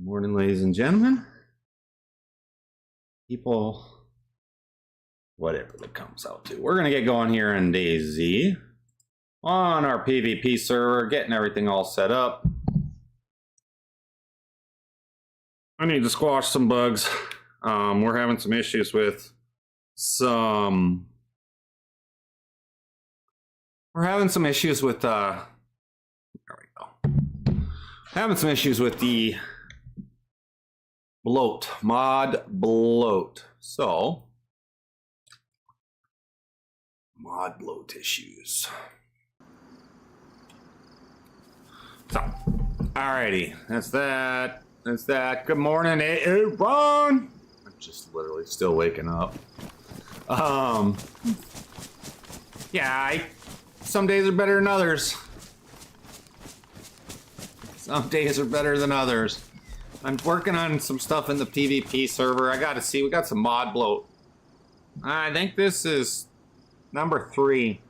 Morning, ladies and gentlemen. People, whatever that comes out to. We're going to get going here in DayZ on our PvP server, getting everything all set up. I need to squash some bugs. We're having some issues with some... We're having some issues with, there we go. Having some issues with the bloat, mod bloat. So, mod bloat issues. So, alrighty, that's that. That's that. Good morning, Ron. I'm just literally still waking up. Yeah, some days are better than others. Some days are better than others. I'm working on some stuff in the PvP server. I gotta see, we got some mod bloat. I think this is number 3.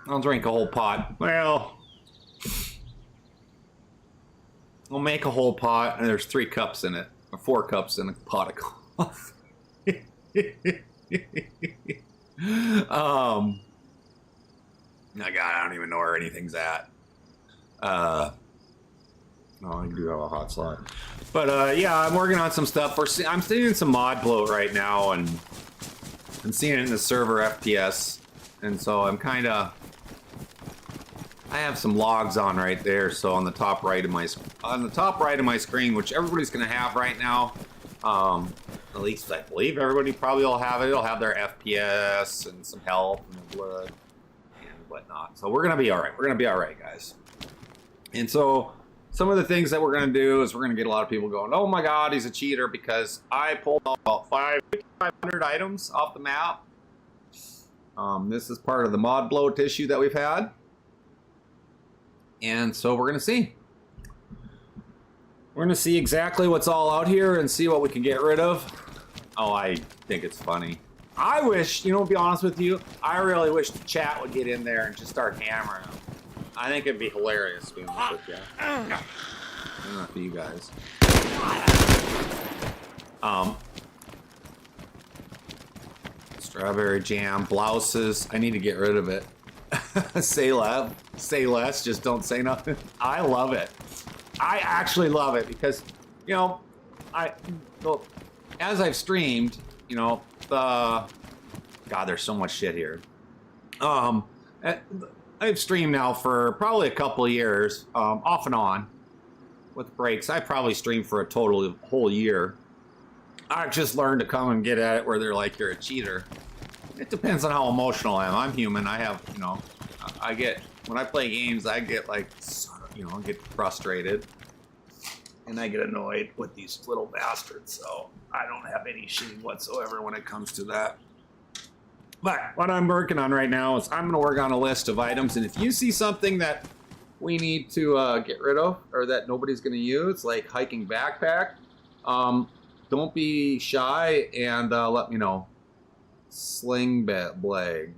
I'll drink a whole pot. Well, I'll make a whole pot, and there's 3 cups in it, or 4 cups in a pot of coffee. I don't even know where anything's at. Oh, I do have a hot slot. But yeah, I'm working on some stuff. I'm seeing some mod bloat right now, and I'm seeing it in the server FPS, and so I'm kind of. I have some logs on right there, so on the top right of my screen, which everybody's going to have right now. At least I believe everybody probably will have it. It'll have their FPS and some health and blood and whatnot. So we're going to be all right. We're going to be all right, guys. And so some of the things that we're going to do is we're going to get a lot of people going, oh my God, he's a cheater, because I pulled out about 500 items off the map. This is part of the mod bloat issue that we've had. And so we're going to see. We're going to see exactly what's all out here and see what we can get rid of. Oh, I think it's funny. I wish, to be honest with you, I really wish the chat would get in there and just start hammering them. I think it'd be hilarious, to be honest with you. Not for you guys. Strawberry jam, blouses. I need to get rid of it. Say less, just don't say nothing. I love it. I actually love it because, as I've streamed, God, there's so much shit here. I've streamed now for probably a couple of years, off and on, with breaks. I probably streamed for a whole year. I've just learned to come and get at it where they're like, you're a cheater. It depends on how emotional I am. I'm human. I have, when I play games, I get like, get frustrated. And I get annoyed with these little bastards. So I don't have any shame whatsoever when it comes to that. But what I'm working on right now is I'm going to work on a list of items. And if you see something that we need to get rid of, or that nobody's going to use, like hiking backpack, don't be shy and let me know. Sling bag.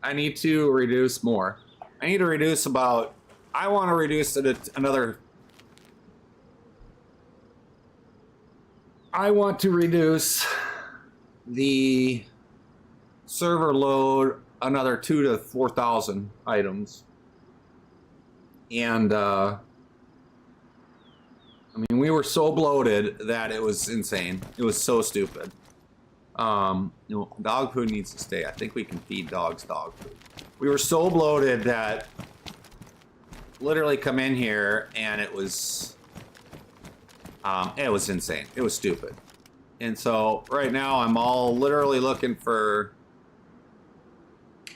I need to reduce more. I need to reduce about, I want to reduce it another. I want to reduce the server load another 2,000 to 4,000 items. And, we were so bloated that it was insane. It was so stupid. Dog food needs to stay. I think we can feed dogs dog food. We were so bloated that literally come in here and it was insane. It was stupid. And so right now I'm all literally looking for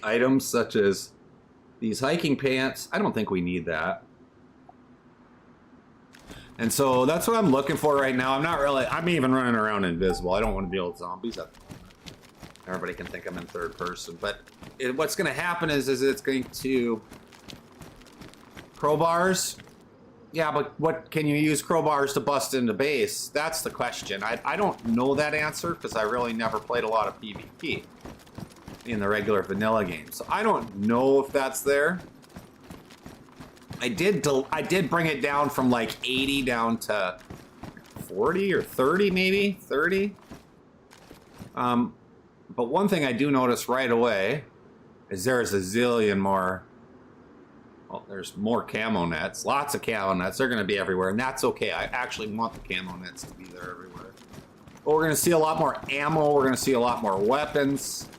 items such as these hiking pants. I don't think we need that. And so that's what I'm looking for right now. I'm even running around invisible. I don't want to deal with zombies. Everybody can think I'm in third person. But what's going to happen is it's going to... Crowbars? Yeah, but what can you use crowbars to bust into base? That's the question. I don't know that answer because I really never played a lot of PvP in the regular vanilla game. So I don't know if that's there. I did bring it down from like 80 down to 40 or 30 maybe, 30. But one thing I do notice right away is there's a zillion more. Well, there's more camo nets, lots of camo nets. They're going to be everywhere, and that's okay. I actually want the camo nets to be there everywhere. But we're going to see a lot more ammo. We're going to see a lot more weapons.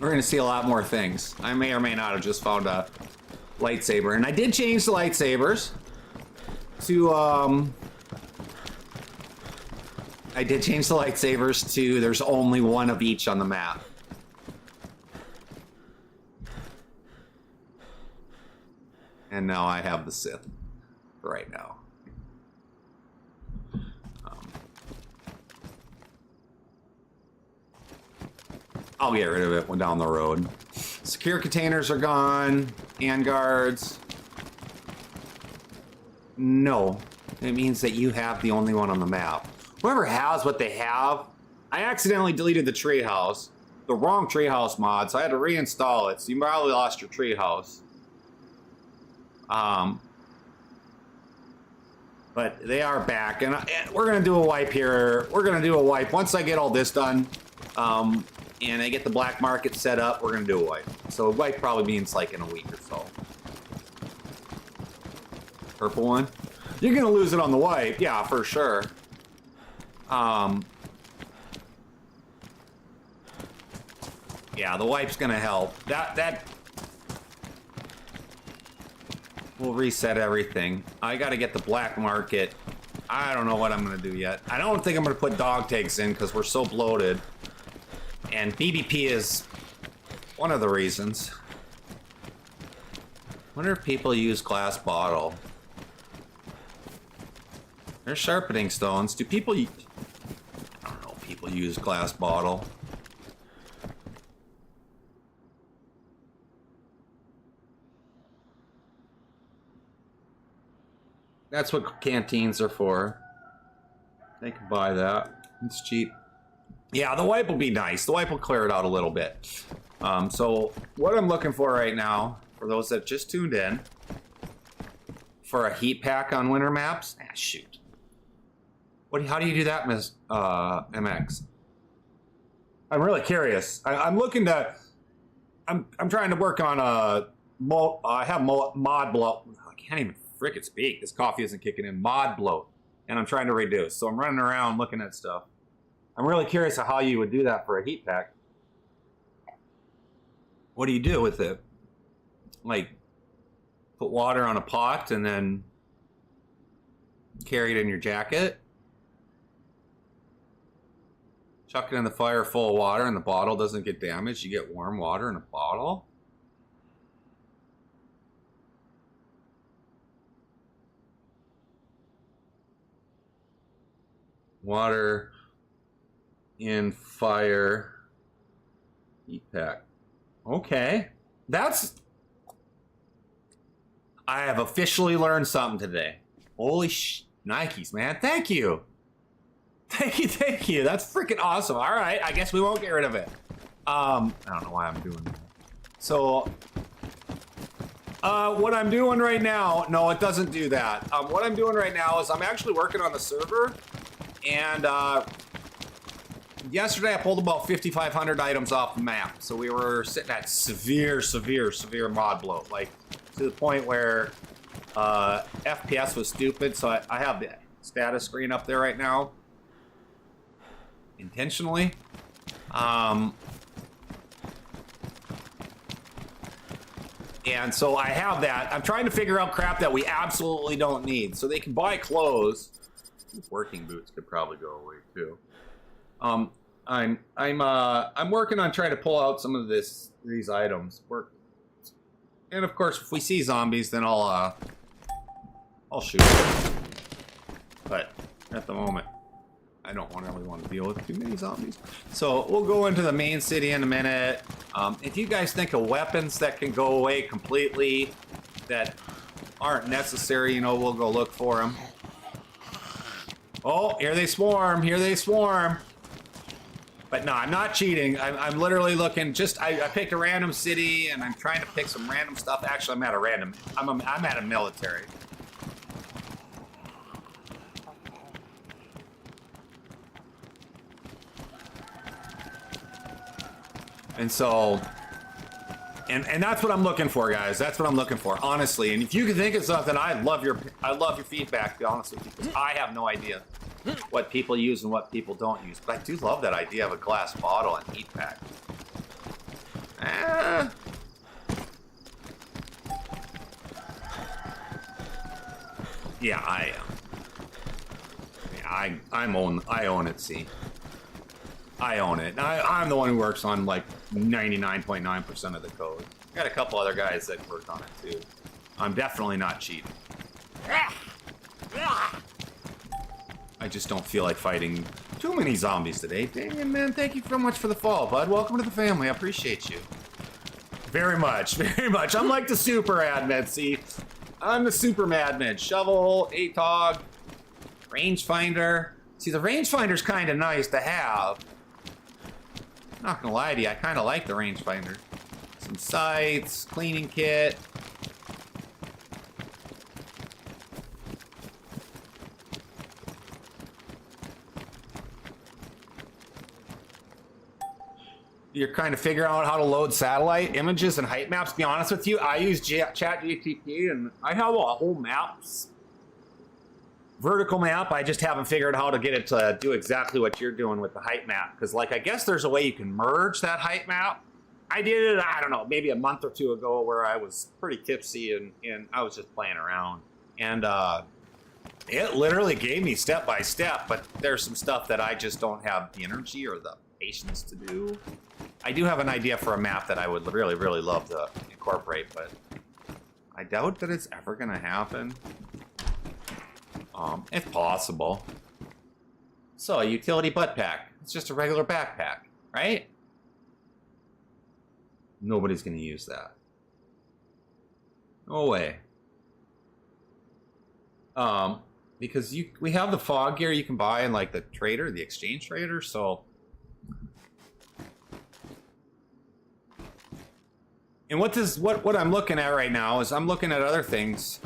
We're going to see a lot more things. I may or may not have just found a lightsaber. And I did change the lightsabers to, there's only one of each on the map. And now I have the Sith right now. I'll get rid of it when down the road. Secure containers are gone. Handguards. No. It means that you have the only one on the map. Whoever has what they have, I accidentally deleted the treehouse. The wrong treehouse mod, so I had to reinstall it. So you probably lost your treehouse. But they are back, and we're gonna do a wipe here. We're gonna do a wipe once I get all this done. And I get the black market set up, we're gonna do a wipe. So a wipe probably means like in a week or so. Purple one? You're gonna lose it on the wipe, yeah, for sure. Yeah, the wipe's gonna help. That will reset everything. I gotta get the black market. I don't know what I'm gonna do yet. I don't think I'm gonna put dog tags in because we're so bloated. And BBP is one of the reasons. Wonder if people use glass bottle. There's sharpening stones. Do people? I don't know. People use glass bottle. That's what canteens are for. They can buy that. It's cheap. Yeah, the wipe will be nice. The wipe will clear it out a little bit. So what I'm looking for right now, for those that just tuned in, for a heat pack on winter maps. Ah, shoot. How do you do that, Ms. MX? I'm really curious. I'm looking to. I'm trying to work on a. I have mod bloat. I can't even frickin' speak. This coffee isn't kicking in. Mod bloat, and I'm trying to reduce. So I'm running around looking at stuff. I'm really curious of how you would do that for a heat pack. What do you do with it? Like, put water on a pot and then carry it in your jacket? Chuck it in the fire full of water and the bottle doesn't get damaged. You get warm water in a bottle? Water in fire heat pack. Okay. I have officially learned something today. Holy Nikes, man. Thank you. Thank you. That's freaking awesome. All right. I guess we won't get rid of it. I don't know why I'm doing that. So, what I'm doing right now, no, it doesn't do that. What I'm doing right now is I'm actually working on the server, and, yesterday I pulled about 5,500 items off the map, so we were sitting at severe mod bloat, like to the point where FPS was stupid. So I have the status screen up there right now, intentionally. And so I have that. I'm trying to figure out crap that we absolutely don't need, so they can buy clothes. Working boots could probably go away too. I'm working on trying to pull out some of these items. And of course, if we see zombies, then I'll shoot them. But at the moment, I don't really want to deal with too many zombies. So we'll go into the main city in a minute. If you guys think of weapons that can go away completely, that aren't necessary, we'll go look for them. Oh, here they swarm. Here they swarm. But no, I'm not cheating. I'm literally looking. I picked a random city, and I'm trying to pick some random stuff. Actually, I'm at a random. I'm at a military. And so, and that's what I'm looking for, guys. That's what I'm looking for, honestly. And if you can think of something, I love your feedback. To be honest with you, because I have no idea what people use and what people don't use. But I do love that idea of a glass bottle and heat pack. Yeah, I am. Yeah, I own it. See, I own it. I'm the one who works on like 99.9% of the code. I got a couple other guys that work on it too. I'm definitely not cheating. I just don't feel like fighting too many zombies today. Dang it, man. Thank you so much for the follow, bud. Welcome to the family. I appreciate you. Very much, very much. I'm like the super admin, see? I'm the super madman. Shovel, ATOG, rangefinder. See, the rangefinder's kind of nice to have. Not gonna lie to you, I kind of like the rangefinder. Some sights, cleaning kit. You're kind of figuring out how to load satellite images and height maps. To be honest with you, I use ChatGPT, and I have a whole maps. Vertical map, I just haven't figured out how to get it to do exactly what you're doing with the height map. Because, like, I guess there's a way you can merge that height map. I did it, I don't know, maybe a month or two ago where I was pretty tipsy and I was just playing around. And it literally gave me step by step, but there's some stuff that I just don't have the energy or the patience to do. I do have an idea for a map that I would really, really love to incorporate, but I doubt that it's ever going to happen. If possible. So, a utility butt pack. It's just a regular backpack, right? Nobody's going to use that. No way. Because we have the fog gear you can buy in like the trader, the exchange trader, so. And what I'm looking at right now is I'm looking at other things.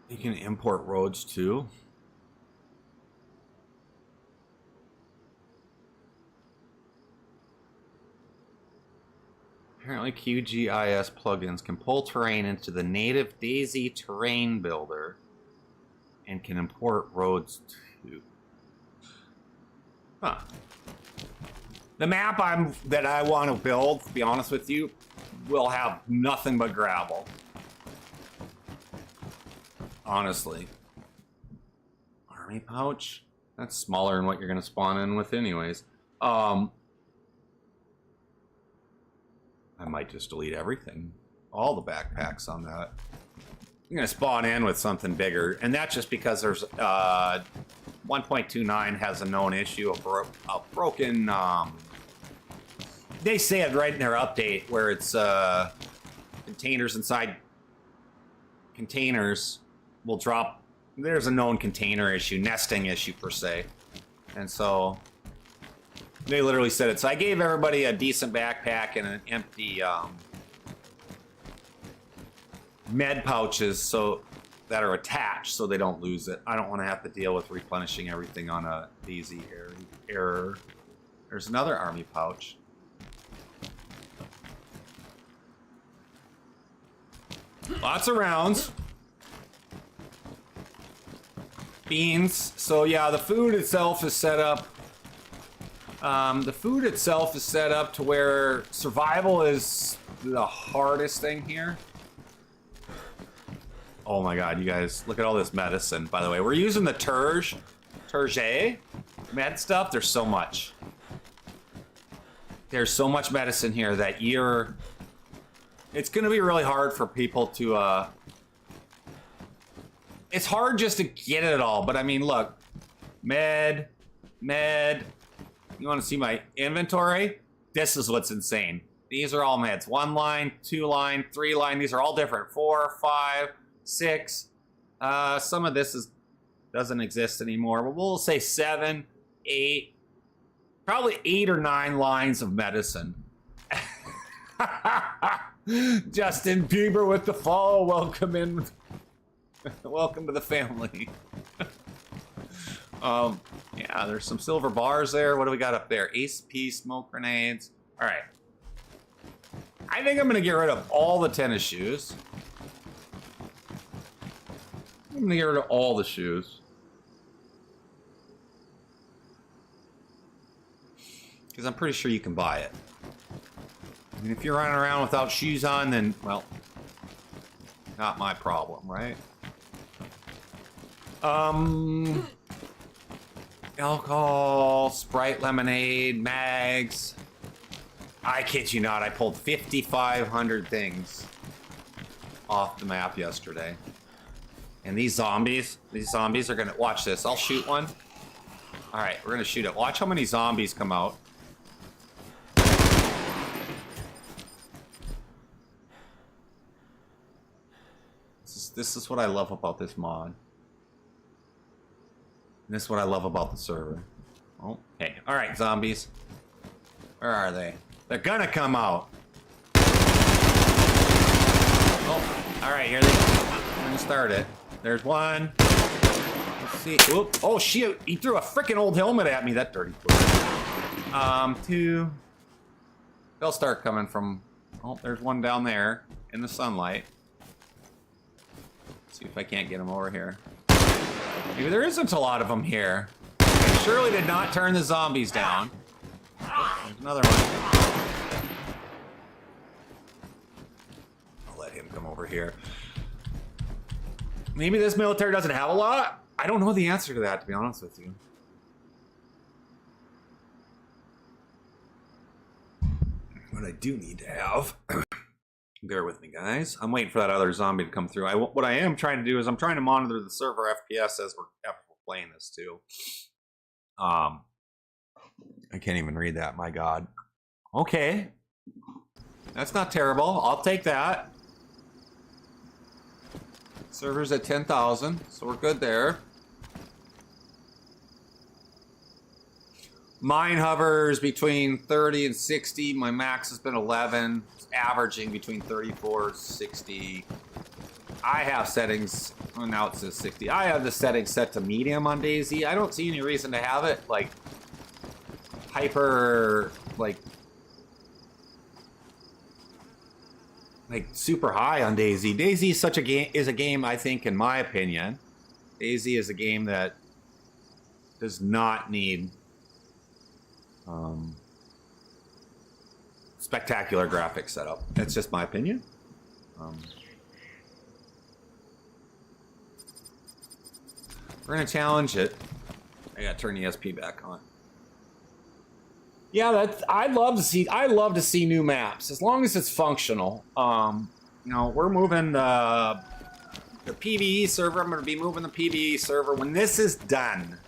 You can import roads too. Apparently QGIS plugins can pull terrain into the native DayZ terrain builder and can import roads too. Huh. The map that I want to build, to be honest with you, will have nothing but gravel. Honestly. Army pouch? That's smaller than what you're going to spawn in with anyways. I might just delete everything. All the backpacks on that. I'm going to spawn in with something bigger. And that's just because there's 1.29 has a known issue of broken... they say it right in their update where it's containers inside containers will drop. There's a known container issue, nesting issue per se. And so they literally said it. So I gave everybody a decent backpack and an empty med pouches that are attached so they don't lose it. I don't want to have to deal with replenishing everything on a DayZ error. There's another army pouch. Lots of rounds. Beans. So yeah, the food itself is set up. To where survival is the hardest thing here. Oh my god, you guys, look at all this medicine. By the way, we're using the Terge med stuff. There's so much. There's so much medicine here that it's gonna be really hard for people to, it's hard just to get it all, but I mean, look, med, you wanna see my inventory? This is what's insane. These are all meds. 1 line, 2 line, 3 line. These are all different. 4, 5, 6. Some of this doesn't exist anymore. But we'll say 7, 8. Probably 8 or 9 lines of medicine. Justin Bieber with the follow. Welcome in. Welcome to the family. Yeah, there's some silver bars there. What do we got up there? ACP, smoke grenades. All right. I think I'm going to get rid of all the tennis shoes. I'm going to get rid of all the shoes. Because I'm pretty sure you can buy it. I mean, if you're running around without shoes on, then, well, not my problem, right? Alcohol, Sprite lemonade, mags. I kid you not, I pulled 5,500 things off the map yesterday. And these zombies are gonna, watch this, I'll shoot one. All right, we're gonna shoot it. Watch how many zombies come out. This is what I love about this mod. And this is what I love about the server. Oh, hey. All right, zombies. Where are they? They're gonna come out. Oh, all right, here they go. I'm gonna start it. There's one. Let's see. Whoop. Oh, shoot. He threw a freaking old helmet at me, that dirty fool. 2. They'll start coming from... Oh, there's one down there in the sunlight. See if I can't get him over here. Maybe there isn't a lot of them here. I surely did not turn the zombies down. Oh, there's another one. I'll let him come over here. Maybe this military doesn't have a lot? I don't know the answer to that, to be honest with you. What I do need to have... Bear with me, guys. I'm waiting for that other zombie to come through. What I am trying to do is I'm trying to monitor the server FPS as we're playing this too. I can't even read that. My God. Okay, that's not terrible. I'll take that. Server's at 10,000, so we're good there. Mine hovers between 30 and 60. My max has been 11. Averaging between 34 and 60. I have settings, well, now it says 60. I have the settings set to medium on DayZ. I don't see any reason to have it like hyper, like super high on DayZ. DayZ is such a game, I think, in my opinion, DayZ is a game that does not need spectacular graphics setup. That's just my opinion. We're gonna challenge it. I gotta turn the SP back on. Yeah, I'd love to see. I love to see new maps as long as it's functional. You know, we're moving the PvE server. I'm gonna be moving the PvE server when this is done.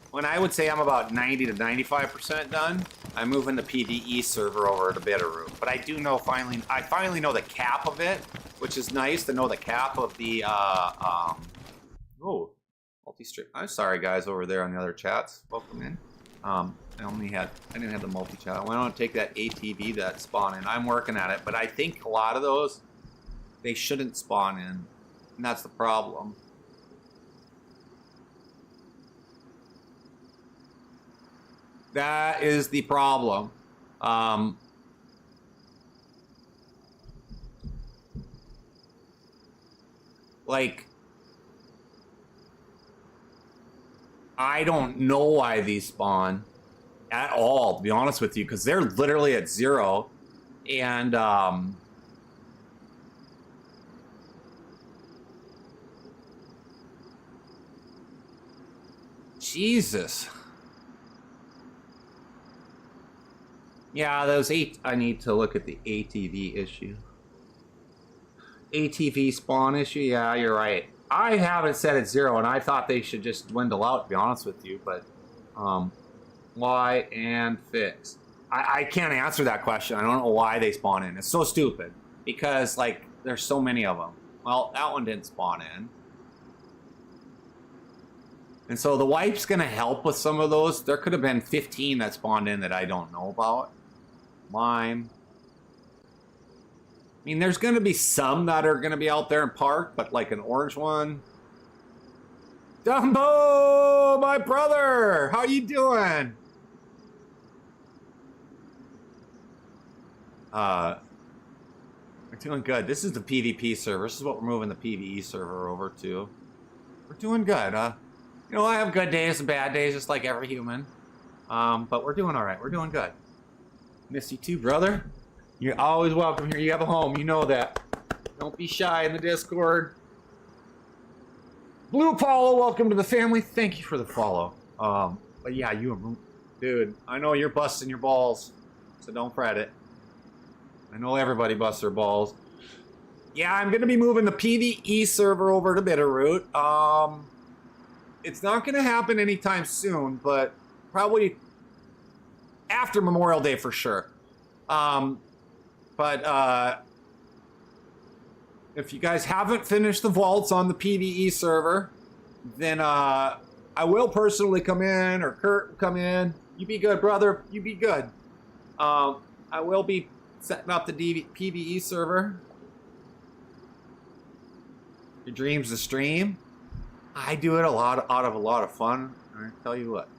When I would say I'm about 90 to 95% done, I'm moving the PvE server over to Bitterroot. But I do know I finally know the cap of it, which is nice to know the cap of the, multi-stream. I'm sorry guys over there on the other chats. Welcome in. I didn't have the multi-chat. I want to take that ATV that spawn in. I'm working at it, but I think a lot of those, they shouldn't spawn in. And that's the problem. That is the problem. Like, I don't know why these spawn at all, to be honest with you, because they're literally at 0. And, Jesus. Yeah, those 8, I need to look at the ATV issue. ATV spawn issue, yeah, you're right. I have it set at 0, and I thought they should just dwindle out, to be honest with you, but, why and fix. I can't answer that question. I don't know why they spawn in. It's so stupid because like there's so many of them. Well, that one didn't spawn in. And so the wipe's going to help with some of those. There could have been 15 that spawned in that I don't know about. Lime. I mean, there's going to be some that are going to be out there and parked, but like an orange one. Dumbo, my brother, how you doing? We're doing good. This is the PvP server. This is what we're moving the PvE server over to. We're doing good. You know, I have good days and bad days, just like every human. But we're doing all right. We're doing good. Miss you too, brother. You're always welcome here. You have a home. You know that. Don't be shy in the Discord. Blue Apollo, welcome to the family. Thank you for the follow. But yeah, dude, I know you're busting your balls, so don't fret it. I know everybody busts their balls. Yeah, I'm gonna be moving the PvE server over to Bitterroot. It's not gonna happen anytime soon, but probably after Memorial Day for sure. If you guys haven't finished the vaults on the PvE server, then I will personally come in, or Kurt will come in. You be good, brother. You be good. I will be setting up the PvE server. Your dreams to stream. I do it out of a lot of fun. I tell you what.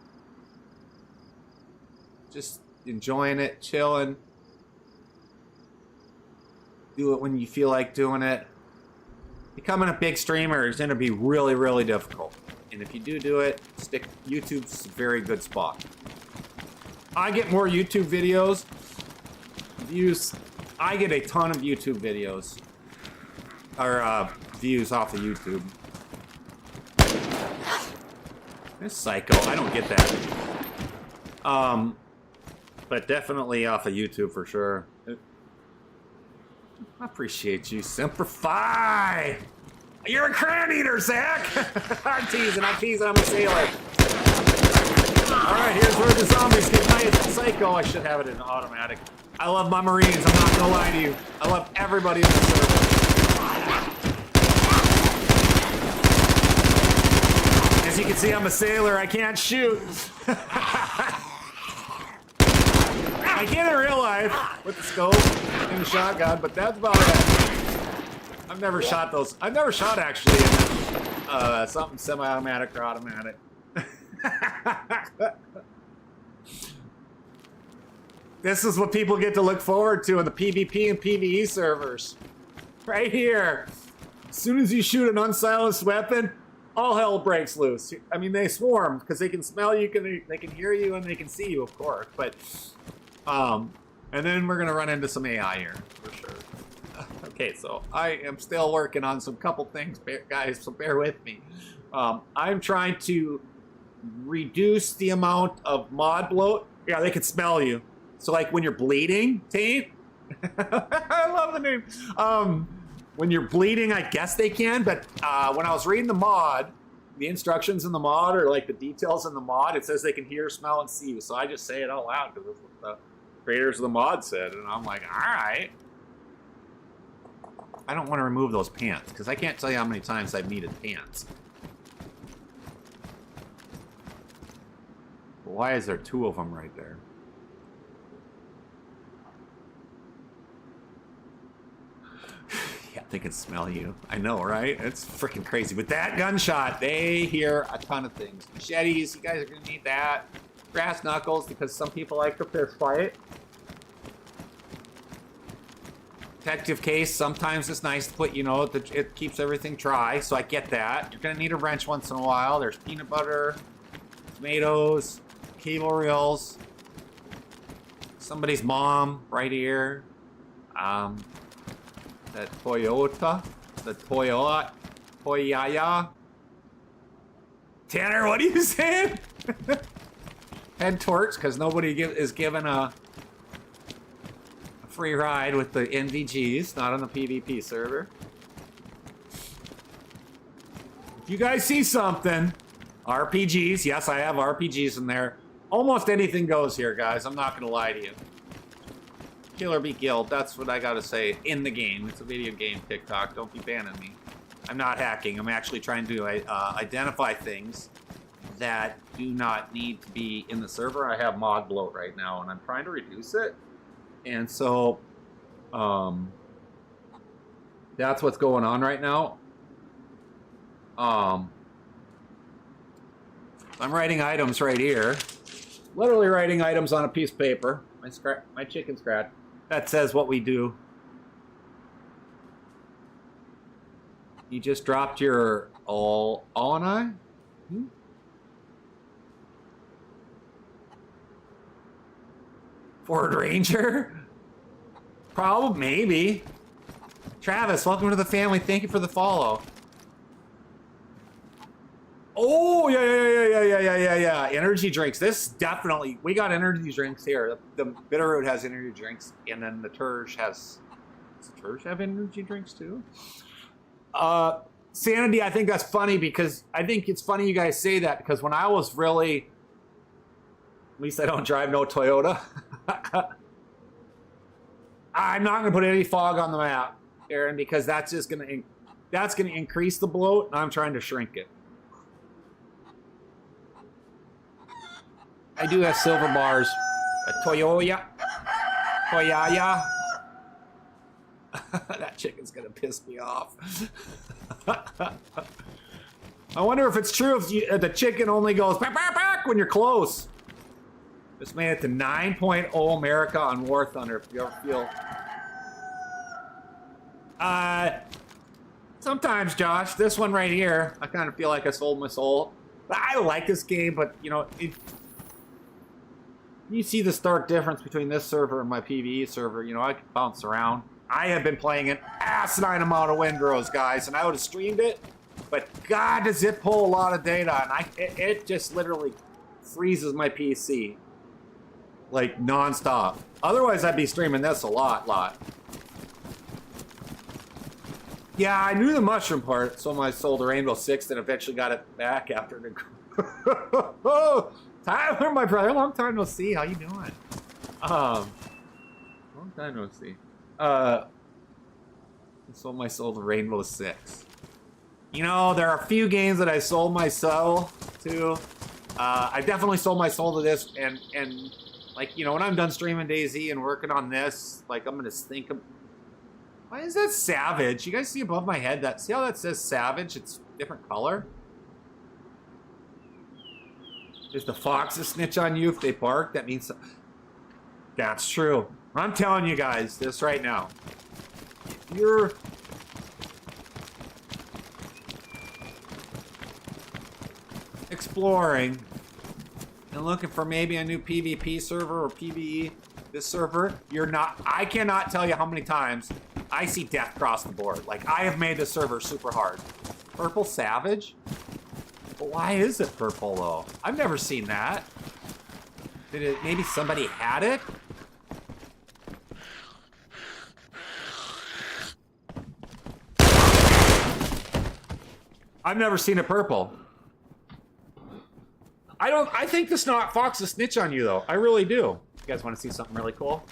Just enjoying it, chilling. Do it when you feel like doing it. Becoming a big streamer is going to be really, really difficult. And if you do it, YouTube's a very good spot. I get more YouTube videos. Views. I get a ton of YouTube videos. Or views off of YouTube. This psycho. I don't get that. But definitely off of YouTube for sure. I appreciate you, Simplify! You're a cran eater, Zach! I'm teasing, I'm a sailor. Alright, here's where the zombies get nice psycho. I should have it in automatic. I love my Marines, I'm not gonna lie to you. I love everybody in the server. As you can see, I'm a sailor, I can't shoot. I can in real life with the scope and the shotgun, but that's about it. I've never shot those. I've never shot actually something semi-automatic or automatic. This is what people get to look forward to in the PvP and PvE servers. Right here. As soon as you shoot an unsilenced weapon, all hell breaks loose. I mean, they swarm because they can smell you, they can hear you, and they can see you, of course. But and then we're gonna run into some AI here for sure. Okay, so I am still working on some couple things, guys. So bear with me. I'm trying to reduce the amount of mod bloat. Yeah, they can smell you. So like when you're bleeding, Taint. I love the name. When you're bleeding, I guess they can. But when I was reading the mod, the instructions in the mod or like the details in the mod, it says they can hear, smell, and see you. So I just say it out loud because that's what the creators of the mod said, and I'm like, all right. I don't want to remove those pants because I can't tell you how many times I've needed pants. Why is there two of them right there? Yeah, they can smell you. I know, right? It's freaking crazy. With that gunshot, they hear a ton of things. Machetes, you guys are going to need that. Brass knuckles, because some people like to fist fight. Protective case, sometimes it's nice to put, you know, it keeps everything dry, so I get that. You're going to need a wrench once in a while. There's peanut butter, tomatoes, cable reels, somebody's mom right here. That Toyota, the Toyaya. Tanner, what are you saying? Head torch, because nobody is given a free ride with the NVGs, not on the PvP server. If you guys see something, RPGs, yes, I have RPGs in there. Almost anything goes here, guys. I'm not gonna lie to you. Kill or be killed. That's what I gotta say in the game. It's a video game, TikTok. Don't be banning me. I'm not hacking. I'm actually trying to identify things that do not need to be in the server. I have mod bloat right now, and I'm trying to reduce it. And so, that's what's going on right now. I'm writing items right here. Literally writing items on a piece of paper. My chicken scratch. That says what we do. You just dropped your all and I? Ford Ranger? Probably, maybe. Travis, welcome to the family. Thank you for the follow. Oh, yeah. Energy drinks. This definitely, we got energy drinks here. The Bitterroot has energy drinks, and then the Turge has, does the Turge have energy drinks too? Sanity, I think that's funny because I think it's funny you guys say that because when I was really, at least I don't drive no Toyota. I'm not going to put any fog on the map, Aaron, because that's just going to increase the bloat, and I'm trying to shrink it. I do have silver bars. A Toyota. Toyaya. That chicken's going to piss me off. I wonder if it's true if the chicken only goes back, back, back when you're close. Just made it to 9.0 America on War Thunder, if you ever feel. Sometimes, Josh, this one right here, I kind of feel like I sold my soul. I like this game, but, you know, you see the stark difference between this server and my PvE server. You know, I can bounce around. I have been playing an asinine amount of Windrose, guys, and I would have streamed it, but God, does it pull a lot of data, and it just literally freezes my PC. Like, non-stop. Otherwise, I'd be streaming this a lot. Yeah, I knew the mushroom part, so I sold the Rainbow Six and eventually got it back after the... Tyler, my brother, long time no see. How you doing? Long time no see. Sold my soul to Rainbow Six. You know, there are a few games that I sold my soul to. I definitely sold my soul to this, and like, you know, when I'm done streaming DayZ and working on this, like, I'm gonna think of... Why is that Savage? You guys see above my head that? See how that says Savage? It's different color. If the foxes snitch on you if they bark, that means... That's true. I'm telling you guys this right now. If you're... exploring and looking for maybe a new PvP server or PvE, this server, you're not... I cannot tell you how many times I see death across the board. Like, I have made this server super hard. Purple Savage? But why is it purple, though? I've never seen that. Did it... maybe somebody had it? I've never seen it purple. I think the Snot Fox will snitch on you, though. I really do. You guys want to see something really cool?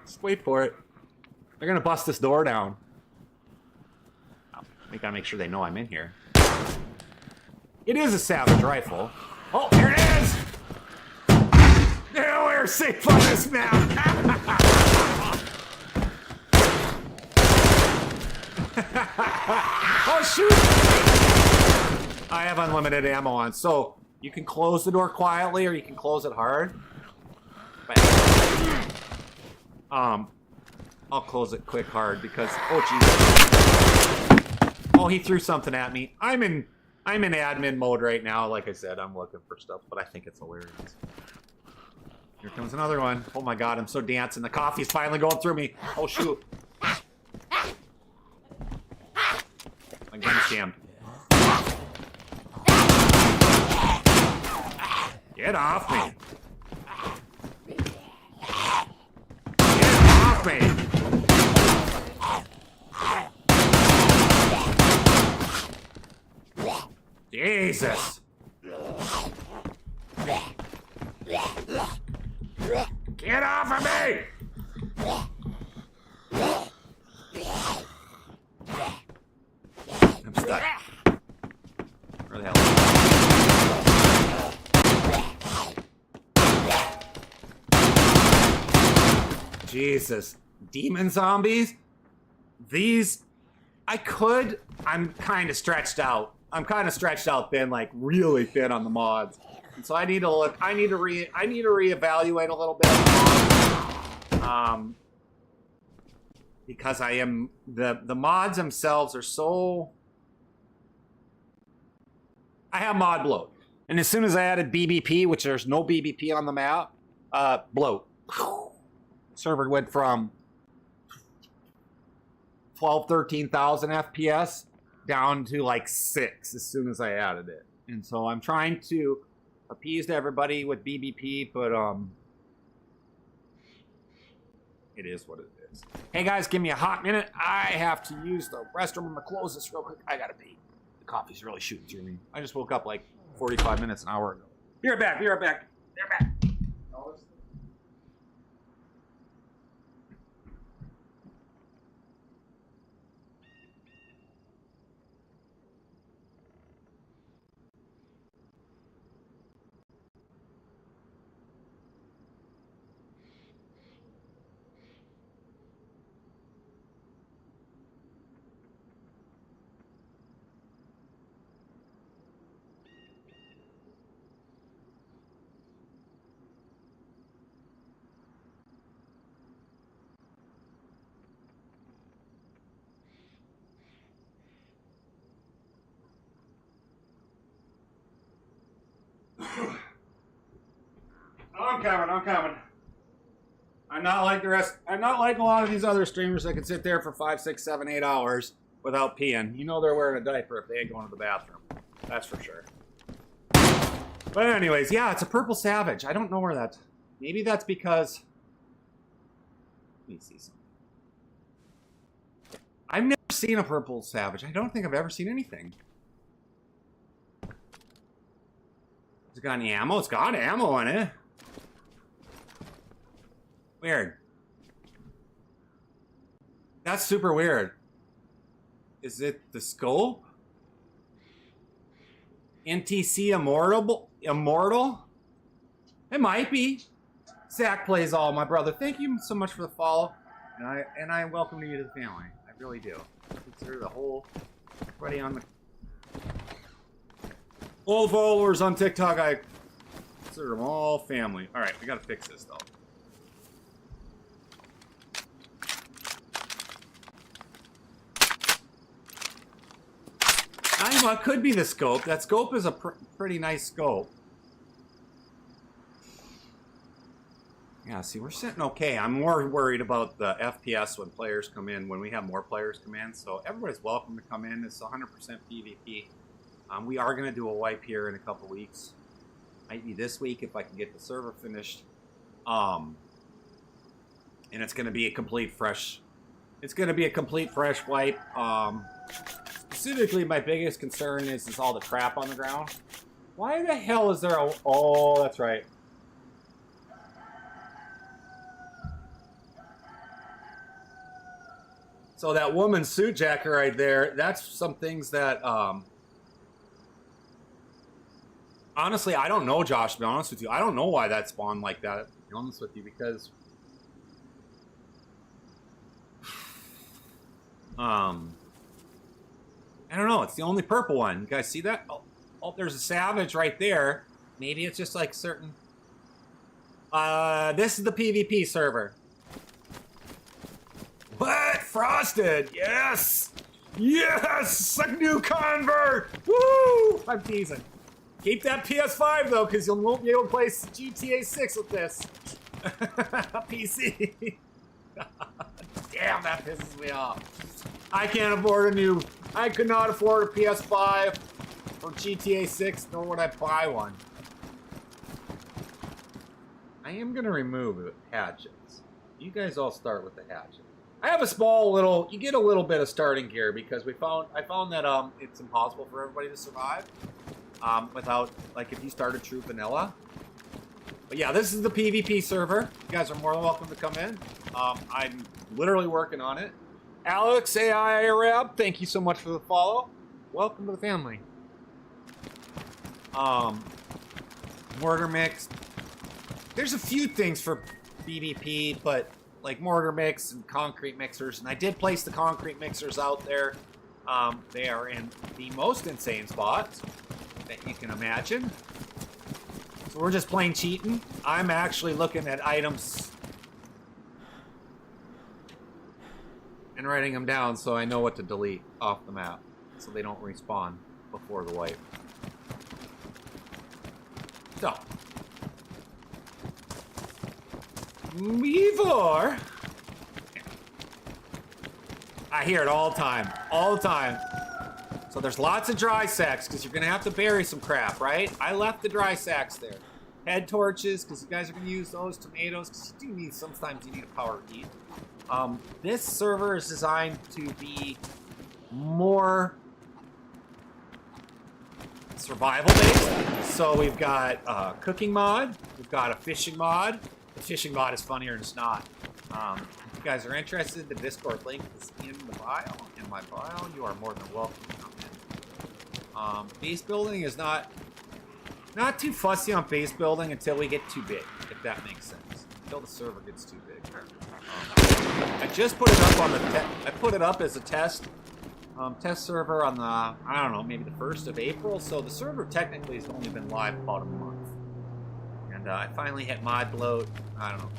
Just wait for it. They're gonna bust this door down. Oh, we gotta make sure they know I'm in here. It is a Savage rifle. Oh, here it is! Yeah, we're safe on this map! Oh, shoot! I have unlimited ammo on, so you can close the door quietly or you can close it hard. But, I'll close it quick hard because, oh jeez. Oh, he threw something at me. I'm in admin mode right now. Like I said, I'm looking for stuff, but I think it's hilarious. Here comes another one. Oh my God, I'm so dancing. The coffee's finally going through me. Oh shoot. My gun's jammed. Get off me. Get off me. Jesus. Get off of me! I'm stuck. Where the hell? Jesus. Demon zombies? These... I'm kind of stretched out. I'm kind of stretched out thin, like really thin on the mods. And so I need to look, I need to reevaluate a little bit. Because the mods themselves are so... I have mod bloat. And as soon as I added BBP, which there's no BBP on the map, bloat. Server went from 12, 13,000 FPS down to like 6 as soon as I added it. And so I'm trying to appease everybody with BBP, but it is what it is. Hey guys, give me a hot minute. I have to use the restroom. I'm gonna close this real quick. I gotta pee. The coffee's really shooting through me. I just woke up like 45 minutes, an hour ago. Be right back, be right back. Be right back. I'm coming. I'm not like the rest. I'm not like a lot of these other streamers that can sit there for 5, 6, 7, 8 hours without peeing. You know they're wearing a diaper if they ain't going to the bathroom. That's for sure. But anyways, yeah, it's a purple savage. I don't know where that's... Maybe that's because... Let me see something. I've never seen a purple savage. I don't think I've ever seen anything. Has it got any ammo? It's got ammo in it. Weird. That's super weird. Is it the scope? NTC Immortal? It might be. Zach plays all, my brother. Thank you so much for the follow. And I welcome you to the family. I really do. I consider the whole... Everybody on the... All followers on TikTok, I consider them all family. Alright, we gotta fix this though. I know, it could be the scope. That scope is a pretty nice scope. Yeah, see, we're sitting okay. I'm more worried about the FPS when players come in, when we have more players come in. So everybody's welcome to come in. It's 100% PvP. We are going to do a wipe here in a couple weeks. Might be this week if I can get the server finished. And it's going to be a complete fresh... It's going to be a complete fresh wipe. Specifically, my biggest concern is all the crap on the ground. Why the hell is there a... Oh, that's right. So that woman suit jacker right there, that's some things that... Honestly, I don't know, Josh, to be honest with you. I don't know why that spawned like that, to be honest with you, because... I don't know. It's the only purple one. You guys see that? Oh, there's a savage right there. Maybe it's just like certain... this is the PvP server. What? Frosted! Yes! Yes! A new convert! Woo! I'm teasing. Keep that PS5 though, because you won't be able to play GTA 6 with this. PC. Damn, that pisses me off. I can't afford a new... I could not afford a PS5 for GTA 6, nor would I buy one. I am going to remove hatchets. You guys all start with the hatchet. I have a small little... You get a little bit of starting gear because I found that it's impossible for everybody to survive. without, like, if you started True Vanilla. But yeah, this is the PvP server. You guys are more than welcome to come in. I'm literally working on it. Alex AI Arab, thank you so much for the follow. Welcome to the family. Mortar mix. There's a few things for PvP, but like mortar mix and concrete mixers, and I did place the concrete mixers out there. They are in the most insane spots that you can imagine. So we're just plain cheating. I'm actually looking at items and writing them down so I know what to delete off the map so they don't respawn before the wipe. So, before, I hear it all the time. So there's lots of dry sacks because you're gonna have to bury some crap, right? I left the dry sacks there. Head torches because you guys are gonna use those. Tomatoes because you do need, sometimes you need a power heat. This server is designed to be more survival based. So we've got a cooking mod, we've got a fishing mod. The fishing mod is funnier than snot. If you guys are interested, the Discord link is in the bio. In my bio, you are more than welcome to come in. Base building is not too fussy on base building until we get too big, if that makes sense. Until the server gets too big. I just put it up on the I put it up as a test server on the, I don't know, maybe the 1st of April. So the server technically has only been live about a month. And I finally hit mod bloat. I don't know.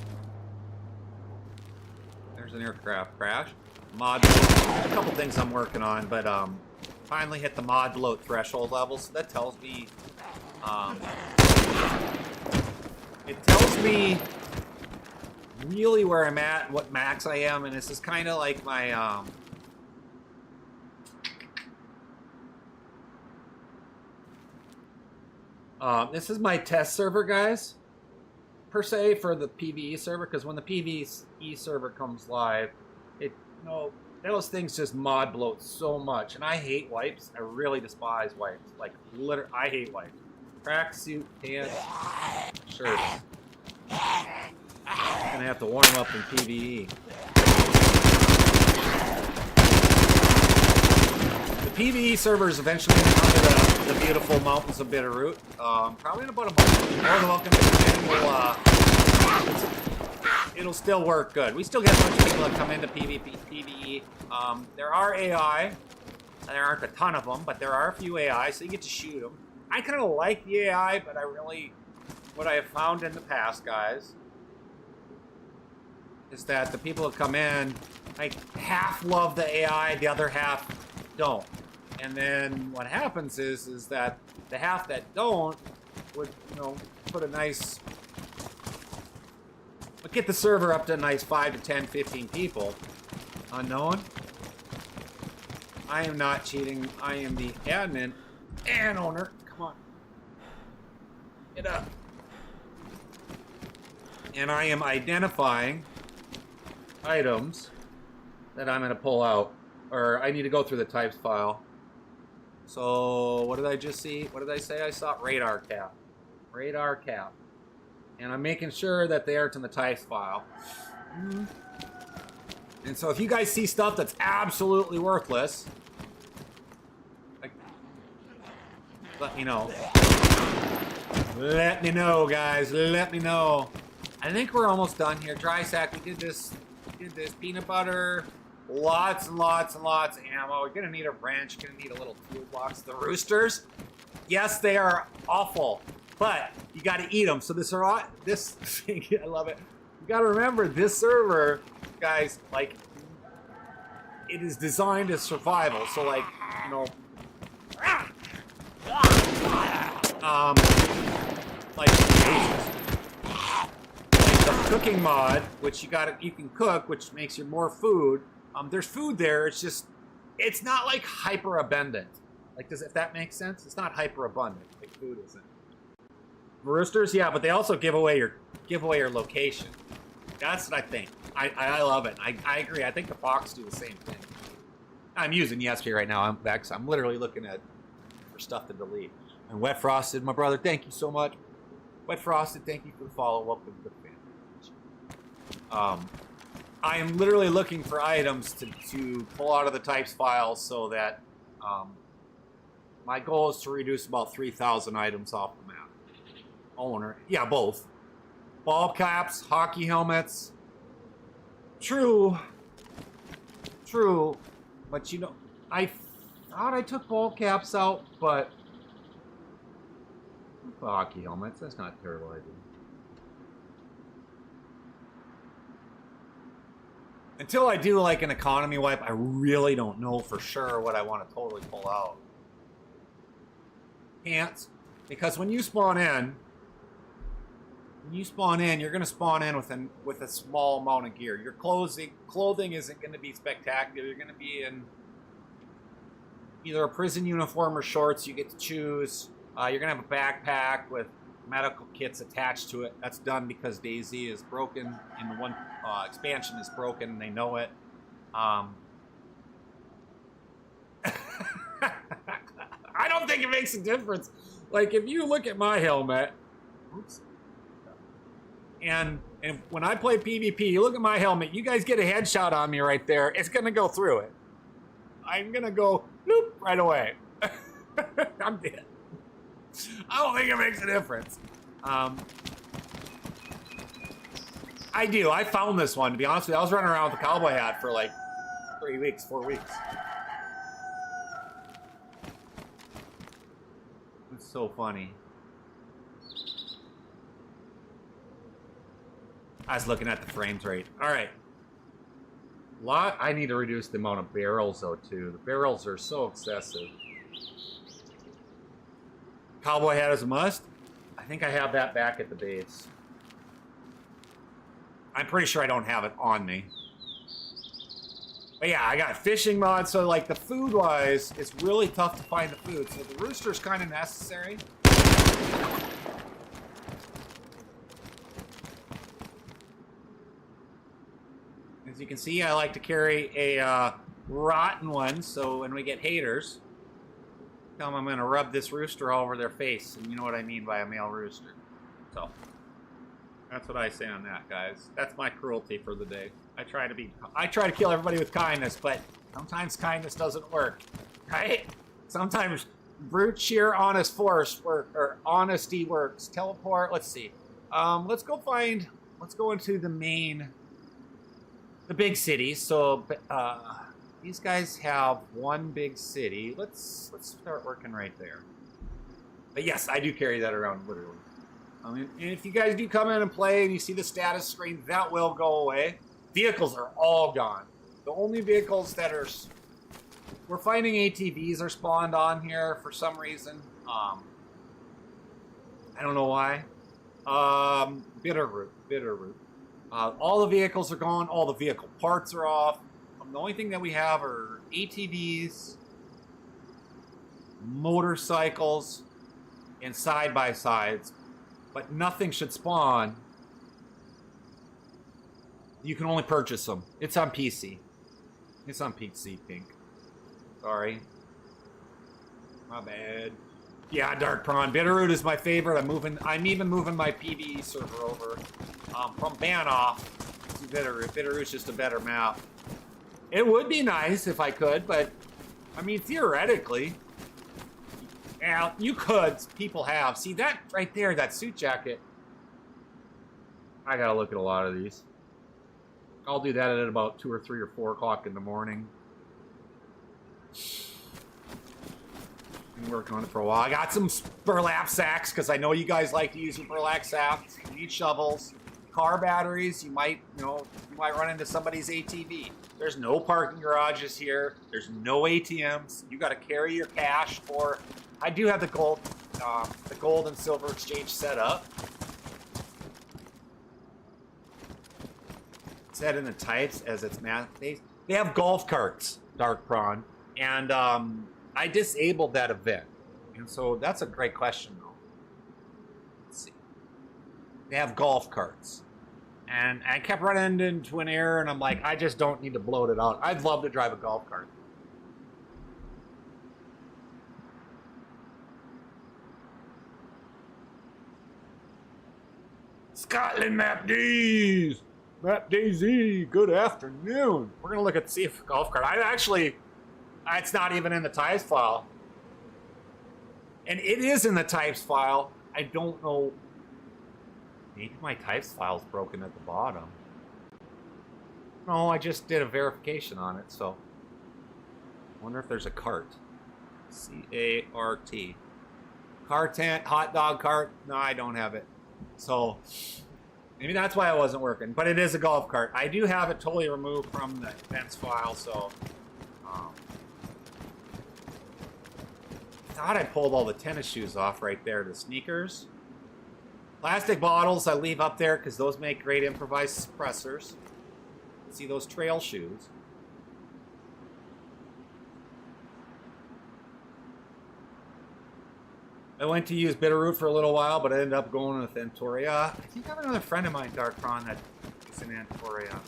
There's an aircraft crash. Mod bloat. There's a couple things I'm working on, but finally hit the mod bloat threshold level. So that tells me, it tells me really where I'm at and what max I am, and this is kind of like my this is my test server, guys, per se, for the PvE server, because when the PvE server comes live, it, you know, those things just mod bloat so much, and I hate wipes. I really despise wipes. Like, literally, I hate wipes. Tracksuit, pants, shirts. I'm gonna have to warm up in PvE. The PvE server is eventually going to come to the beautiful mountains of Bitterroot. Probably in about a month. More than welcome to come in. It'll still work good. We still get a bunch of people that come into PvE. There are AI. There aren't a ton of them, but there are a few AI, so you get to shoot them. I kind of like the AI, but what I have found in the past, guys, is that the people that come in, like, half love the AI, the other half don't. And then what happens is that the half that don't would, you know, put a nice, would get the server up to a nice 5 to 10, 15 people. Unknown. I am not cheating. I am the admin and owner. Come on. Get up. And I am identifying items that I'm going to pull out, or I need to go through the types file. So what did I just see? What did I say? I saw radar cap. Radar cap. And I'm making sure that they are in the types file. And so if you guys see stuff that's absolutely worthless, like, let me know. Let me know, guys. Let me know. I think we're almost done here. Dry sack, we did this peanut butter, lots and lots and lots of ammo. We're gonna need a wrench, gonna need a little toolbox. The roosters, yes, they are awful, but you gotta eat them. So this thing, I love it. You gotta remember, this server, guys, like, it is designed as survival. So, like, you know, like, the cooking mod, which you can cook, which makes you more food. There's food there. It's just, it's not like hyper abundant. Like, if that makes sense? It's not hyper abundant. Like food isn't. Roosters, yeah, but they also give away your location. That's what I think. I love it. I agree. I think the Fox do the same thing. I'm using Yesp right now. I'm literally looking for stuff to delete. And Wet Frosted, my brother, thank you so much. Wet Frosted, thank you for the follow. Welcome to the family. I am literally looking for items to pull out of the types files so that my goal is to reduce about 3,000 items off the map. Owner, yeah, both. Ball caps, hockey helmets. True. But you know, I thought I took ball caps out, but hockey helmets, that's not a terrible idea. Until I do like an economy wipe, I really don't know for sure what I want to totally pull out. Pants, because when you spawn in, you're going to spawn in with a small amount of gear. Your clothing isn't going to be spectacular. You're going to be in either a prison uniform or shorts. You get to choose. You're going to have a backpack with medical kits attached to it. That's done because DayZ is broken, and the one expansion is broken, and they know it. I don't think it makes a difference. Like, if you look at my helmet, oops, and when I play PvP, you look at my helmet, you guys get a headshot on me right there, it's gonna go through it. I'm gonna go, bloop, right away. I'm dead. I don't think it makes a difference. I do. I found this one, to be honest with you. I was running around with a cowboy hat for like 4 weeks. It's so funny. I was looking at the frames rate. All right. I need to reduce the amount of barrels, though, too. The barrels are so excessive. Cowboy hat is a must. I think I have that back at the base. I'm pretty sure I don't have it on me. But yeah, I got fishing mods, so like the food-wise, it's really tough to find the food. So the rooster's kind of necessary. As you can see, I like to carry a rotten one, so when we get haters, tell them I'm going to rub this rooster all over their face, and you know what I mean by a male rooster. So, that's what I say on that, guys. That's my cruelty for the day. I try to kill everybody with kindness, but sometimes kindness doesn't work, right? Sometimes brute sheer honest force or honesty works. Teleport, let's see. Let's go into the big cities. So, these guys have one big city. Let's start working right there. But yes, I do carry that around literally. I mean, and if you guys do come in and play and you see the status screen, that will go away. Vehicles are all gone. The only vehicles that are... We're finding ATVs are spawned on here for some reason. I don't know why. Bitterroot. All the vehicles are gone. All the vehicle parts are off. The only thing that we have are ATVs, motorcycles, and side-by-sides. But nothing should spawn. You can only purchase them. It's on PC. It's on PC, Pink. Sorry. My bad. Yeah, Dark Prawn. Bitterroot is my favorite. I'm even moving my PvE server over from Banoff to Bitterroot. Bitterroot's just a better map. It would be nice if I could, but I mean, theoretically, yeah, you could. People have. See that right there, that suit jacket. I gotta look at a lot of these. I'll do that at about 2 or 3 or 4 o'clock in the morning. Been working on it for a while. I got some burlap sacks because I know you guys like to use your burlap sacks. You need shovels, car batteries. You might run into somebody's ATV. There's no parking garages here. There's no ATMs. You got to carry your cash. Or I do have the gold and silver exchange set up. Set in the types as it's math based. They have golf carts, Dark Prawn, and I disabled that event, and so that's a great question though. Let's see. They have golf carts. And I kept running into an error, and I'm like, I just don't need to bloat it out. I'd love to drive a golf cart. Scotland Map D's! Map DZ, good afternoon. We're gonna look at see if golf cart. It's not even in the types file. And it is in the types file. I don't know. Maybe my types file's broken at the bottom. No, I just did a verification on it, so. I wonder if there's a cart. C-A-R-T. Cartant, hot dog cart. No, I don't have it. So, maybe that's why it wasn't working. But it is a golf cart. I do have it totally removed from the events file, so. I thought I pulled all the tennis shoes off right there, the sneakers. Plastic bottles I leave up there because those make great improvised suppressors. See those trail shoes. I went to use Bitterroot for a little while, but I ended up going with Antoria. I think I have another friend of mine, Darkron, that is in Antoria. I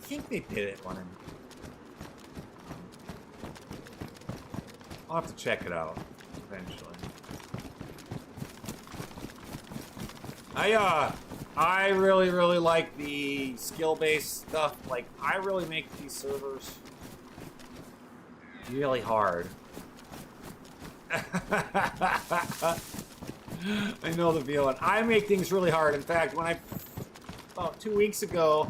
think they did it one. I'll have to check it out eventually. I really like the skill-based stuff. Like, I really make these servers really hard. I know the feeling. I make things really hard. In fact, about 2 weeks ago,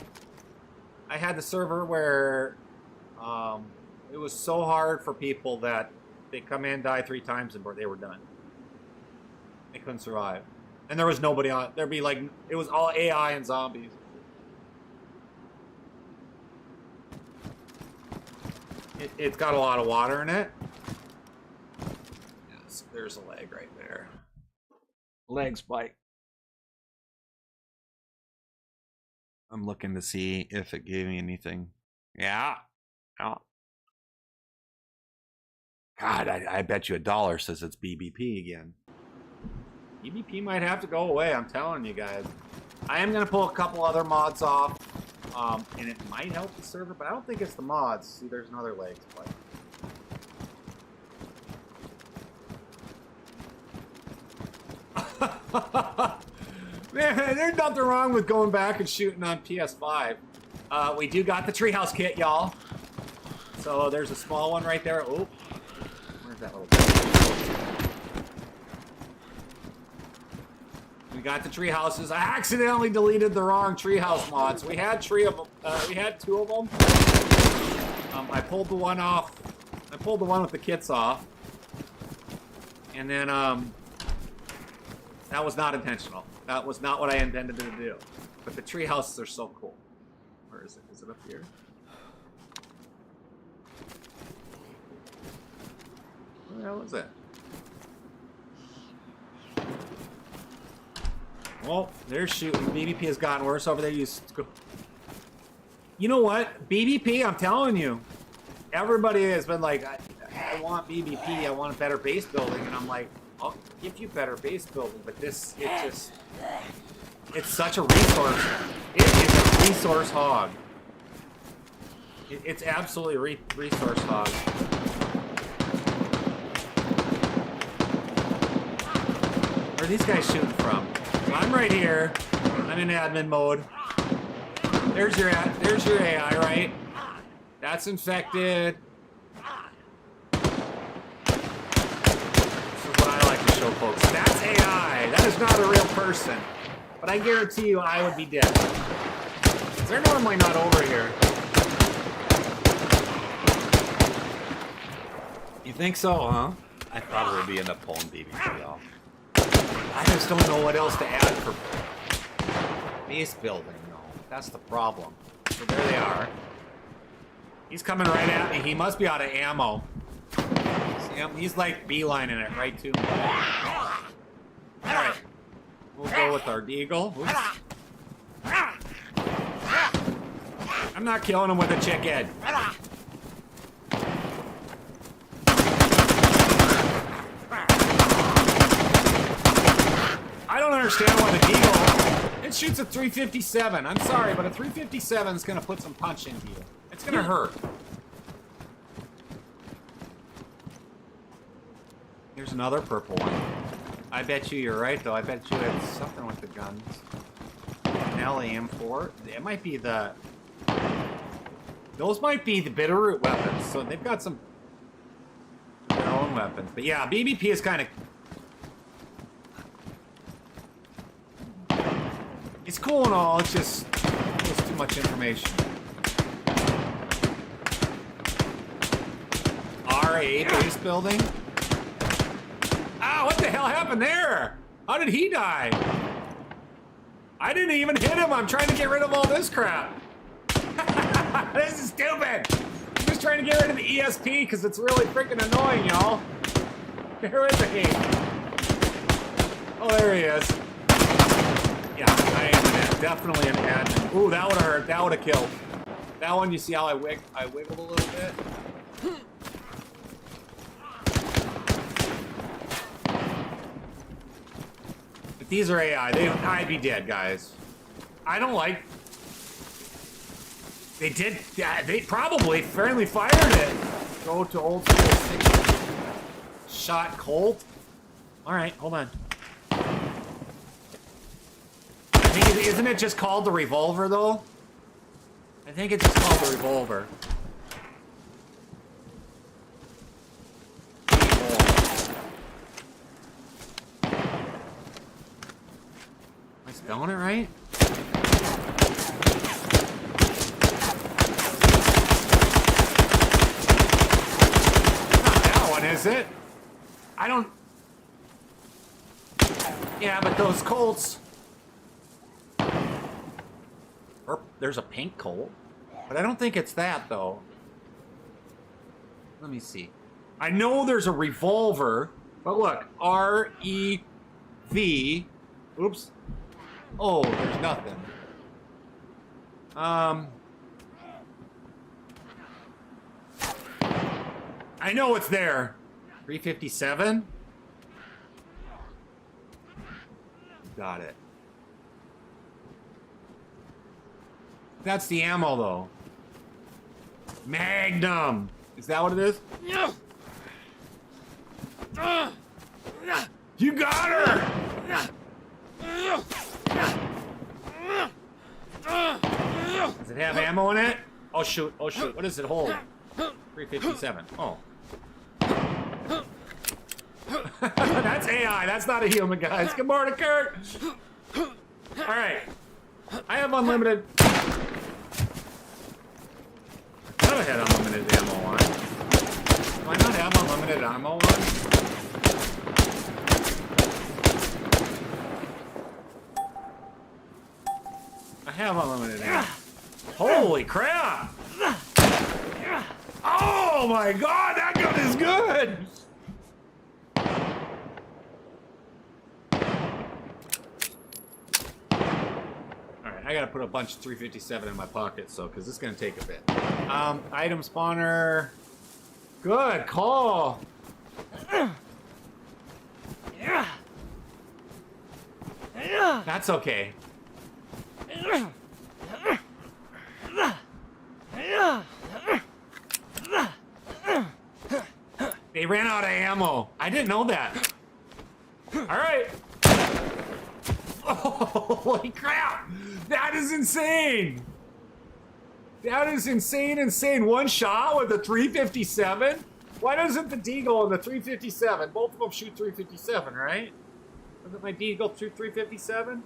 I had the server where it was so hard for people that they come in, die 3 times, and they were done. They couldn't survive. And there was nobody on. There'd be like, it was all AI and zombies. It's got a lot of water in it. Yes, there's a leg right there. Leg spike. I'm looking to see if it gave me anything. Yeah. Oh. God, I bet you $1 says it's BBP again. BBP might have to go away, I'm telling you guys. I am going to pull a couple other mods off, and it might help the server, but I don't think it's the mods. See, there's another leg spike. Man, there's nothing wrong with going back and shooting on PS5. We do got the treehouse kit, y'all. So there's a small one right there. Oh, where's that little thing? We got the tree houses. I accidentally deleted the wrong treehouse mods. We had 2 of them. I pulled the one off. I pulled the one with the kits off. And then that was not intentional. That was not what I intended to do. But the tree houses are so cool. Where is it? Is it up here? Where the hell is it? Well, they're shooting. BBP has gotten worse over there. You know what? BBP, I'm telling you. Everybody has been like, I want BBP. I want a better base building. And I'm like, I'll give you better base building. But it's such a resource. It is a resource hog. It's absolutely a resource hog. Where are these guys shooting from? So I'm right here. I'm in admin mode. There's your AI, right? That's infected. This is what I like to show folks. That's AI. That is not a real person. But I guarantee you I would be dead. They're normally not over here. You think so, huh? I probably end up pulling BBP off. I just don't know what else to add for base building, though. That's the problem. So there they are. He's coming right at me. He must be out of ammo. See him? He's like beelining it right to me. Alright. We'll go with our deagle. Oops. I'm not killing him with a chick head. I don't understand why the deagle, it shoots a 357. I'm sorry, but a 357 is going to put some punch into you. It's going to hurt. Here's another purple one. I bet you're right, though. I bet you it's something with the guns. Snell AM4. It might be the... Those might be the Bitterroot weapons. So they've got some... their own weapons. But yeah, BBP is kind of... It's cool and all, it's just... It's too much information. RA base building? Ah, what the hell happened there? How did he die? I didn't even hit him. I'm trying to get rid of all this crap. This is stupid. I'm just trying to get rid of the ESP because it's really freaking annoying, y'all. Where is he? Oh, there he is. Yeah, I am definitely an admin. Ooh, that would have hurt. That would have killed. That one, you see how I wiggled a little bit? These are AI. I'd be dead, guys. I don't like... They did... Yeah, they probably friendly fired it. Go to old school. Shot Colt. Alright, hold on. I think isn't it just called the revolver, though? I think it's just called the revolver. Am I spelling it right? Not that one, is it? I don't... Yeah, but those Colts... Or there's a pink Colt. But I don't think it's that, though. Let me see. I know there's a revolver, but look. R-E-V... Oops. Oh, there's nothing. I know it's there. 357? Got it. That's the ammo, though. Magnum! Is that what it is? You got her! Does it have ammo in it? Oh shoot, oh shoot. What does it hold? 357. Oh. That's AI, that's not a human, guys. Good morning, Kurt! Alright. I have unlimited... I thought I had unlimited ammo on. Do I not have unlimited ammo on? I have unlimited ammo. Holy crap! Oh my god, that gun is good! Alright, I gotta put a bunch of 357 in my pocket, so, because this is gonna take a bit. Item spawner. Good call! That's okay. They ran out of ammo. I didn't know that. Alright. Oh, holy crap! That is insane! That is insane. One shot with a 357? Why doesn't the Deagle and the 357? Both of them shoot 357, right? Doesn't my Deagle shoot 357?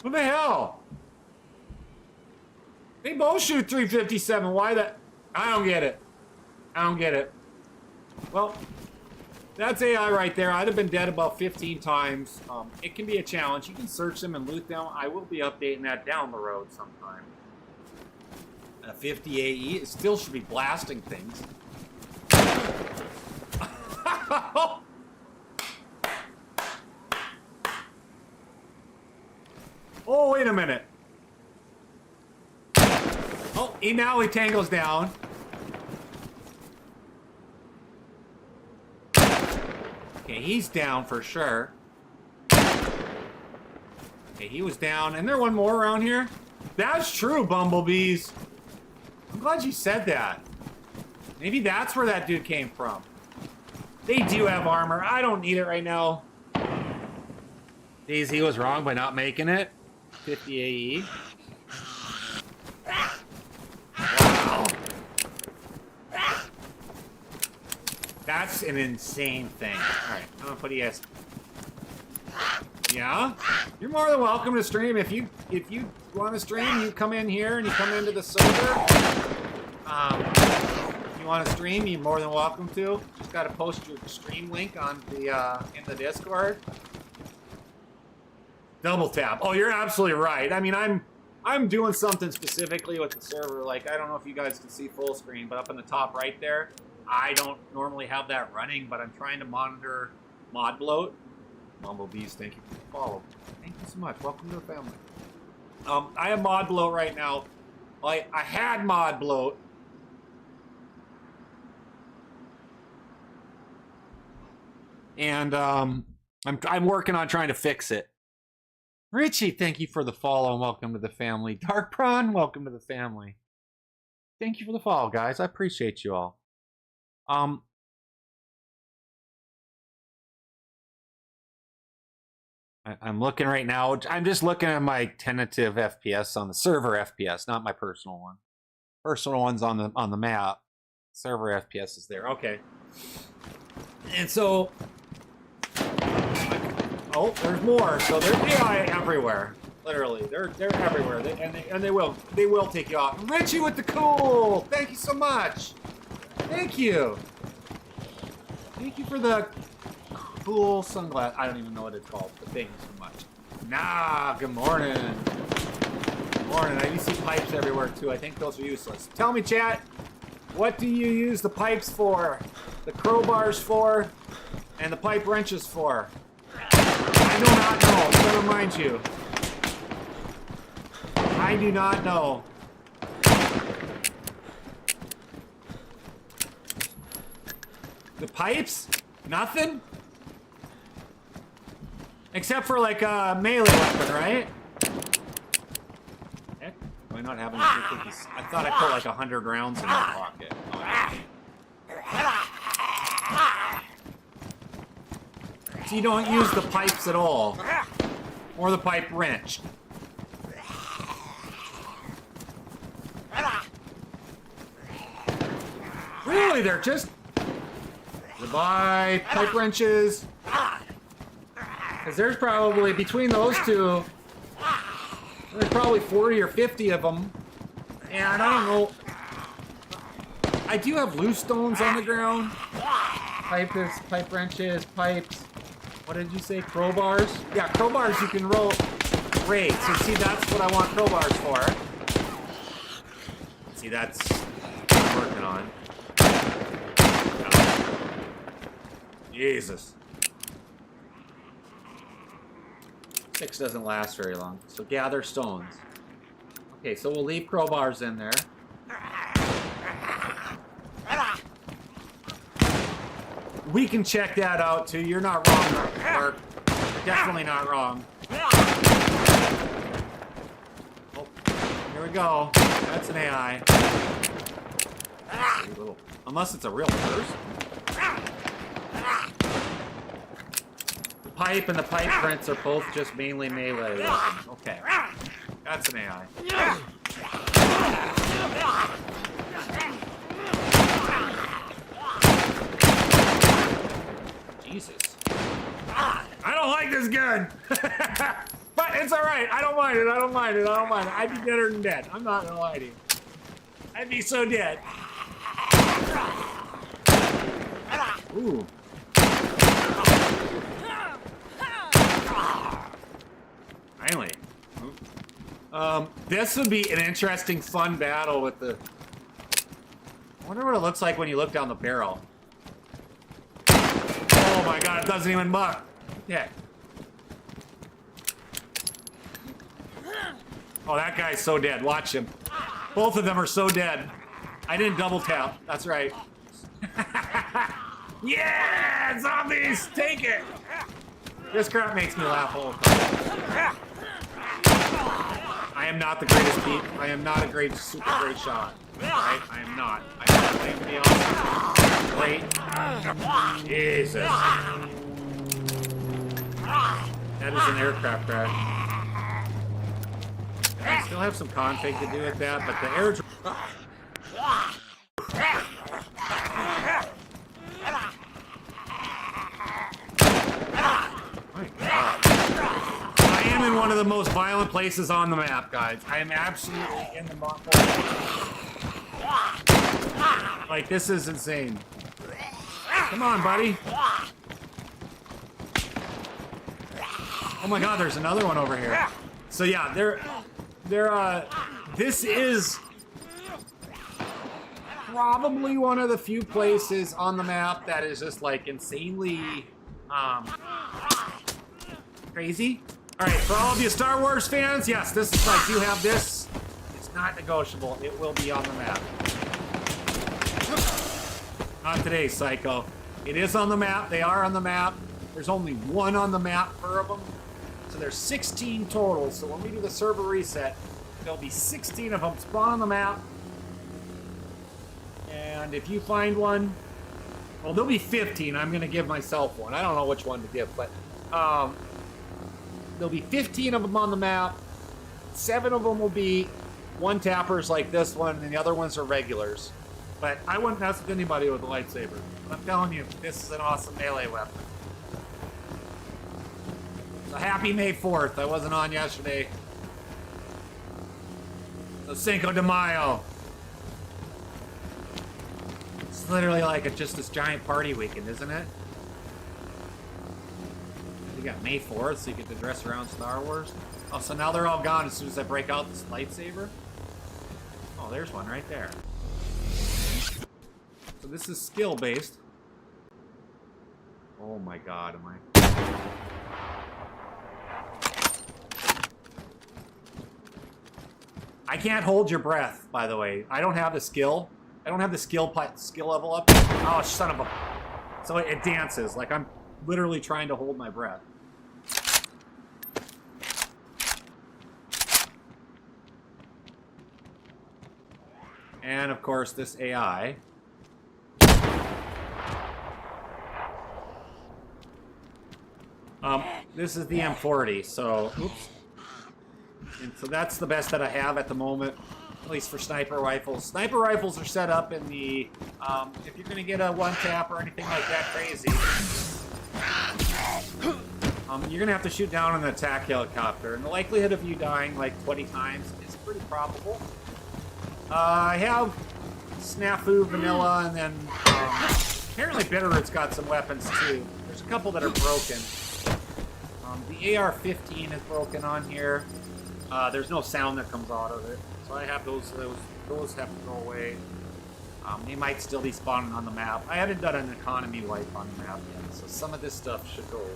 What the hell? They both shoot 357. Why that? I don't get it. I don't get it. Well, that's AI right there. I'd have been dead about 15 times. It can be a challenge. You can search them and loot them. I will be updating that down the road sometime. A 50 AE, it still should be blasting things. Oh, wait a minute. Oh, now he tangles down. Okay, he's down for sure. Okay, he was down. And there one more around here? That's true, Bumblebees. I'm glad you said that. Maybe that's where that dude came from. They do have armor. I don't need it right now. DayZ was wrong by not making it. 50 AE. Wow. That's an insane thing. Alright, I'm gonna put ES. Yeah? You're more than welcome to stream. If you want to stream, you come in here and you come into the server. If you want to stream, you're more than welcome to. Just gotta post your stream link on the in the Discord. Double tap. Oh, you're absolutely right. I mean, I'm doing something specifically with the server. Like, I don't know if you guys can see full screen, but up in the top right there, I don't normally have that running, but I'm trying to monitor mod bloat. Bumblebees, thank you for the follow. Thank you so much. Welcome to the family. I have mod bloat right now. I had mod bloat. And I'm working on trying to fix it. Richie, thank you for the follow and welcome to the family. Dark Prawn, welcome to the family. Thank you for the follow, guys. I appreciate you all. I'm looking right now. I'm just looking at my tentative FPS on the server FPS, not my personal one. Personal one's on the map. Server FPS is there. Okay. And so, oh, there's more. So there's AI everywhere. Literally, they're everywhere. They will take you off. Richie with the cool. Thank you so much. Thank you. Thank you for the cool sunglasses. I don't even know what it's called. But thank you so much. Nah, good morning. Good morning. I see pipes everywhere too. I think those are useless. Tell me, chat, what do you use the pipes for? The crowbars for? And the pipe wrenches for? I do not know. I'm gonna remind you. I do not know. The pipes? Nothing? Except for like a melee weapon, right? Heck, am I not having cookies? I thought I put like 100 rounds in my pocket. So you don't use the pipes at all. Or the pipe wrench. Really, they're just... Goodbye, pipe wrenches. Because there's probably, between those two, there's probably 40 or 50 of them. And I don't know. I do have loose stones on the ground. Pipe wrenches, pipes. What did you say? Crowbars? Yeah, crowbars you can roll. Great. So see, that's what I want crowbars for. See, that's what I'm working on. Jesus. 6 doesn't last very long. So gather stones. Okay, so we'll leave crowbars in there. We can check that out too. You're not wrong, Mark. You're definitely not wrong. Oh, here we go. That's an AI. Unless it's a real person. The pipe and the pipe wrench are both just mainly melee weapons. Okay. That's an AI. Jesus. I don't like this gun. But it's alright. I don't mind it. I don't mind it. I don't mind it. I'd be deader than dead. I'm not gonna lie to you. I'd be so dead. Ooh. Finally. This would be an interesting, fun battle with the... I wonder what it looks like when you look down the barrel. Oh my god, it doesn't even muck. Yeah. Oh, that guy's so dead. Watch him. Both of them are so dead. I didn't double tap. That's right. Yeah! Zombies! Take it! This crap makes me laugh all the time. I am not the greatest beat. I am not a super great shot. Right? I am not. I am not playing to be honest. plate. Jesus. That is an aircraft crash. I still have some config to do with that, but the air... My God. I am in one of the most violent places on the map, guys. I am absolutely in the map. Like, this is insane. Come on, buddy. Oh my God, there's another one over here. So yeah, this is probably one of the few places on the map that is just like insanely crazy. All right, for all of you Star Wars fans, yes, this is like, you have this. It's not negotiable. It will be on the map. Not today, Psycho. It is on the map. They are on the map. There's only one on the map per of them. So there's 16 total. So when we do the server reset, there'll be 16 of them spawn on the map. And if you find one, well, there'll be 15. I'm going to give myself one. I don't know which one to give, but there'll be 15 of them on the map. 7 of them will be one-tappers like this one, and the other ones are regulars. But I wouldn't mess with anybody with a lightsaber. I'm telling you, this is an awesome melee weapon. So happy May 4th. I wasn't on yesterday. So Cinco de Mayo. It's literally like just this giant party weekend, isn't it? You got May 4th, so you get to dress around Star Wars. Oh, so now they're all gone as soon as I break out this lightsaber? Oh, there's one right there. So this is skill-based. Oh my God, am I... I can't hold your breath, by the way. I don't have the skill. I don't have the skill level up. Oh, son of a... So it dances. Like, I'm literally trying to hold my breath. And, of course, this AI... this is the M40, so, oops. And so that's the best that I have at the moment, at least for sniper rifles. Sniper rifles are set up in the, if you're gonna get a one-tap or anything like that crazy, you're gonna have to shoot down an attack helicopter, and the likelihood of you dying like 20 times is pretty probable. I have Snafu, Vanilla, and then, apparently Bitterroot's got some weapons too. There's a couple that are broken. The AR-15 is broken on here. There's no sound that comes out of it. So I have those have to go away. They might still be spawning on the map. I haven't done an economy wipe on the map yet, so some of this stuff should go away.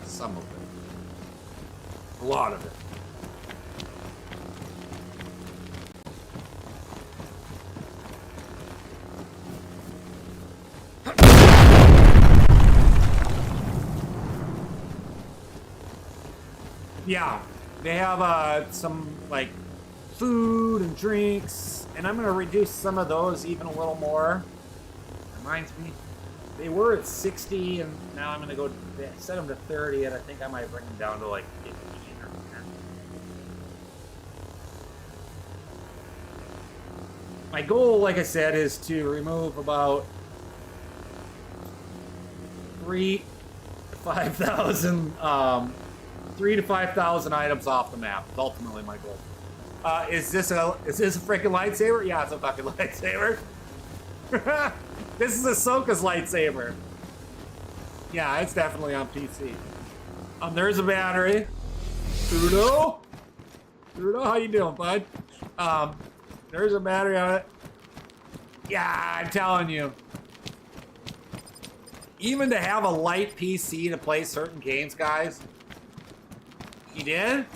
Some of it. A lot of it. Yeah, they have some like food and drinks, and I'm gonna reduce some of those even a little more. Reminds me, they were at 60, and now I'm gonna go set them to 30, and I think I might bring them down to like 15 or 10. My goal, like I said, is to remove about 3,000 to 5,000. 3,000 to 5,000 items off the map. It's ultimately my goal. Is this a freaking lightsaber? Yeah, it's a fucking lightsaber. This is Ahsoka's lightsaber. Yeah, it's definitely on PC. There's a battery. Trudeau, how you doing, bud? There's a battery on it. Yeah, I'm telling you. Even to have a light PC to play certain games, guys. You did?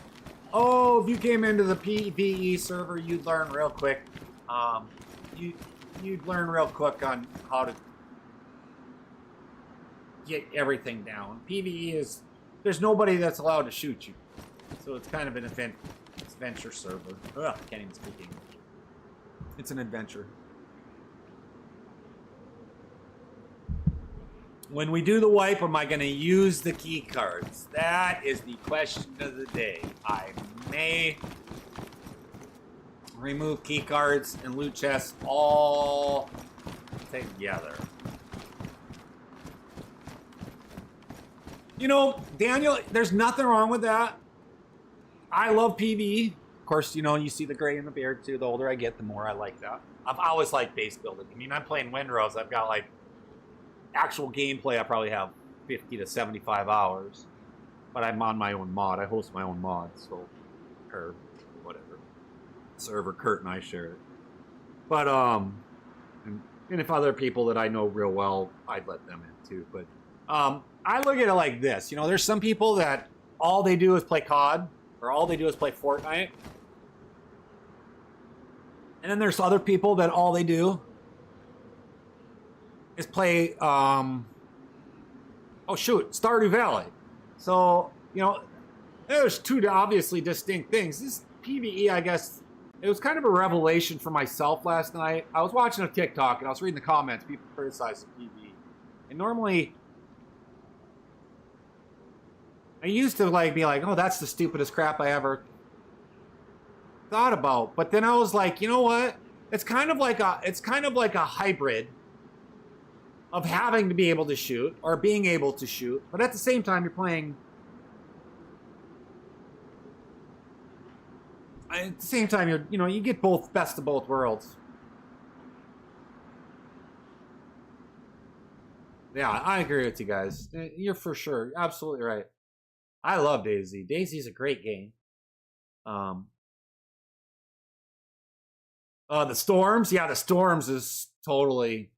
Oh, if you came into the PvE server, you'd learn real quick. You'd learn real quick on how to get everything down. PvE is, there's nobody that's allowed to shoot you. So it's kind of an adventure server. Ugh, can't even speak English. It's an adventure. When we do the wipe, am I going to use the key cards? That is the question of the day. I may remove key cards and loot chests all together. You know, Daniel, there's nothing wrong with that. I love PvE. Of course, you know, you see the gray in the beard too. The older I get, the more I like that. I've always liked base building. I mean, I'm playing Windrose. I've got like actual gameplay. I probably have 50 to 75 hours. But I'm on my own mod. I host my own mod, so or whatever server. Kurt and I share it. But and if other people that I know real well, I'd let them in too. But I look at it like this. You know, there's some people that all they do is play COD, or all they do is play Fortnite. And then there's other people that all they do is play, oh shoot, Stardew Valley. So, you know, there's two obviously distinct things. This PvE, I guess, it was kind of a revelation for myself last night. I was watching a TikTok and I was reading the comments. People criticizing PvE. And normally, I used to like be like, oh, that's the stupidest crap I ever thought about. But then I was like, you know what? It's kind of like a hybrid of having to be able to shoot or being able to shoot, but at the same time you're playing. At the same time, you get both best of both worlds. Yeah, I agree with you guys. You're for sure absolutely right. I love DayZ. DayZ's a great game. The Storms, yeah, the Storms is totally.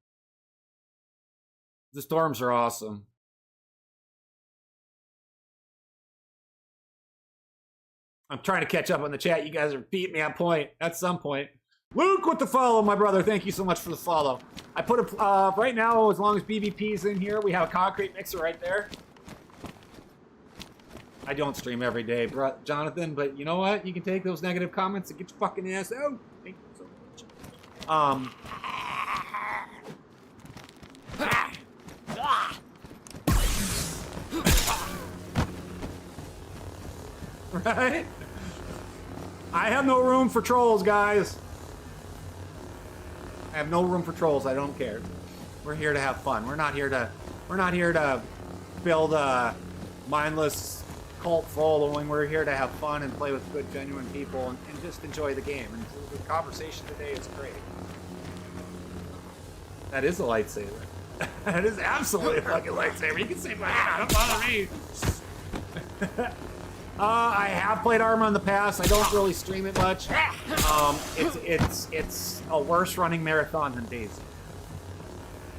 The Storms are awesome. I'm trying to catch up on the chat. You guys are beating me on point at some point. Luke with the follow, my brother. Thank you so much for the follow. I put a right now, as long as BBP's in here, we have a concrete mixer right there. I don't stream every day, Jonathan, but you know what? You can take those negative comments and get your fucking ass out. Thank you so much. Right? I have no room for trolls, guys. I have no room for trolls. I don't care. We're here to have fun. We're not here to build a mindless cult following. We're here to have fun and play with good, genuine people and just enjoy the game. And the conversation today is great. That is a lightsaber. That is absolutely a fucking lightsaber. You can say, don't bother me. I have played Arma in the past. I don't really stream it much. It's a worse running marathon than DayZ.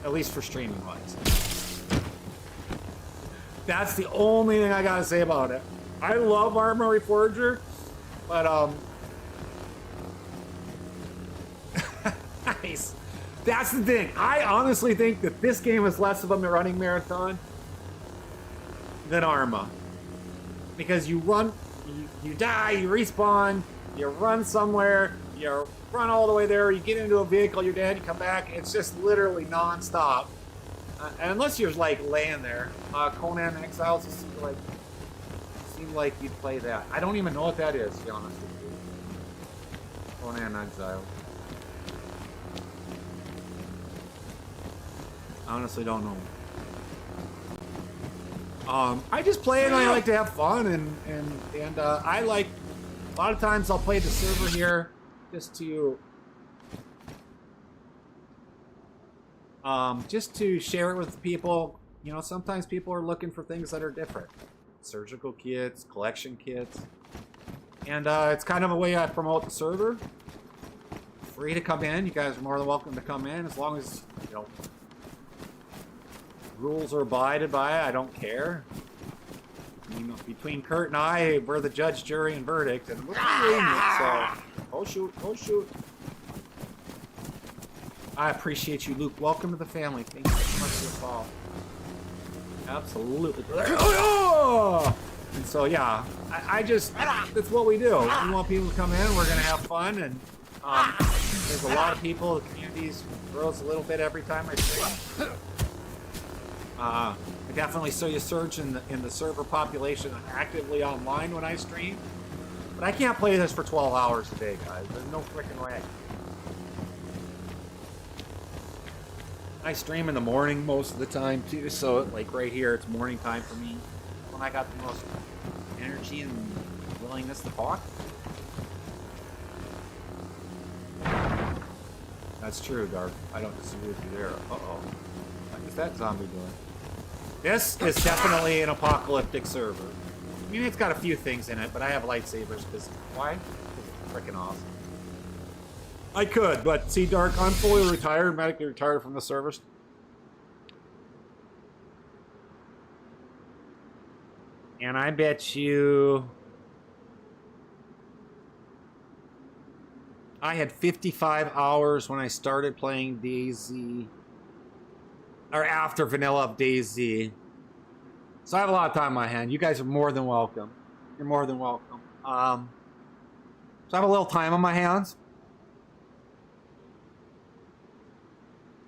At least for streaming wise. That's the only thing I gotta say about it. I love Arma Reforger, but nice. That's the thing. I honestly think that this game is less of a running marathon than Arma. Because you run, you die, you respawn, you run somewhere, you run all the way there, you get into a vehicle, you're dead, you come back. It's just literally non-stop. And unless you're like laying there. Conan Exiles seemed like you'd play that. I don't even know what that is, to be honest with you. Conan Exiles. I honestly don't know. I just play it and I like to have fun and I like, a lot of times I'll play the server here just to share it with people. You know, sometimes people are looking for things that are different. Surgical kits, collection kits. And it's kind of a way I promote the server. Free to come in. You guys are more than welcome to come in as long as, you know, rules are abided by. I don't care. You know, between Kurt and I, we're the judge, jury, and verdict, and we're lenient, so oh shoot. I appreciate you, Luke. Welcome to the family. Thank you so much for the follow. Absolutely. And so yeah, I just, that's what we do. We want people to come in. We're gonna have fun, and there's a lot of people. The community grows a little bit every time I stream. I definitely saw a surge in the server population actively online when I stream. But I can't play this for 12 hours a day, guys. There's no freaking way. I stream in the morning most of the time too, so like right here, it's morning time for me. When I got the most energy and willingness to talk. That's true, Dark. I don't disagree with you there. Uh-oh. What is that zombie doing? This is definitely an apocalyptic server. I mean, it's got a few things in it, but I have lightsabers because why? Because it's freaking awesome. I could, but see, Dark, I'm fully retired, medically retired from the service. And I bet you I had 55 hours when I started playing DayZ, or after Vanilla of DayZ. So I have a lot of time on my hand. You guys are more than welcome. You're more than welcome. So I have a little time on my hands.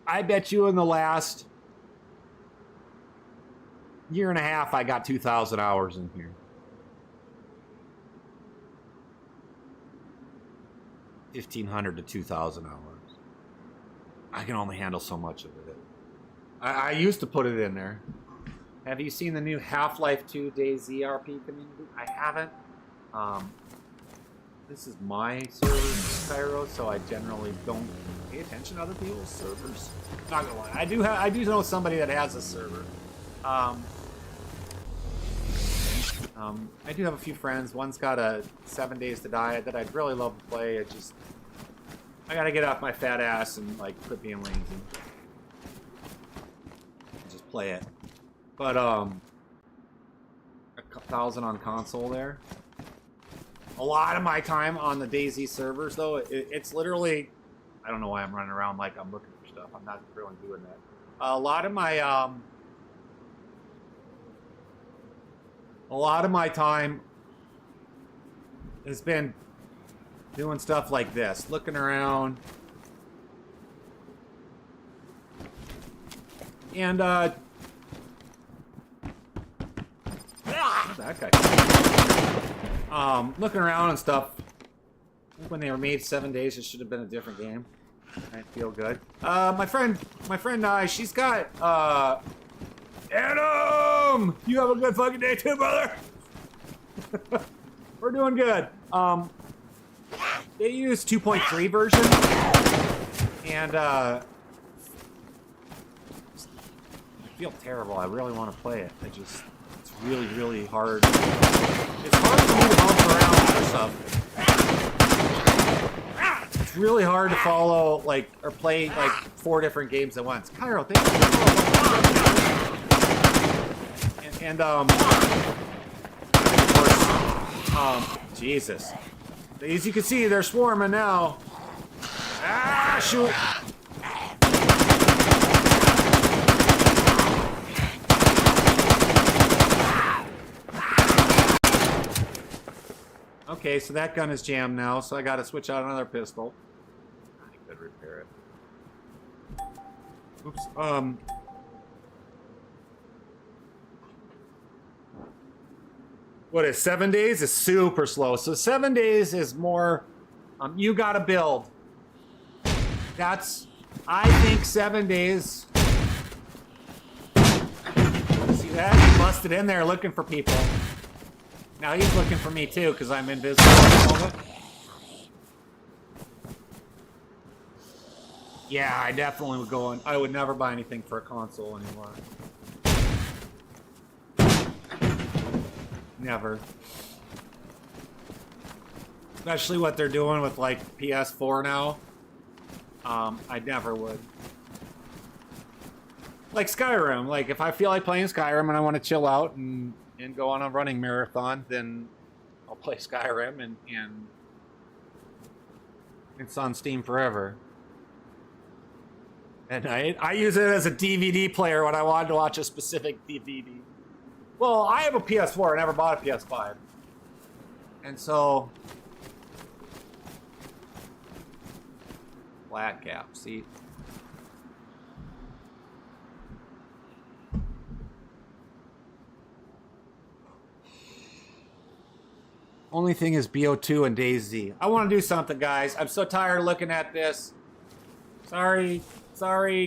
I bet you in the last year and a half, I got 2,000 hours in here. 1,500 to 2,000 hours. I can only handle so much of it. I used to put it in there. Have you seen the new Half-Life 2 DayZ RP community? I haven't. This is my server, Spyro, so I generally don't pay attention to other people's servers. Not gonna lie, I do know somebody that has a server. I do have a few friends. One's got a 7 Days to Die that I'd really love to play. I gotta get off my fat ass and like quit being lazy. Just play it. But 1,000 on console there. A lot of my time on the DayZ servers, though, it's literally, I don't know why I'm running around like I'm looking for stuff. I'm not really doing that. A lot of my time has been doing stuff like this, looking around, and that guy. Looking around and stuff. I think when they were made 7 days, it should have been a different game. I feel good. My friend, she's got Adam! You have a good fucking day too, brother! We're doing good. They use 2.3 version, and I feel terrible. I really want to play it. It's really, really hard. It's hard for me to bounce around for stuff. It's really hard to follow, like, or play, like, 4 different games at once. Cairo, thank you. And of course, Jesus. As you can see, they're swarming now. Ah, shoot! Okay, so that gun is jammed now, so I gotta switch out another pistol. I could repair it. Oops. What is 7 days? Is super slow. So 7 days is more. You gotta build. I think 7 days. See that? He busted in there looking for people. Now he's looking for me too, because I'm invisible at the moment. Yeah, I definitely would go on. I would never buy anything for a console anymore. Never. Especially what they're doing with like PS4 now. I never would. Like Skyrim. Like if I feel like playing Skyrim and I want to chill out and go on a running marathon, then I'll play Skyrim and it's on Steam forever. And I use it as a DVD player when I wanted to watch a specific DVD. Well, I have a PS4. I never bought a PS5. And so... Flat cap, see? Only thing is BO2 and DayZ. I want to do something, guys. I'm so tired of looking at this. Sorry,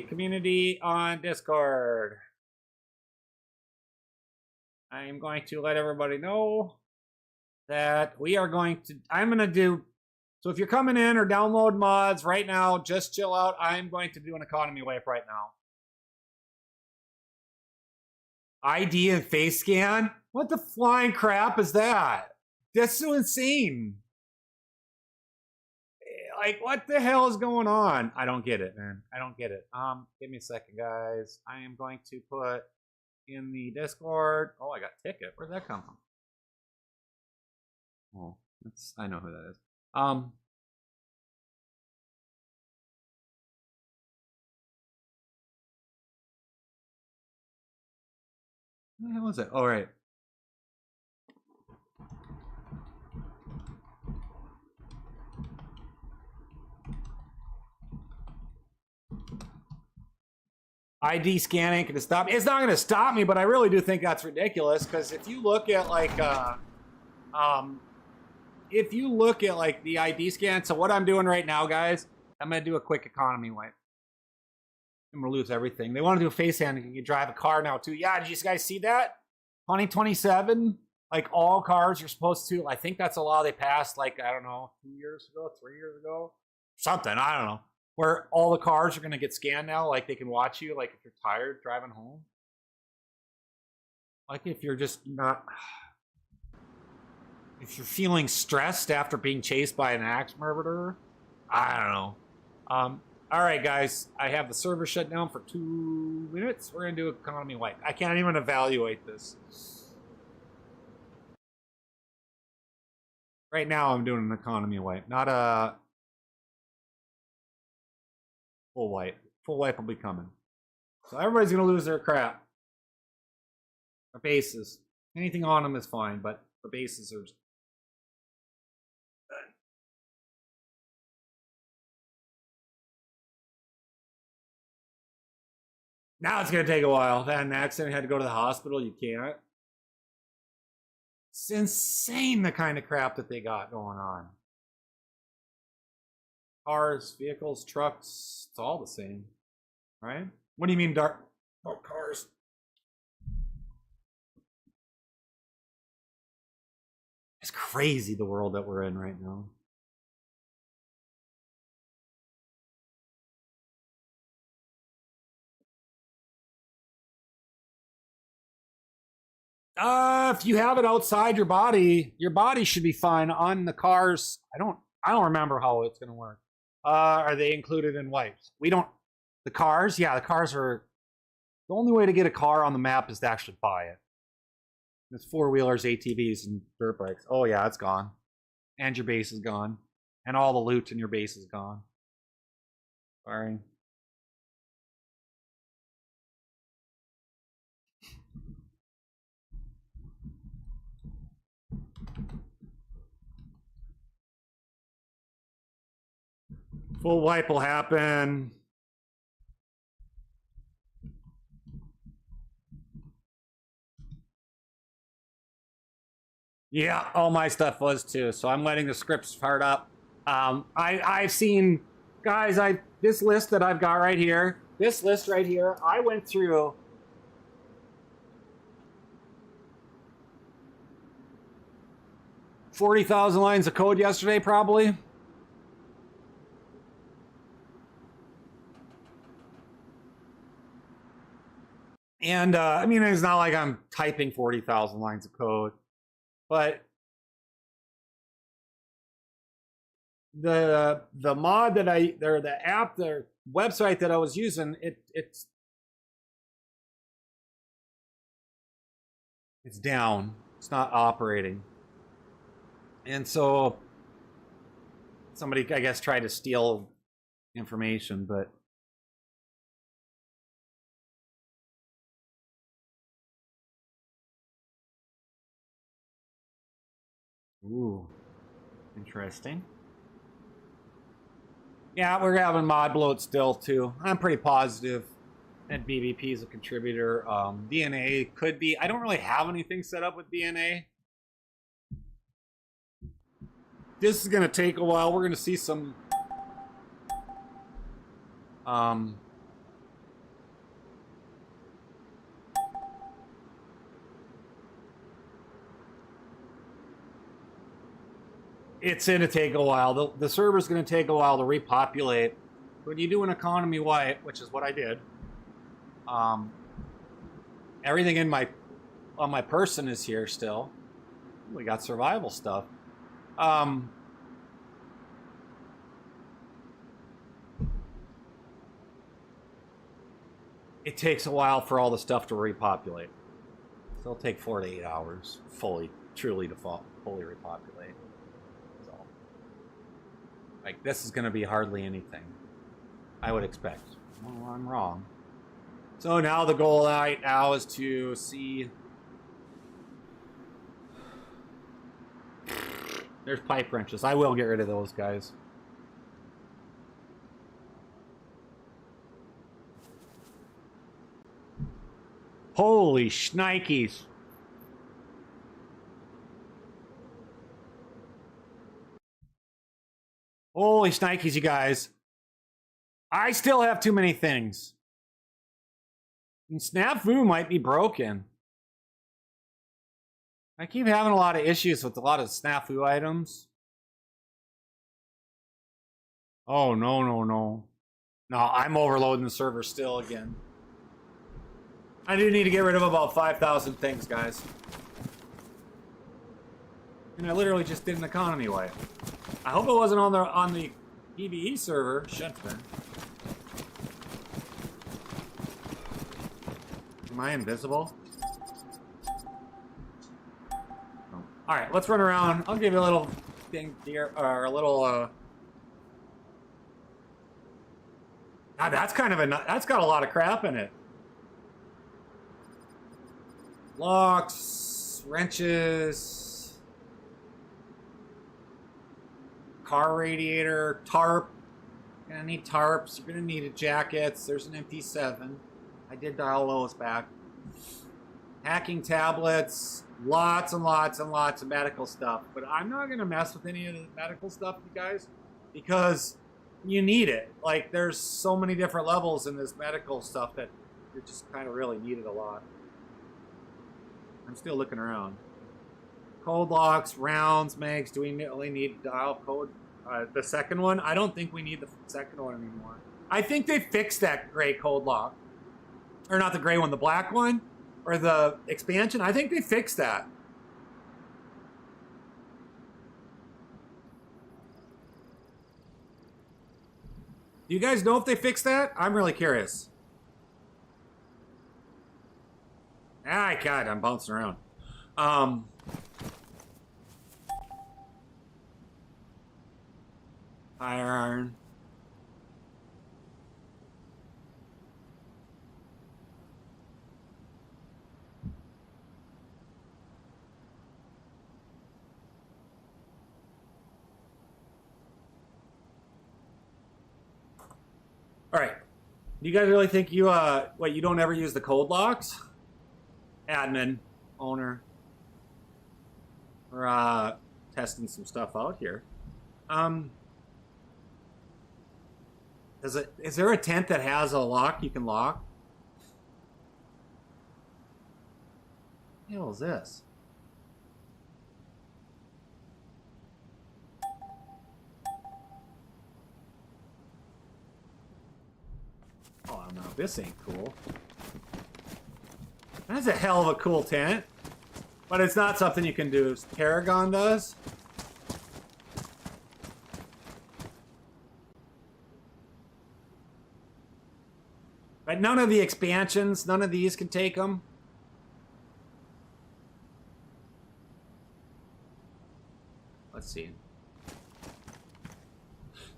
community on Discord. I am going to let everybody know that we are going to, I'm going to do, so if you're coming in or download mods right now, just chill out. I'm going to do an economy wipe right now. ID and face scan? What the flying crap is that? That's so insane. Like, what the hell is going on? I don't get it, man. I don't get it. Give me a second, guys. I am going to put in the Discord. Oh, I got ticket. Where'd that come from? Oh, I know who that is. What the hell was it? Oh, right. ID scanning can stop me. It's not going to stop me, but I really do think that's ridiculous because if you look at like the ID scan, so what I'm doing right now, guys, I'm going to do a quick economy wipe. I'm going to lose everything. They want to do a face scan. You can drive a car now too. Yeah, did you guys see that? 2027, like all cars you're supposed to, I think that's a law they passed like, I don't know, 2 years ago, 3 years ago, something, I don't know. Where all the cars are going to get scanned now, like they can watch you, like if you're tired driving home. Like if you're just not, if you're feeling stressed after being chased by an axe murderer, I don't know. All right, guys, I have the server shut down for 2 minutes. We're going to do economy wipe. I can't even evaluate this. Right now, I'm doing an economy wipe, not a full wipe. Full wipe will be coming. So everybody's going to lose their crap. Our bases. Anything on them is fine, but the bases are... Now it's going to take a while. If I had an accident, had to go to the hospital, you can't. It's insane the kind of crap that they got going on. Cars, vehicles, trucks, it's all the same, right? What do you mean dark? Oh, cars. It's crazy the world that we're in right now. If you have it outside your body should be fine. On the cars, I don't remember how it's going to work. Are they included in wipes? We don't. The cars, yeah, the cars are. The only way to get a car on the map is to actually buy it. It's four-wheelers, ATVs, and dirt bikes. Oh yeah, it's gone, and your base is gone, and all the loot in your base is gone. Sorry. Full wipe will happen. Yeah, all my stuff was too. So I'm letting the scripts fart up. I've seen, guys. This list that I've got right here. This list right here. I went through. $40,000 lines of code yesterday, probably. And I mean, it's not like I'm typing 40,000 lines of code, but the mod that the app, the website that I was using, it's down. It's not operating, and so somebody, I guess, tried to steal information, but. Ooh, interesting. Yeah, we're having mod bloat still too. I'm pretty positive that BBP is a contributor. DNA could be. I don't really have anything set up with DNA. this is gonna take a while. We're gonna see some it's gonna take a while. The server's gonna take a while to repopulate. When you do an economy white, which is what I did, everything on my person is here still. We got survival stuff. It takes a while for all the stuff to repopulate. So it'll take 4 to 8 hours fully repopulate. So, like, this is going to be hardly anything, I would expect. Well, I'm wrong. So now the goal right now is to see. There's pipe wrenches. I will get rid of those guys. Holy shnikes. Holy shnikes, you guys. I still have too many things. And Snafu might be broken. I keep having a lot of issues with a lot of Snafu items. Oh, no. No, I'm overloading the server still again. I do need to get rid of about 5,000 things, guys. And I literally just did an economy wipe. I hope it wasn't on the PvE server. Shouldn't have been. Am I invisible? Oh. All right, let's run around. I'll give you a little thing here, or a little. Now that's kind of that's got a lot of crap in it. Locks, wrenches, car radiator, tarp. You're gonna need tarps. You're gonna need jackets. There's an MP7. I did dial those back. Hacking tablets, lots and lots and lots of medical stuff. But I'm not gonna mess with any of the medical stuff, you guys, because you need it. Like, there's so many different levels in this medical stuff that you just kind of really need it a lot. I'm still looking around. Code locks, rounds, mags. Do we only need dial code? The second one? I don't think we need the second one anymore. I think they fixed that gray code lock. Or not the gray one, the black one? Or the expansion? I think they fixed that. Do you guys know if they fixed that? I'm really curious. Ah, God, I'm bouncing around. Iron. All right. Do you guys really think you you don't ever use the code locks? Admin, owner. We're testing some stuff out here. Is there a tent that has a lock you can lock? What the hell is this? Oh no, this ain't cool. That's a hell of a cool tent. But it's not something you can do. Paragon does. But none of the expansions, none of these can take them. Let's see.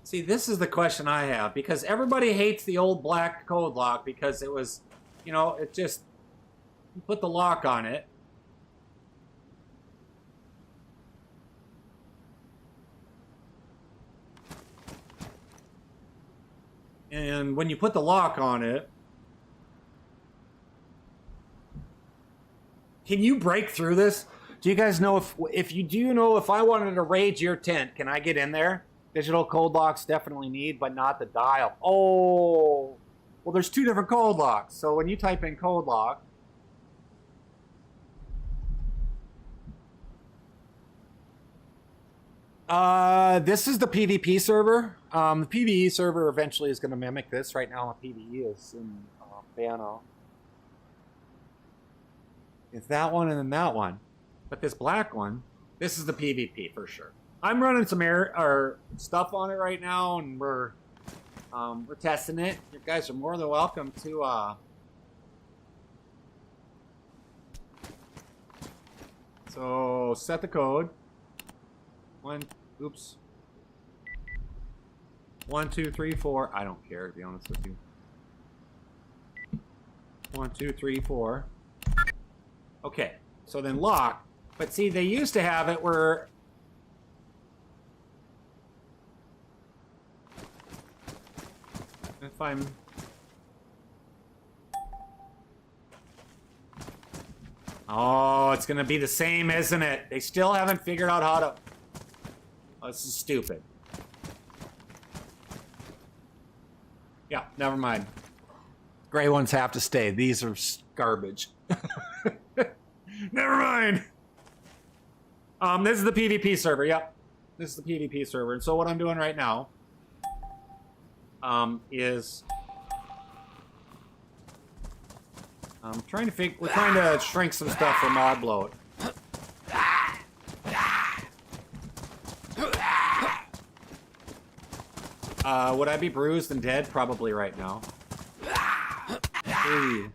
See, this is the question I have. Because everybody hates the old black code lock because it was, you know, it just... You put the lock on it. And when you put the lock on it, can you break through this? Do you guys know if you do know if I wanted to raid your tent, can I get in there? Digital code locks definitely need, but not the dial. Oh, well, there's two different code locks. So when you type in code lock, this is the PvP server. The PvE server eventually is going to mimic this. Right now, the PvE is in Bano. It's that one and then that one. But this black one, this is the PvP for sure. I'm running some stuff on it right now, and we're testing it. You guys are more than welcome to so set the code. 1, 2, 3, 4. I don't care, to be honest with you. 1, 2, 3, 4. Okay, so then lock. But see, they used to have it where if I'm oh, it's gonna be the same, isn't it? They still haven't figured out how to. Oh, this is stupid. Yeah, never mind. Gray ones have to stay. These are garbage. Never mind. This is the PvP server. Yep, this is the PvP server. And so what I'm doing right now, is I'm trying to we're trying to shrink some stuff for mod bloat. Would I be bruised and dead? Probably right now. Ooh.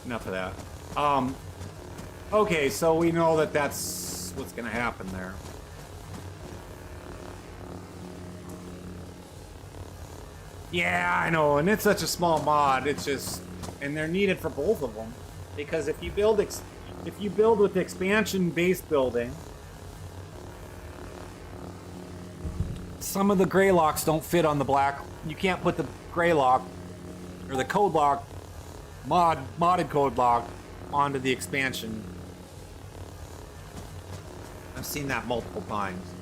Enough of that. Okay, so we know that that's what's gonna happen there. Yeah, I know, and it's such a small mod. It's just, and they're needed for both of them, because if you build with expansion-based building, some of the gray locks don't fit on the black. You can't put the gray lock or the code lock, modded code lock, onto the expansion. I've seen that multiple times.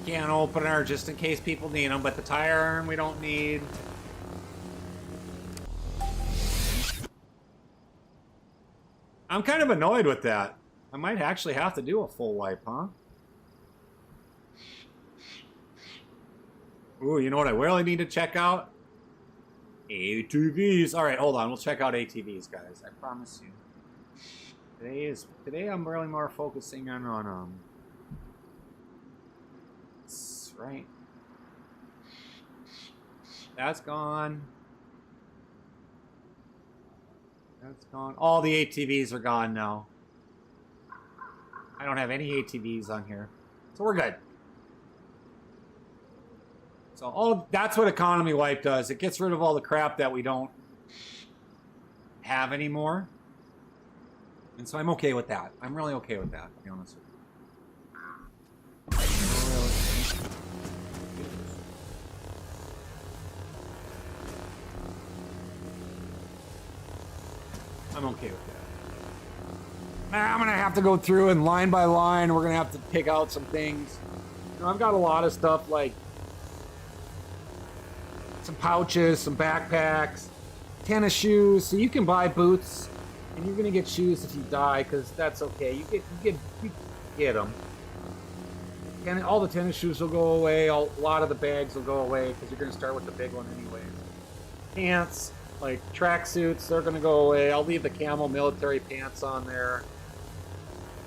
Can opener just in case people need them, but the tire iron we don't need. I'm kind of annoyed with that. I might actually have to do a full wipe, huh? Ooh, you know what I really need to check out? ATVs. All right, hold on. We'll check out ATVs, guys. I promise you. Today I'm really more focusing on right. That's gone. That's gone. All the ATVs are gone now. I don't have any ATVs on here. So we're good. So that's what economy wipe does. It gets rid of all the crap that we don't have anymore. And so I'm okay with that. I'm really okay with that, to be honest with you. I'm okay with that. Now I'm gonna have to go through and line by line. We're gonna have to pick out some things. You know, I've got a lot of stuff like some pouches, some backpacks, tennis shoes. So you can buy boots, and you're gonna get shoes if you die, because that's okay. You get them. And all the tennis shoes will go away. A lot of the bags will go away because you're gonna start with the big one anyways. Pants. Like tracksuits, they're gonna go away. I'll leave the camel military pants on there.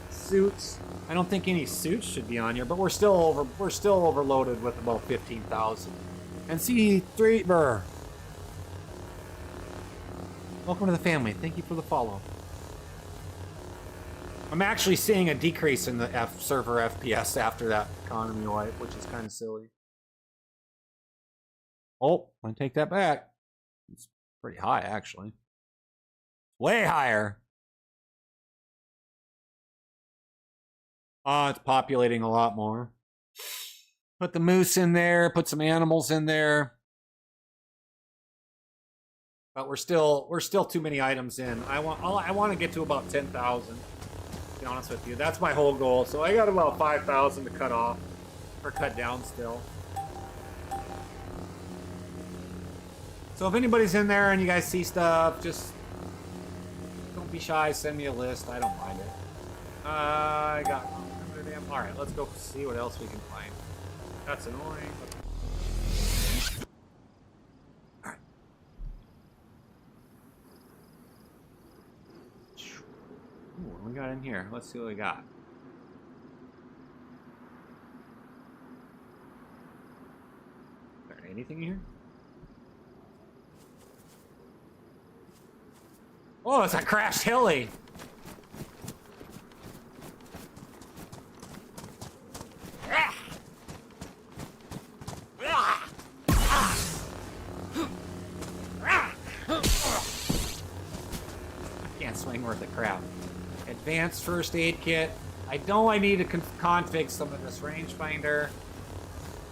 Suits, I don't think any suits should be on here, but we're still overloaded with about 15,000. And C3 Burr, welcome to the family. Thank you for the follow. I'm actually seeing a decrease in the server FPS after that economy wipe, which is kind of silly. Oh, I'm gonna take that back. It's pretty high, actually. Way higher. It's populating a lot more. Put the moose in there, put some animals in there. But we're still too many items in. I want to get to about 10,000. To be honest with you, that's my whole goal. So I got about 5,000 to cut off or cut down still. So if anybody's in there and you guys see stuff, just don't be shy. Send me a list. I don't mind it. I got. All right, let's go see what else we can find. That's annoying. All right. Ooh, what we got in here? Let's see what we got. Is there anything here? Oh, it's a crashed heli. Can't swing worth a crap. Advanced first aid kit. I know I need to config some of this rangefinder.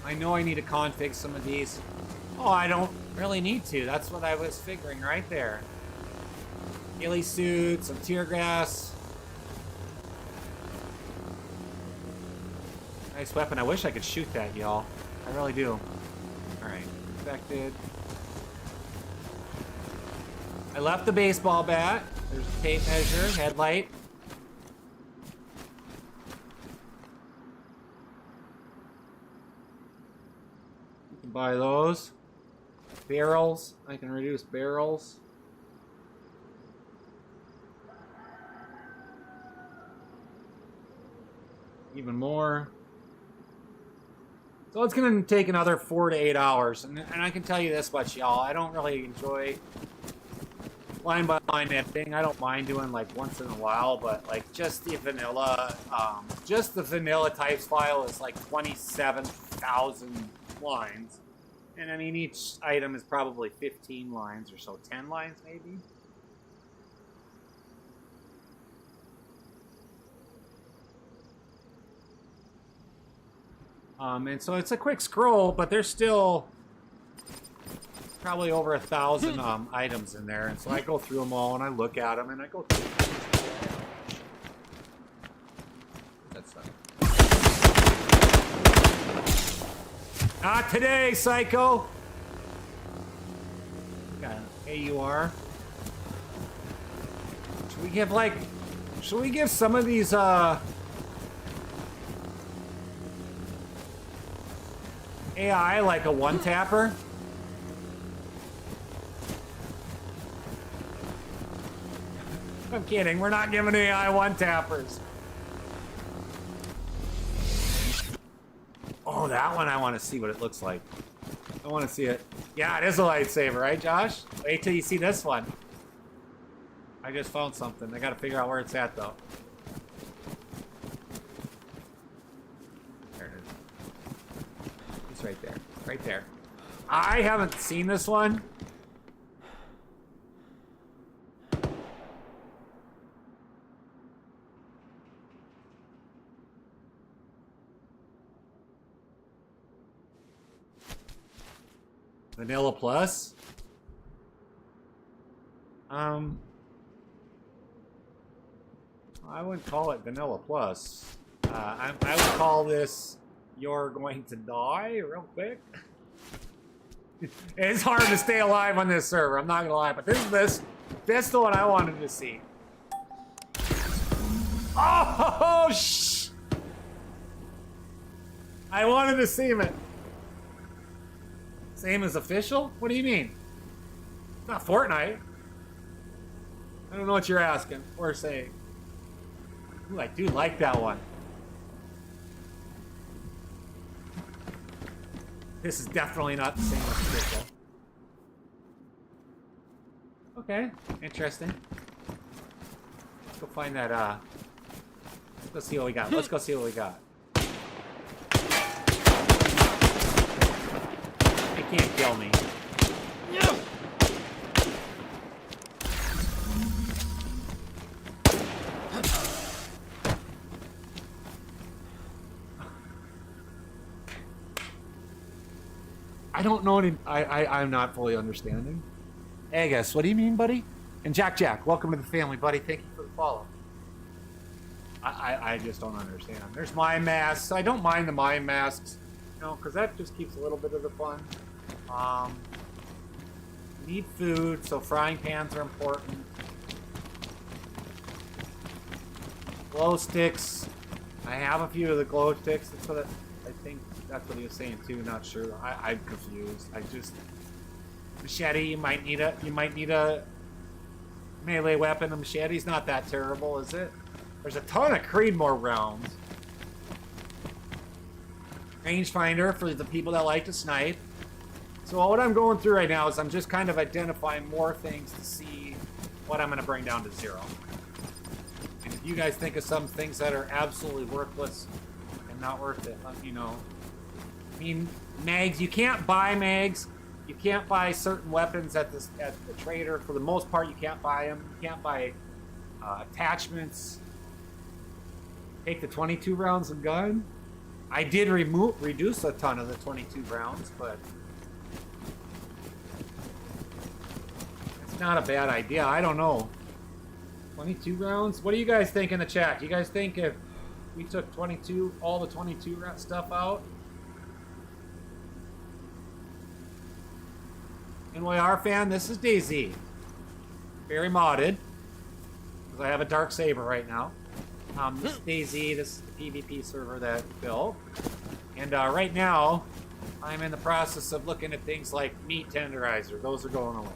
I know I need to config some of these. Oh, I don't really need to. That's what I was figuring right there. Ghillie suit, some tear gas. Nice weapon. I wish I could shoot that, y'all. I really do. Alright. Infected. I left the baseball bat. There's a tape measure, headlight. You can buy those. Barrels. I can reduce barrels. Even more. So it's going to take another 4 to 8 hours. And I can tell you this much, y'all. I don't really enjoy line by line editing. I don't mind doing like once in a while, but like just the vanilla types file is like 27,000 lines. And I mean, each item is probably 15 lines or so, 10 lines maybe. And so it's a quick scroll, but there's still probably over 1,000 items in there. And so I go through them all and I look at them and I go through them. That's not today, psycho. Got an AUR. Should we give some of these AI like a one-tapper? I'm kidding, we're not giving AI one-tappers. Oh, that one I want to see what it looks like. I want to see it. Yeah, it is a lightsaber, right, Josh? Wait till you see this one. I just found something. I gotta figure out where it's at, though. There it is. It's right there. Right there. I haven't seen this one. Vanilla Plus? I wouldn't call it Vanilla Plus. I would call this You're Going to Die real quick. It's hard to stay alive on this server, I'm not gonna lie, but this is the one I wanted to see. Oh, shh! I wanted to see it. Same as official? What do you mean? It's not Fortnite. I don't know what you're asking or saying. Ooh, I do like that one. This is definitely not the same as official. Okay, interesting. Let's go find that, let's see what we got. Let's go see what we got. It can't kill me. I don't know any. I'm not fully understanding. Agus, what do you mean, buddy? And Jack, welcome to the family, buddy. Thank you for the follow. I just don't understand. There's mime masks. I don't mind the mime masks, you know, because that just keeps a little bit of the fun. Need food, so frying pans are important. Glow sticks. I have a few of the glow sticks. That's what I think. That's what he was saying too. Not sure. I'm confused. Machete. You might need a melee weapon. A machete's not that terrible, is it? There's a ton of Creedmoor rounds. Rangefinder for the people that like to snipe. So what I'm going through right now is I'm just kind of identifying more things to see what I'm going to bring down to 0. And if you guys think of some things that are absolutely worthless and not worth it, let me know. I mean, mags, you can't buy mags. You can't buy certain weapons at the trader. For the most part, you can't buy them. You can't buy attachments. Take the 22 rounds of gun. I did reduce a ton of the 22 rounds, but it's not a bad idea. I don't know. 22 rounds? What do you guys think in the chat? Do you guys think if we took all the 22 round stuff out? NYR fan, this is DayZ. Very modded. Because I have a Dark Saber right now. This is DayZ, this is the PvP server that built. And right now, I'm in the process of looking at things like meat tenderizer. Those are going away.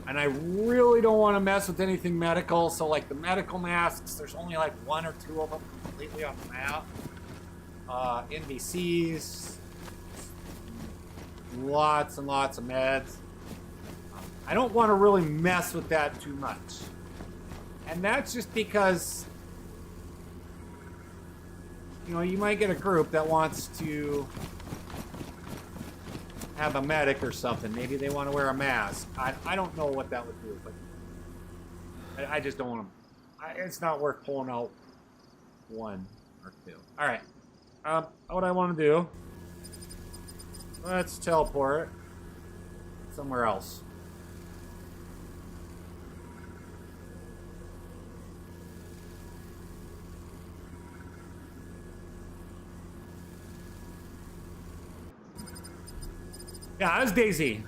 And I really don't want to mess with anything medical. So like the medical masks, there's only like 1 or 2 of them completely on the map. NVCs, lots and lots of meds. I don't want to really mess with that too much. And that's just because, you know, you might get a group that wants to have a medic or something. Maybe they want to wear a mask. I don't know what that would do, but I just don't want to. It's not worth pulling out 1 or 2. All right. What I want to do, let's teleport somewhere else. Yeah, that's DayZ.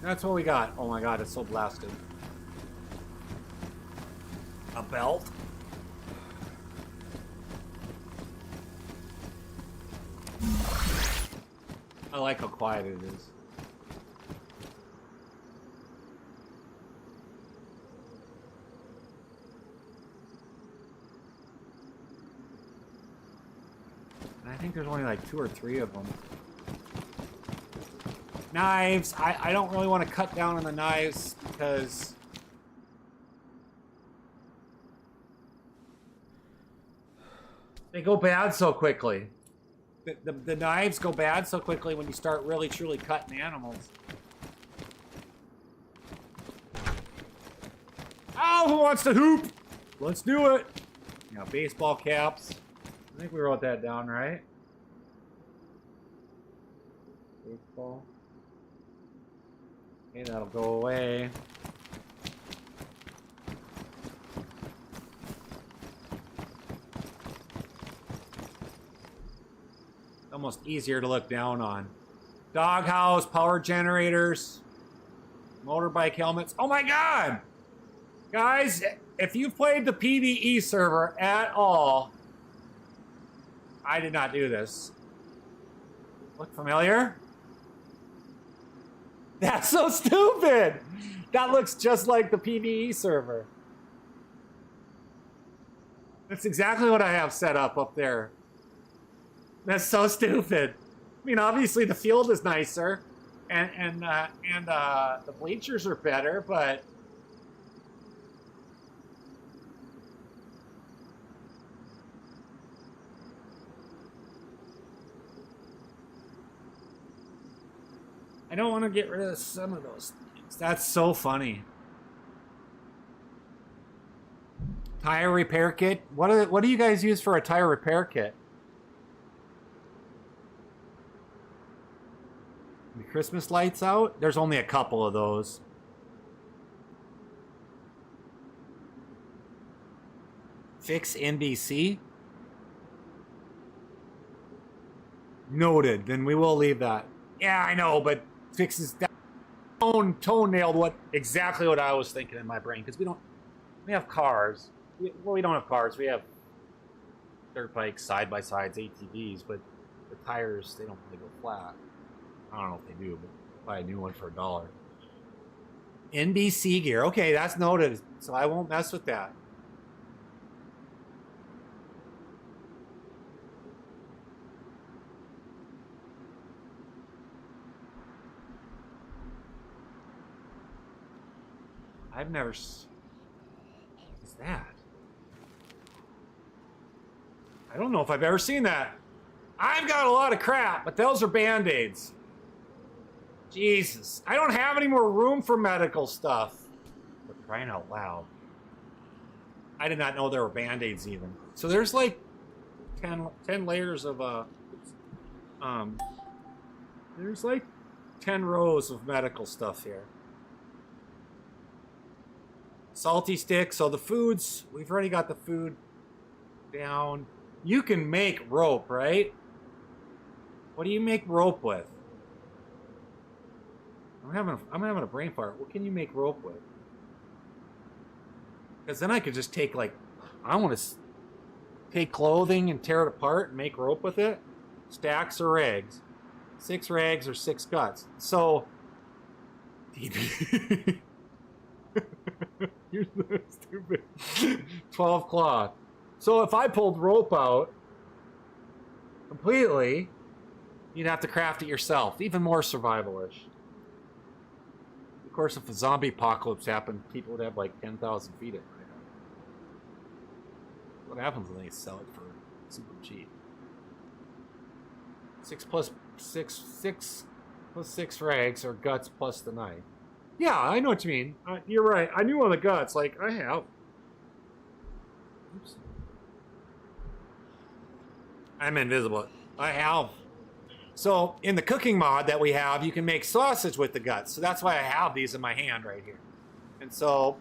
That's what we got. Oh my god, it's so blasted. A belt? I like how quiet it is. And I think there's only like 2 or 3 of them. Knives. I don't really want to cut down on the knives because they go bad so quickly. The knives go bad so quickly when you start really truly cutting animals. Oh, who wants to hoop? Let's do it. You know, baseball caps. I think we wrote that down, right? Baseball. Okay, that'll go away. Almost easier to look down on. Doghouse, power generators, motorbike helmets. Oh my god! Guys, if you've played the PvE server at all, I did not do this. Look familiar? That's so stupid! That looks just like the PvE server. That's exactly what I have set up there. That's so stupid. I mean, obviously the field is nicer, and the bleachers are better, but I don't want to get rid of some of those things. That's so funny. Tire repair kit? What do you guys use for a tire repair kit? The Christmas lights out? There's only a couple of those. Fix NBC? Noted. Then we will leave that. Yeah, I know, but fixes that toenailed exactly what I was thinking in my brain, because we have cars. We don't have cars. We have dirt bikes, side-by-sides, ATVs, but the tires, they don't really go flat. I don't know if they do, but buy a new one for $1. NBC gear. Okay, that's noted, so I won't mess with that. I've never... What is that? I don't know if I've ever seen that. I've got a lot of crap, but those are Band-Aids. Jesus. I don't have any more room for medical stuff. For crying out loud. I did not know there were Band-Aids even. So there's like 10 layers of there's like 10 rows of medical stuff here. Salty sticks. So the foods, we've already got the food down. You can make rope, right? What do you make rope with? I'm having a brain fart. What can you make rope with? Because then I could just take, like, I want to take clothing and tear it apart and make rope with it. Stacks or rags. 6 rags or 6 guts. So you're so stupid. 12 cloth. So if I pulled rope out completely, you'd have to craft it yourself. Even more survivalish. Of course, if a zombie apocalypse happened, people would have like 10,000 feet of it right now. What happens when they sell it for super cheap? 6 plus 6 rags or guts plus the knife. Yeah, I know what you mean. You're right. I knew on the guts. Like, I have. Oops. I'm invisible. I have. So, in the cooking mod that we have, you can make sausage with the guts. So that's why I have these in my hand right here. And so...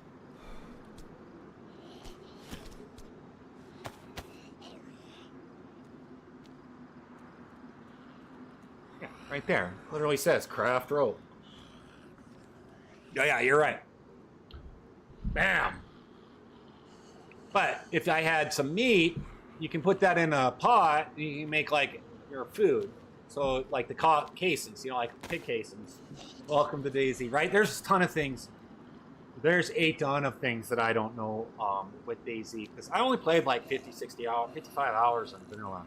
yeah, right there. Literally says craft rope. Yeah, you're right. Bam. But if I had some meat, you can put that in a pot and you can make like your food. So like the casings, like pig casings. Welcome to DayZ, right? There's a ton of things. There's a ton of things that I don't know with DayZ because I only played like 50, 60 hours, 55 hours on vanilla.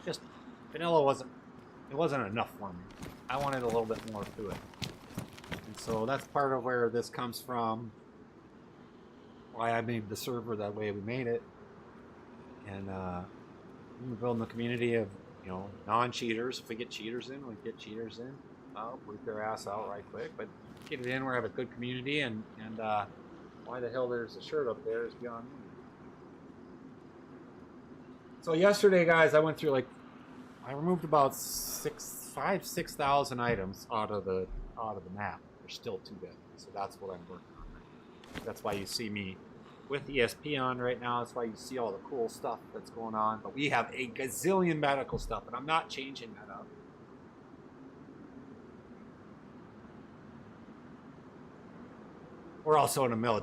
Just vanilla wasn't enough for me. I wanted a little bit more to it. And so that's part of where this comes from. Why I made the server that way we made it. And we're building a community of, non-cheaters. If we get cheaters in, we get cheaters in. I'll boot their ass out right quick. But get it in, we have a good community. And why the hell there's a shirt up there is beyond me. So yesterday, guys, I went through I removed about 6,000 items out of the map. There's still 2 dead. So that's what I'm working on right now. That's why you see me with ESP on right now. That's why you see all the cool stuff that's going on. But we have a gazillion medical stuff, and I'm not changing that up. We're also in a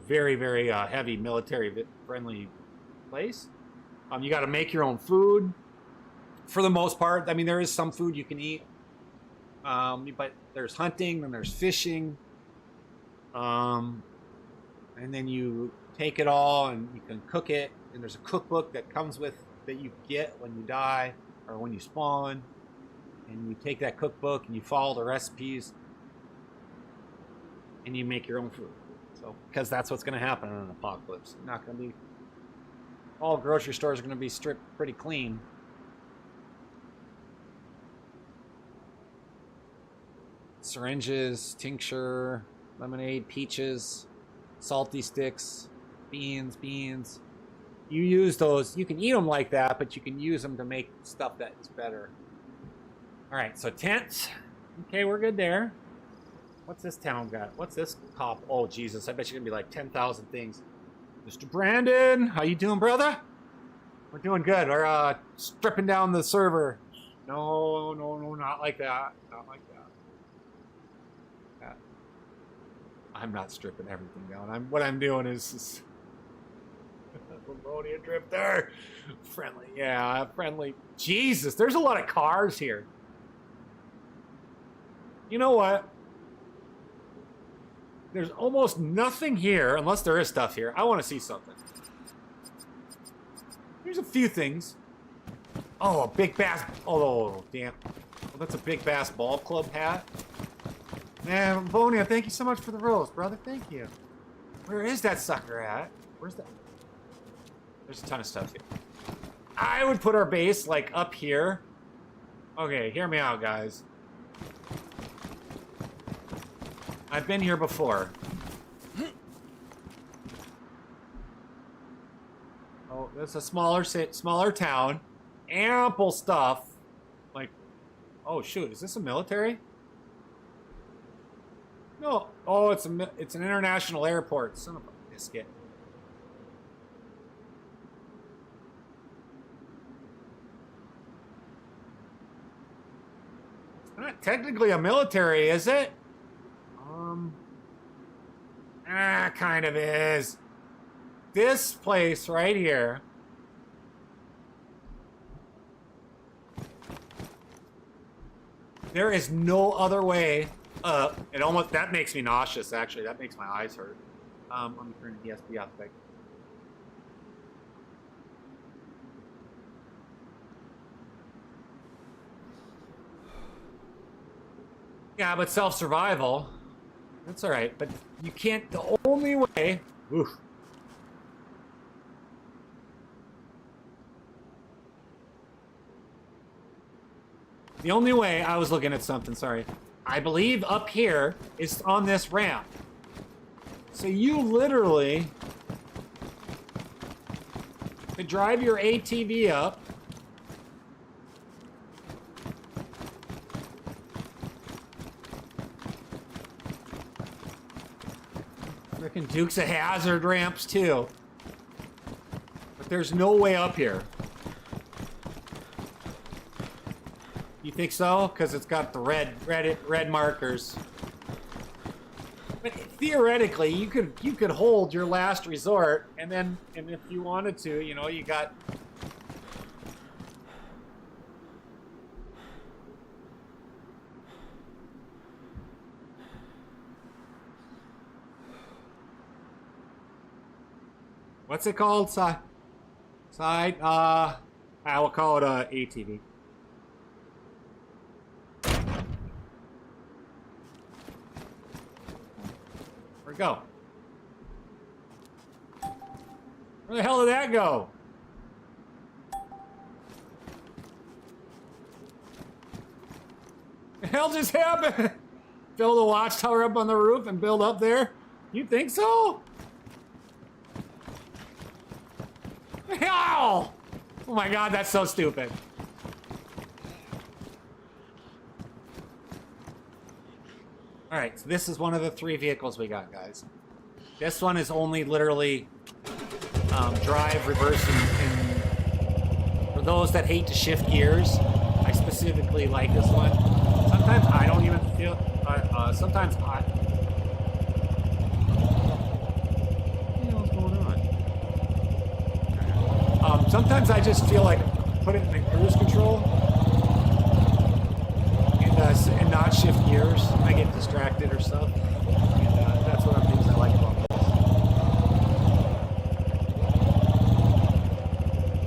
very, very heavy military-friendly place. You got to make your own food. For the most part, I mean, there is some food you can eat. But there's hunting, and there's fishing. And then you take it all and you can cook it. And there's a cookbook that comes with that you get when you die or when you spawn. And you take that cookbook and you follow the recipes and you make your own food. So, because that's what's going to happen in an apocalypse. Not going to be all grocery stores are going to be stripped pretty clean. Syringes, tincture, lemonade, peaches, salty sticks, Beans. You use those. You can eat them like that, but you can use them to make stuff that is better. All right, so tents. Okay, we're good there. What's this town got? What's this cop? Oh, Jesus, I bet you're gonna be like 10,000 things. Mr. Brandon, how you doing, brother? We're doing good. We're stripping down the server. No, not like that. Not like that. I'm not stripping everything down. What I'm doing is Cambodia drifter. Friendly, yeah, friendly. Jesus, there's a lot of cars here. You know what? There's almost nothing here, unless there is stuff here. I want to see something. There's a few things. Oh, a big bass. Oh, damn. Well, that's a big bass ball club hat. Man, Bonia, thank you so much for the rose, brother. Thank you. Where is that sucker at? Where's that? There's a ton of stuff here. I would put our base, like, up here. Okay, hear me out, guys. I've been here before. Oh, that's a smaller town. Ample stuff. Like, oh shoot, is this a military? No. Oh, it's an international airport. Son of a biscuit. It's not technically a military, is it? Kind of is. This place right here. There is no other way up. That makes me nauseous, actually. That makes my eyes hurt. Let me turn the DSP off quick. Yeah, but self-survival. That's all right, but you can't. The only way. Oof. The only way I was looking at something. Sorry, I believe up here is on this ramp. So you literally could drive your ATV up. Frickin' Dukes of Hazzard ramps too. But there's no way up here. You think so? Because it's got the red markers. But theoretically, you could hold your last resort, and if you wanted to, you know, you got. What's it called? Side? I will call it a ATV. Where'd it go? Where the hell did that go? The hell just happened? Build a watchtower up on the roof and build up there? You think so? Ow! Oh my god, that's so stupid. Alright, so this is one of the 3 vehicles we got, guys. This one is only literally drive, reverse, and for those that hate to shift gears, I specifically like this one. Sometimes I don't even feel, sometimes I... What's going on? Sometimes I just feel like put it in cruise control and not shift gears. I get distracted or stuff. And that's one of the things I like about this.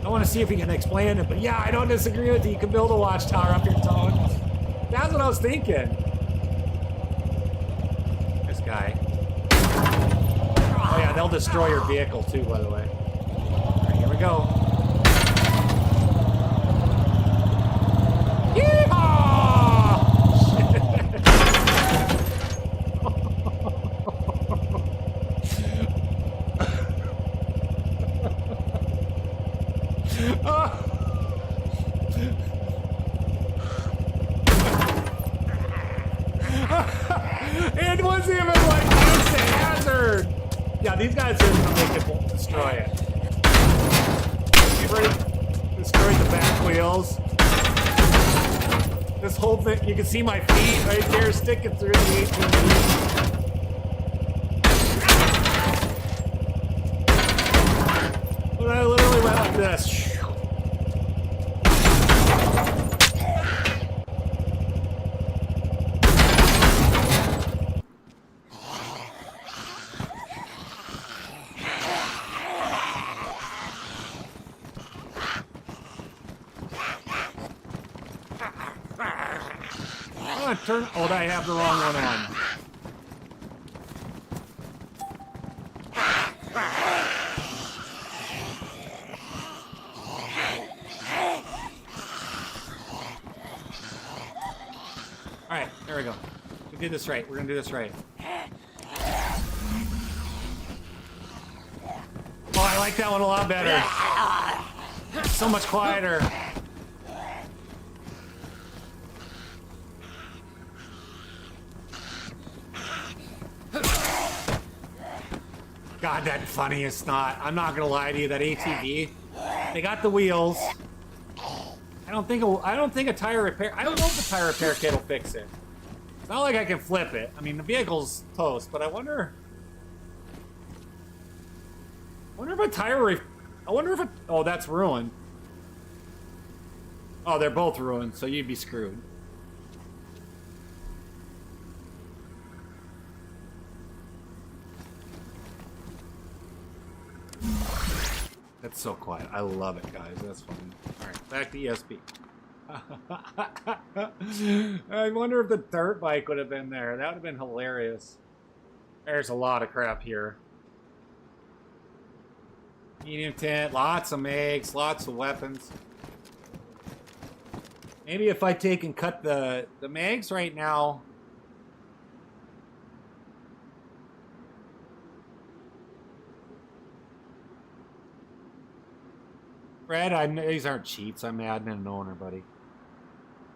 I want to see if he can explain it, but yeah, I don't disagree with you. You can build a watchtower up your tone. That's what I was thinking. This guy. Oh yeah, they'll destroy your vehicle too, by the way. All right, here we go. was even like Dukes of Hazzard. Yeah, these guys are gonna make it destroy it. You've already destroyed the back wheels. This whole thing, you can see my feet right there sticking through the 18. But I literally went like this. Turn. Oh, I have the wrong one on. All right, there we go. We did this right. We're gonna do this right. Oh, I like that one a lot better. So much quieter. God, that funny is not. I'm not gonna lie to you. That ATV, they got the wheels. I don't think a tire repair. I don't know if the tire repair kit will fix it. It's not like I can flip it. I mean, the vehicle's toast, but I wonder if a tire. I wonder if it. Oh, that's ruined. Oh, they're both ruined, so you'd be screwed. That's so quiet. I love it, guys. That's funny. All right, back to ESP. I wonder if the dirt bike would have been there. That would have been hilarious. There's a lot of crap here. Medium tent, lots of MAGs, lots of weapons. Maybe if I take and cut the MAGs right now. Fred, these aren't cheats. I'm admin and owner, buddy.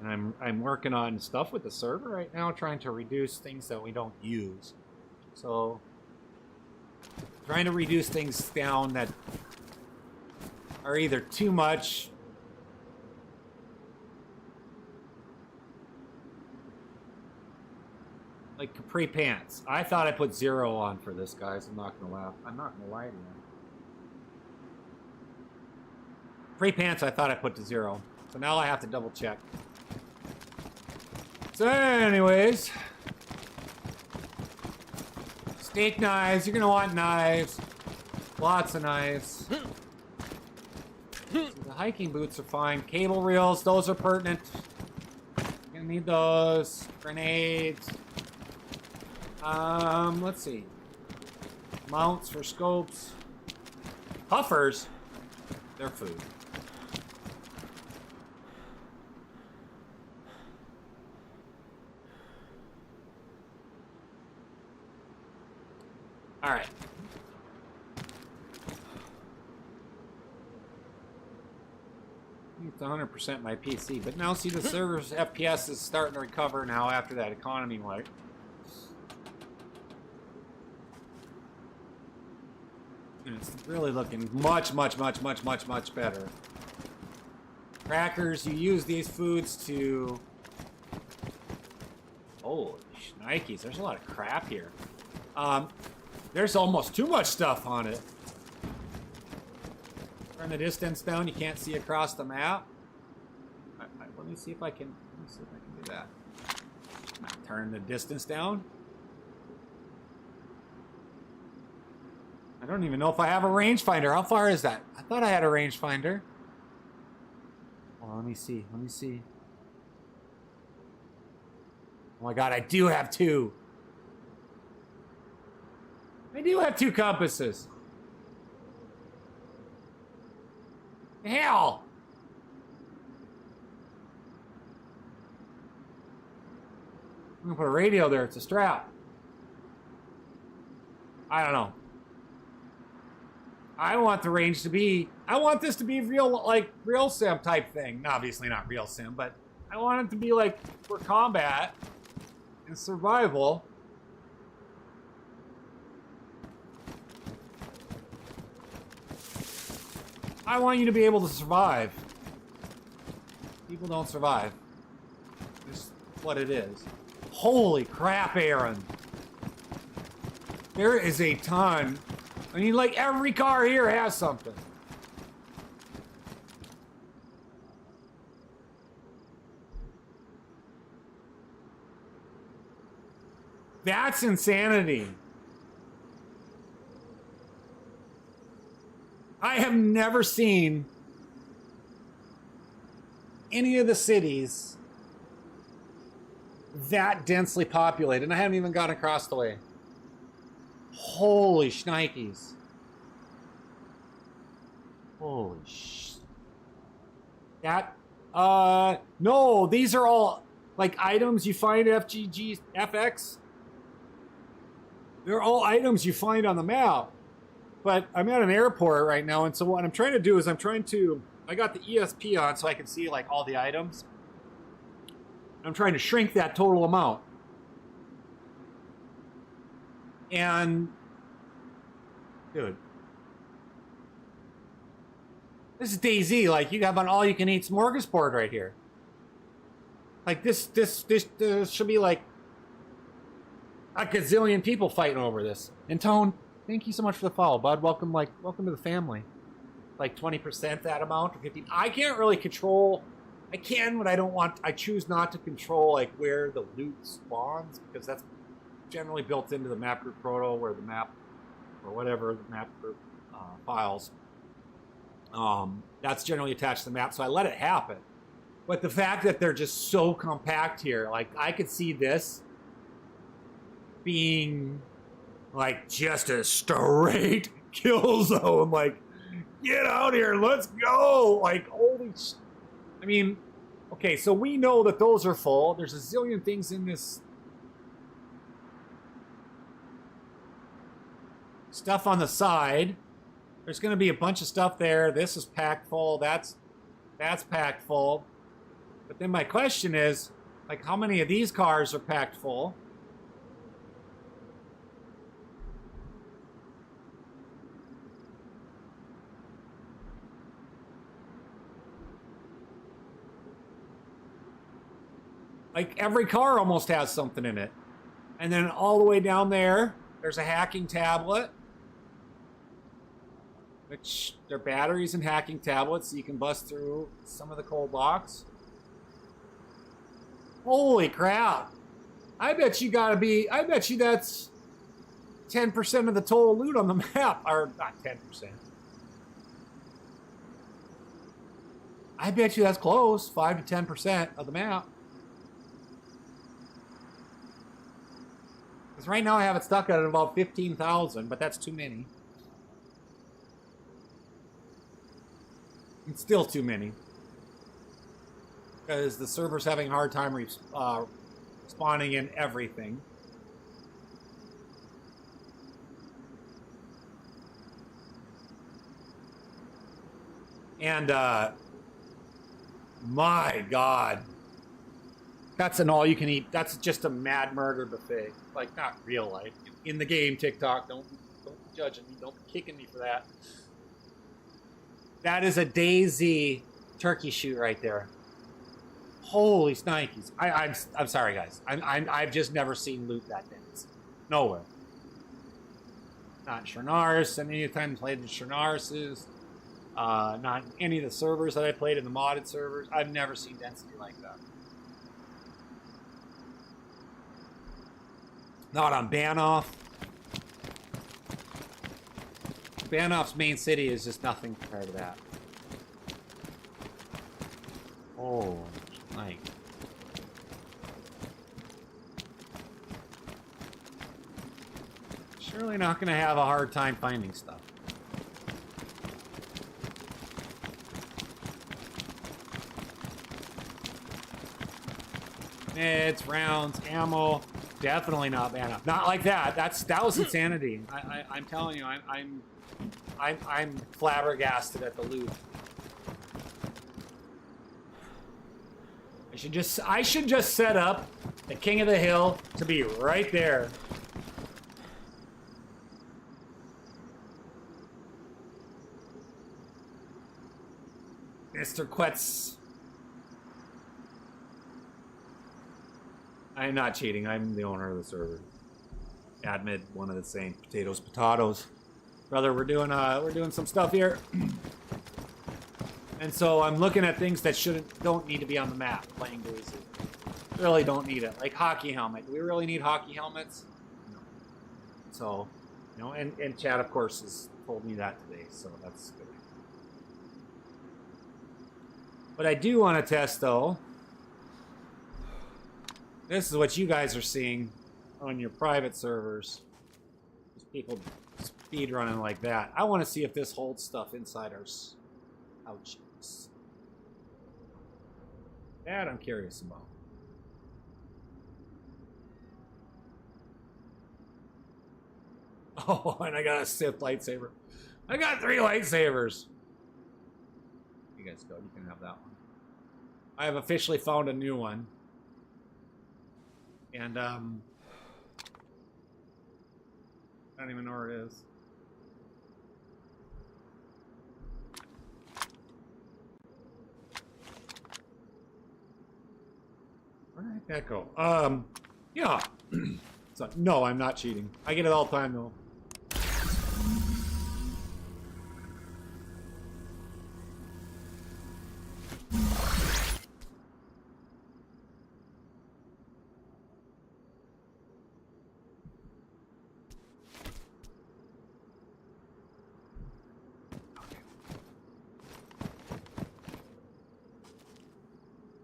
And I'm working on stuff with the server right now, trying to reduce things that we don't use. So, trying to reduce things down that are either too much. Like capri pants. I thought I put 0 on for this, guys. I'm not gonna laugh. I'm not gonna lie to you. Free pants I thought I put to 0. So now I have to double check. So anyways. Steak knives. You're going to want knives. Lots of knives. So the hiking boots are fine. Cable reels. Those are pertinent. You're going to need those. Grenades. Let's see. Mounts for scopes. Puffers. They're food. All right. It's 100% my PC, but now see the server's FPS is starting to recover now after that economy wipe. And it's really looking much better. Crackers, you use these foods to... Oh, Nikes, there's a lot of crap here. There's almost too much stuff on it. Turn the distance down, you can't see across the map. Let me see if I can do that. Turn the distance down. I don't even know if I have a rangefinder. How far is that? I thought I had a rangefinder. Oh, let me see. Oh my god, I do have 2. I do have 2 compasses. Hell! I'm gonna put a radio there. It's a strap. I don't know. I want the range to be... I want this to be real, like, real sim type thing. Obviously not real sim, but I want it to be, like, for combat and survival. I want you to be able to survive. People don't survive. It's what it is. Holy crap, Aaron. There is a ton. I mean, like, every car here has something. That's insanity. I have never seen any of the cities that densely populated, and I haven't even gone across the way. Holy shnikes. Holy That, no, these are all, like, items you find at FGG, FX. They're all items you find on the map. But I'm at an airport right now, and so what I'm trying to do is I got the ESP on so I can see, like, all the items. I'm trying to shrink that total amount. And, dude, this is DayZ. Like, you have an all-you-can-eat smorgasbord right here. Like, this should be like a gazillion people fighting over this. And Tone, thank you so much for the follow, bud. Welcome to the family. Like 20% that amount, or 15. I can't really control. I can, but I don't want. I choose not to control like where the loot spawns because that's generally built into the map group proto, where the map or whatever the map group files. That's generally attached to the map, so I let it happen. But the fact that they're just so compact here, like I could see this being like just a straight kill zone. Like, get out here, let's go! Like, holy sh... I mean, okay, so we know that those are full. There's a zillion things in this stuff on the side. There's going to be a bunch of stuff there. This is packed full. That's packed full. But then my question is, like, how many of these cars are packed full? Like, every car almost has something in it. And then all the way down there, there's a hacking tablet. Which, they're batteries and hacking tablets, so you can bust through some of the cold locks. Holy crap. I bet you that's 10% of the total loot on the map. Or, not 10%. I bet you that's close. 5 to 10% of the map. Because right now I have it stuck at about 15,000, but that's too many. It's still too many. Because the server's having a hard time spawning in everything. And, my God. That's an all-you-can-eat. That's just a mad murder buffet. Like, not real life. In the game, TikTok. Don't be judging me. Don't be kicking me for that. That is a DayZ turkey shoot right there. Holy snikes. I'm sorry, guys. I've just never seen loot that dense. Nowhere. Not in Chernarus, and any time I played in Chernarus, not any of the servers that I played in the modded servers. I've never seen density like that. Not on Banoff. Banoff's main city is just nothing compared to that. Oh, like. Surely not going to have a hard time finding stuff. Meds, rounds, ammo. Definitely not Banoff. Not like that. That was insanity. I'm telling you, I'm flabbergasted at the loot. I should just set up the King of the Hill to be right there. Mr. Quetz. I'm not cheating. I'm the owner of the server. Admit, one of the same. Potatoes. Brother, we're doing some stuff here. And so I'm looking at things that don't need to be on the map. Playing Dewey's really don't need it. Like hockey helmet. Do we really need hockey helmets? No. So, and Chad, of course, has told me that today, so that's good. But I do want to test, though. This is what you guys are seeing on your private servers. Just people speed running like that. I want to see if this holds stuff inside our pouches. That I'm curious about. Oh, and I got a Sith lightsaber. I got 3 lightsabers. You guys go. You can have that one. I have officially found a new one. And, I don't even know where it is. Where did that go? Yeah. So, no, I'm not cheating. I get it all the time, though.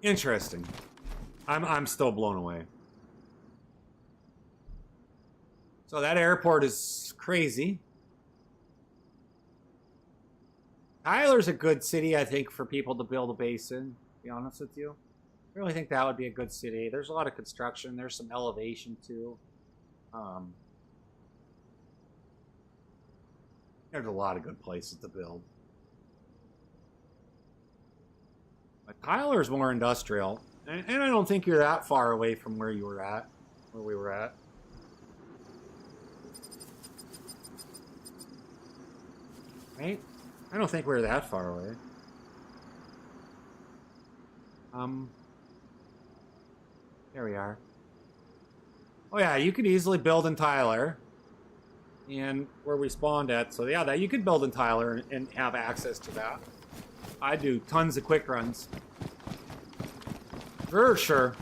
Interesting. I'm still blown away. So that airport is crazy. Tyler's a good city, I think, for people to build a base in, to be honest with you. I really think that would be a good city. There's a lot of construction. There's some elevation, too. There's a lot of good places to build. But Tyler's more industrial. And I don't think you're that far away from where we were at. Right? I don't think we're that far away. There we are. Oh yeah, you could easily build in Tyler. And where we spawned at. So yeah, that you could build in Tyler and have access to that. I do tons of quick runs. For sure.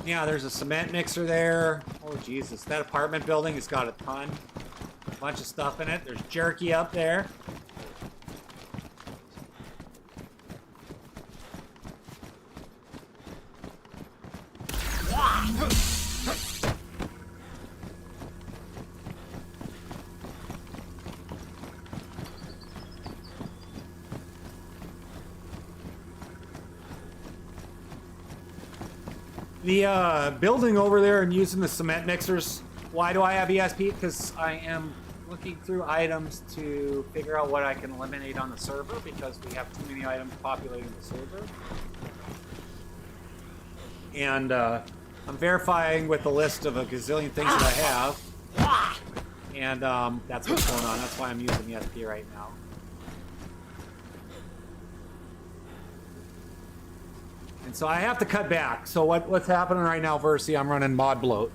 Yeah, there's a cement mixer there. Oh, Jesus. That apartment building has got a bunch of stuff in it. There's jerky up there. The building over there and using the cement mixers. Why do I have ESP? Because I am looking through items to figure out what I can eliminate on the server because we have too many items populating the server. And I'm verifying with the list of a gazillion things that I have. And that's what's going on. That's why I'm using ESP right now. And so I have to cut back. So what's happening right now, Versi, I'm running mod bloat.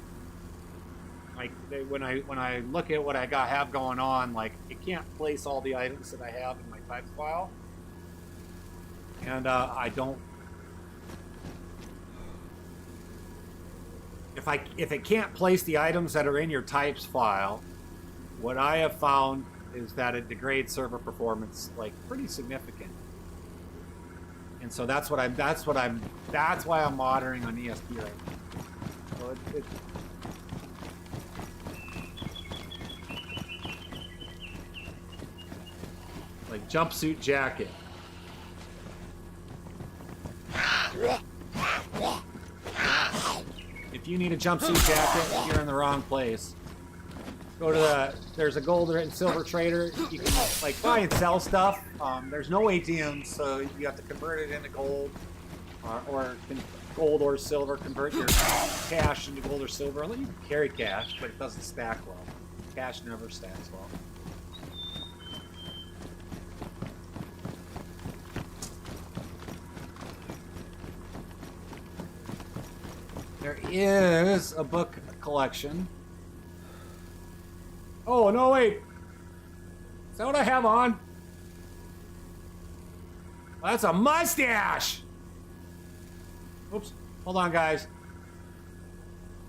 Like when I look at what I have going on, like it can't place all the items that I have in my types file. And I don't. If it can't place the items that are in your types file, what I have found is that it degrades server performance like pretty significant. And so that's why I'm modding on ESP right now. So like jumpsuit jacket. If you need a jumpsuit jacket, you're in the wrong place. Go to there's a gold and silver trader. You can like buy and sell stuff. There's no ATMs, so you have to convert it into gold, or gold or silver. Convert your cash into gold or silver. You can carry cash, but it doesn't stack well. Cash never stands well. There is a book collection. Oh, no, wait. Is that what I have on? That's a mustache! Oops. Hold on, guys.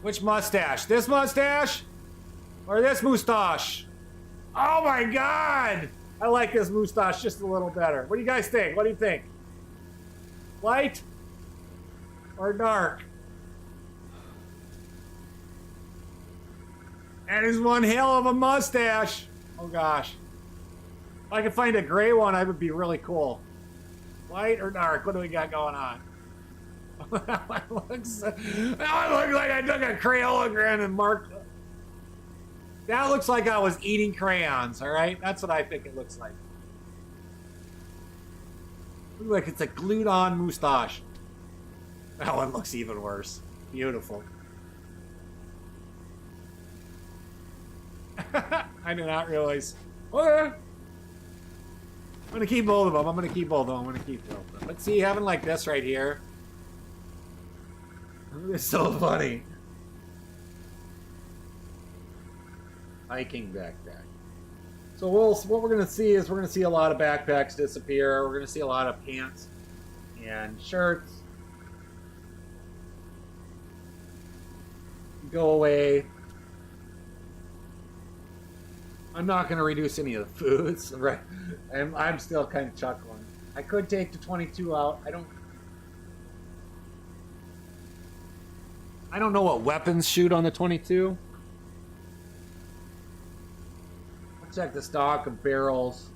Which mustache? This mustache? Or this moustache? Oh my god! I like this moustache just a little better. What do you guys think? What do you think? Light? Or dark? That is one hell of a mustache. Oh gosh. If I could find a gray one, I would be really cool. Light or dark? What do we got going on? that one looks like I took a Crayola and marked. That looks like I was eating crayons, alright? That's what I think it looks like. Looks like it's a glued on moustache. That one looks even worse. Beautiful. I did not realize. Okay. I'm gonna keep both of them. I'm gonna keep both of them. Let's see, having like this right here. It's so funny. Hiking backpack. So what we're gonna see is we're gonna see a lot of backpacks disappear. We're gonna see a lot of pants and shirts go away. I'm not going to reduce any of the foods, right? I'm still kind of chuckling. I could take the 22 out. I don't know what weapons shoot on the 22. I'll check the stock of barrels.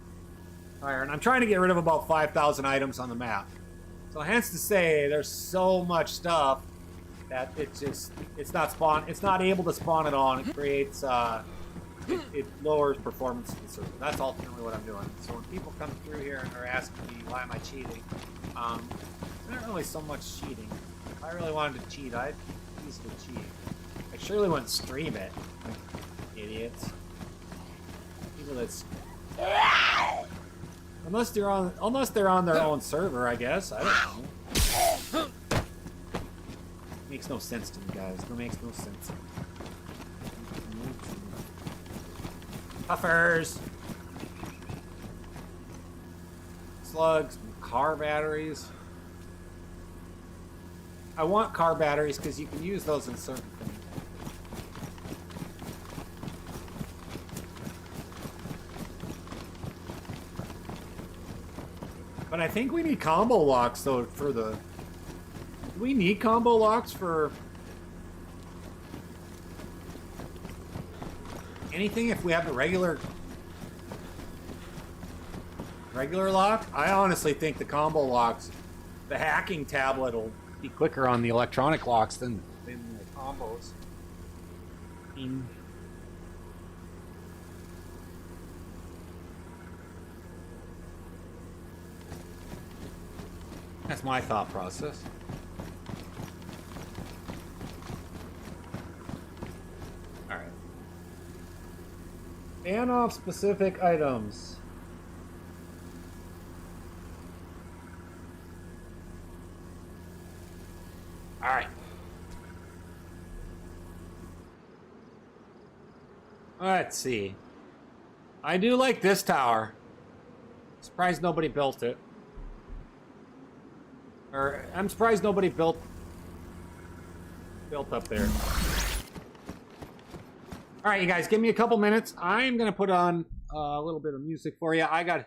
Iron. I'm trying to get rid of about 5,000 items on the map. So hence to say, there's so much stuff that it's not able to spawn it on. It creates it lowers performance of the server. That's ultimately what I'm doing. So when people come through here and are asking me why am I cheating, it's not really so much cheating. If I really wanted to cheat, I'd easily cheat. I surely wouldn't stream it. Idiots. People that's unless they're on their own server, I guess. I don't know. Makes no sense to me, guys. It makes no sense. Puffers! Slugs, car batteries. I want car batteries because you can use those in certain things. But I think we need combo locks though for the... Do we need combo locks for... anything if we have the regular lock? I honestly think the combo locks, the hacking tablet will be quicker on the electronic locks than the combos. That's my thought process. Ban off specific items. Alright. Let's see. I do like this tower. Surprised nobody built it. Or, I'm surprised nobody built up there. All right, you guys, give me a couple minutes. I'm going to put on a little bit of music for you. I got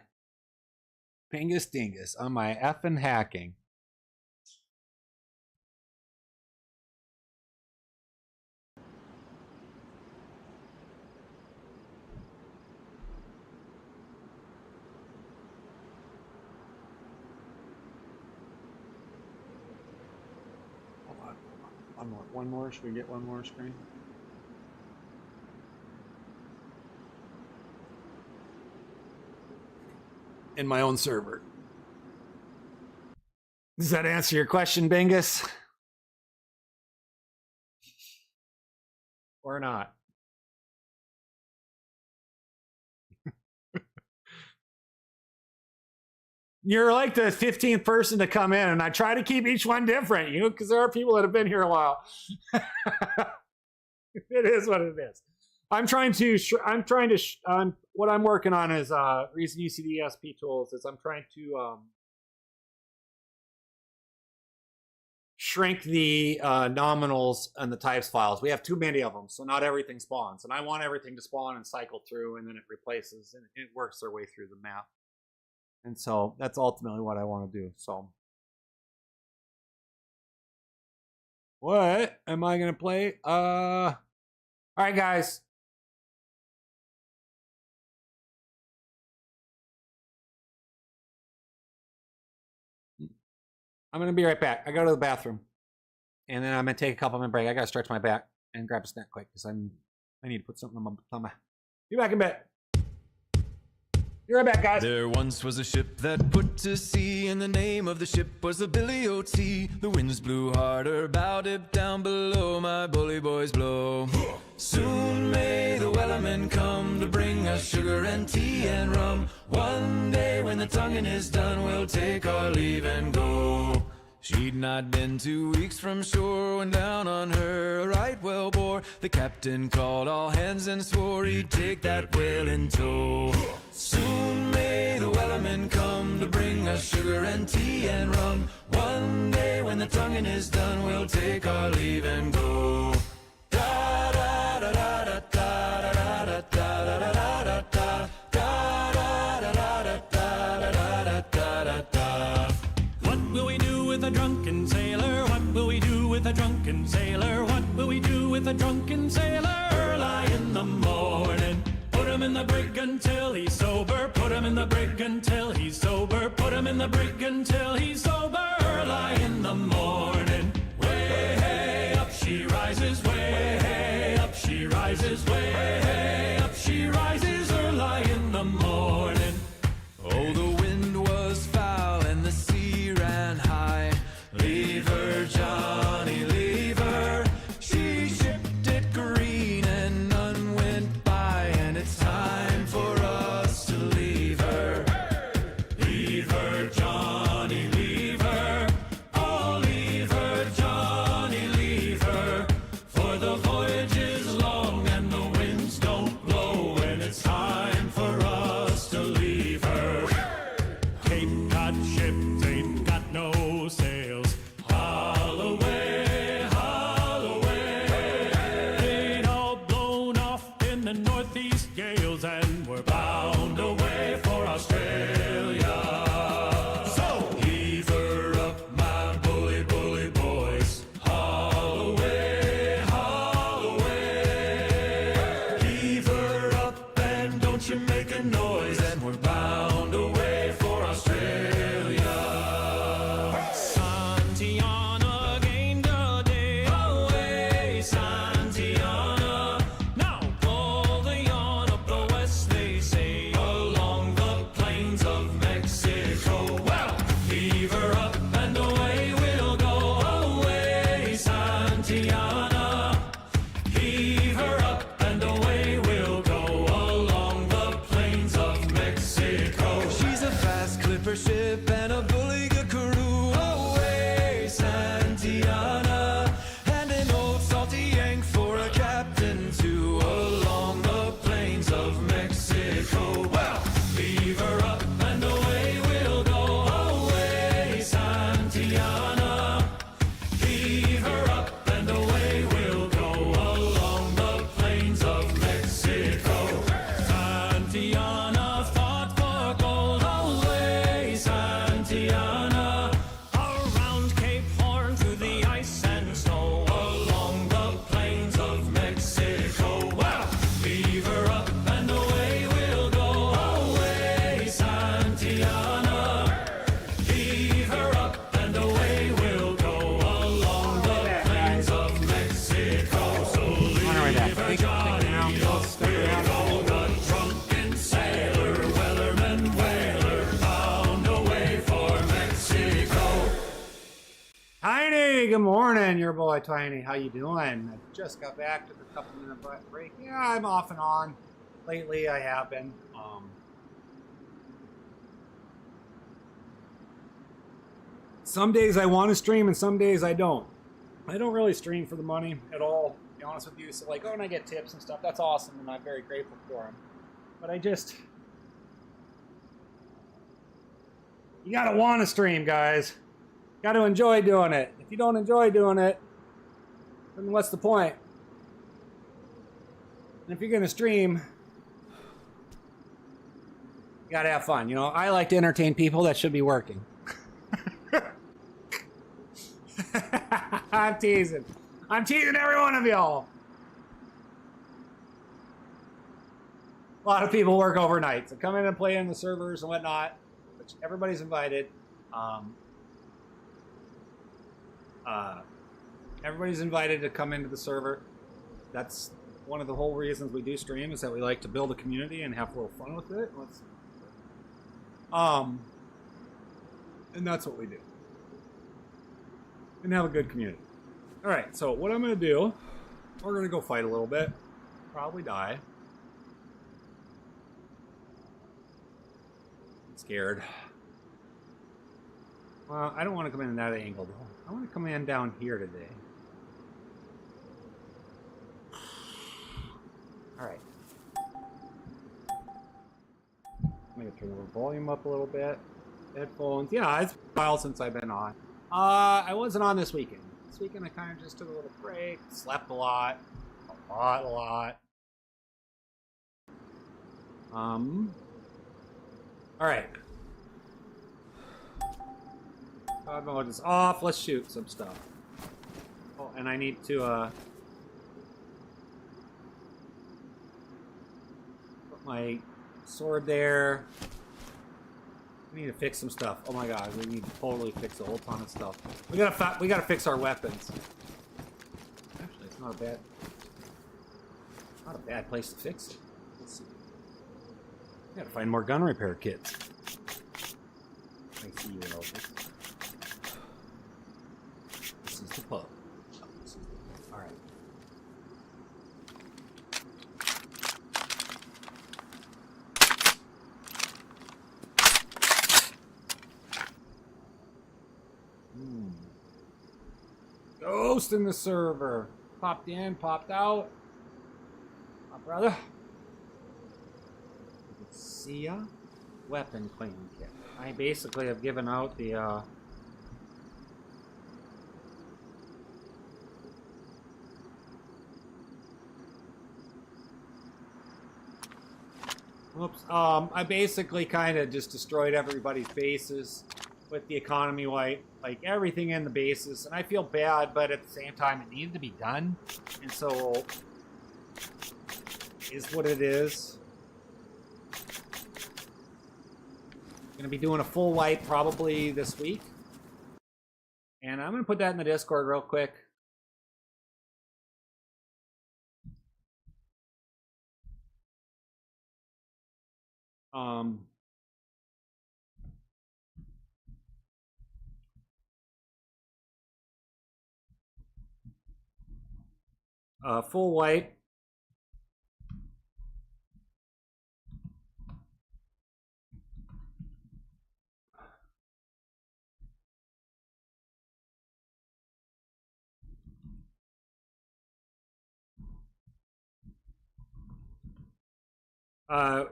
Pingus Dingus on my effing hacking. Hold on. One more. Should we get one more screen? In my own server. Does that answer your question, Bingus? Or not? You're like the 15th person to come in, and I try to keep each one different, you know, because there are people that have been here a while. It is what it is. What I'm working on is Reason UCD SP tools. Is I'm trying to shrink the nominals and the types files. We have too many of them, so not everything spawns. And I want everything to spawn and cycle through, and then it replaces, and it works their way through the map. And so that's ultimately what I want to do. So what am I going to play? All right, guys. I'm going to be right back. I go to the bathroom, and then I'm going to take a couple minute break. I got to stretch my back and grab a snack quick because I need to put something on my stomach. Be back in a bit. Be right back, guys. There once was a ship that put to sea, and the name of the ship was the Billy O.T. The winds blew harder, bow dip down below, my bully boys blow. Soon may the wellerman come to bring us sugar and tea and rum. One day when the tonguing is done, we'll take our leave and go. She'd not been 2 weeks from shore when down on her a right whale bore. The captain called all hands and swore he'd take that whale in tow. Soon may the wellerman come to bring us sugar and tea and rum. One day when the tonguing is done, we'll take our leave and go. Da da da da da da da da da da da da da. What will we do with a drunken sailor? What will we do with a drunken sailor? What will we do with a drunken sailor? Early in the morning, put him in the brig until he's sober. Put him in the brig until he's sober. Put him in the brig until he's sober. Early in the morning, way hey up she rises. Way hey up she rises. Way hey up she rises. Early in the morning. Oh, the wind was foul and the sea ran high. Leave her, Johnny, leave her. She shipped it green and none went by, and it's time for us to leave her. Leave her, Johnny, leave her. Oh, leave her, Johnny, leave her. For the voyage is long and the winds don't blow, and it's time for us to leave her. Cape Cod ships ain't got no sails. Haul away, haul away. They'd all blown off in the northeast gales, and we're bound away for Australia. So heave her up, my bully, bully boys. Haul away, haul away. Heave her up and don't you make a noise, and we're bound away for Australia. Santiana gained a day away, Santiana. Now pull the yarn up the west, they say, along the plains of Mexico. Well, heave her up and away we'll go. Away, Santiana. Heave her up and away we'll go, along the plains of Mexico. She's a fast clipper ship and a bully good crew. Away, Santiana. And an old salty yank for a captain too, along the plains of Mexico. Well, leave her up and away we'll go. Away, Santiana. Heave her up and away we'll go, along the plains of Mexico. Santiana fought for gold. Away, Santiana. Around Cape Horn through the ice and snow, along the plains of Mexico. Well, leave her up and away we'll go. Away, Santiana. Heave her up and away we'll go, along the plains of Mexico. So leave her, Johnny, we'll go, the drunken sailor, wellerman, whaler, bound away for Mexico. Tiny, good morning. Your boy Tiny. How you doing? I just got back to the couple minute break. Yeah, I'm off and on. Lately, I have been. Some days I want to stream and some days I don't. I don't really stream for the money at all, to be honest with you. So like, oh, and I get tips and stuff. That's awesome, and I'm very grateful for them. But I just... You gotta want to stream, guys. Gotta enjoy doing it. If you don't enjoy doing it, then what's the point? And if you're gonna stream, you gotta have fun. You know, I like to entertain people that should be working. I'm teasing. I'm teasing every one of y'all. A lot of people work overnight, so come in and play in the servers and whatnot. Which everybody's invited. Everybody's invited to come into the server. That's one of the whole reasons we do stream, is that we like to build a community and have a little fun with it. And that's what we do. And have a good community. Alright, so what I'm going to do, we're going to go fight a little bit. Probably die. I'm scared. Well, I don't want to come in that angle, though. I want to come in down here today. Alright. I'm going to turn the volume up a little bit. Headphones. Yeah, it's a while since I've been on. I wasn't on this weekend. This weekend I kind of just took a little break, slept a lot. A lot. Alright. God mode is off. Let's shoot some stuff. Oh, and I need to, put my sword there. We need to fix some stuff. Oh my god, we need to totally fix a whole ton of stuff. We gotta fix our weapons. Actually, it's not a bad place to fix it. Let's see. We gotta find more gun repair kits. I see you, Elvis. This is the pub. Alright. Ghost in the server. Popped in, popped out. My brother. See ya. Weapon cleaning kit. I basically have given out the Whoops. I basically kind of just destroyed everybody's bases with the economy wipe, like everything in the bases, and I feel bad, but at the same time, it needed to be done, and so is what it is. Gonna be doing a full wipe probably this week, and I'm gonna put that in the Discord real quick. Full wipe.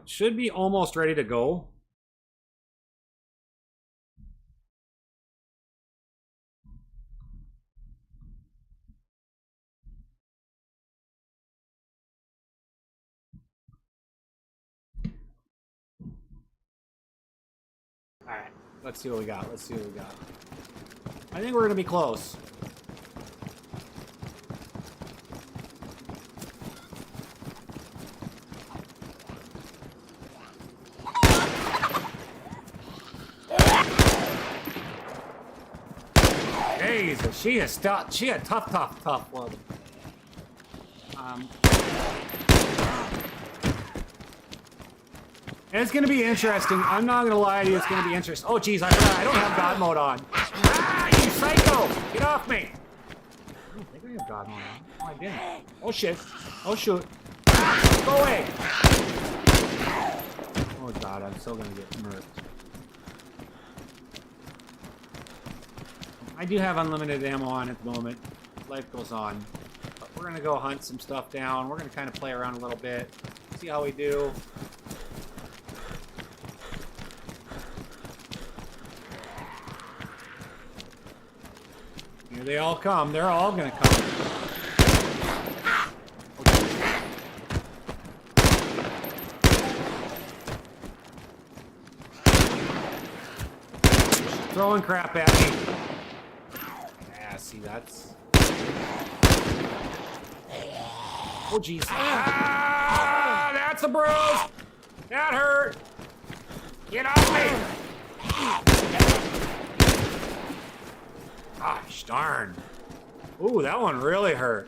Should be almost ready to go. Alright, let's see what we got. Let's see what we got. I think we're gonna be close. Jesus, she is tough. She a tough woman. It's gonna be interesting. I'm not gonna lie to you. It's gonna be interesting. Oh, geez, I forgot. I don't have God mode on. Ah, you psycho! Get off me! I don't think I have God mode on. Oh, I didn't. Oh shit. Oh shoot. Go away. Oh god, I'm still gonna get murked. I do have unlimited ammo on at the moment. Life goes on. But we're gonna go hunt some stuff down. We're gonna kind of play around a little bit. See how we do. Here they all come. They're all gonna come. Throwing crap at me. Yeah, see, that's... Oh, jeez. Ah, that's a bruise. That hurt. Get off me. Gosh darn. Ooh, that one really hurt.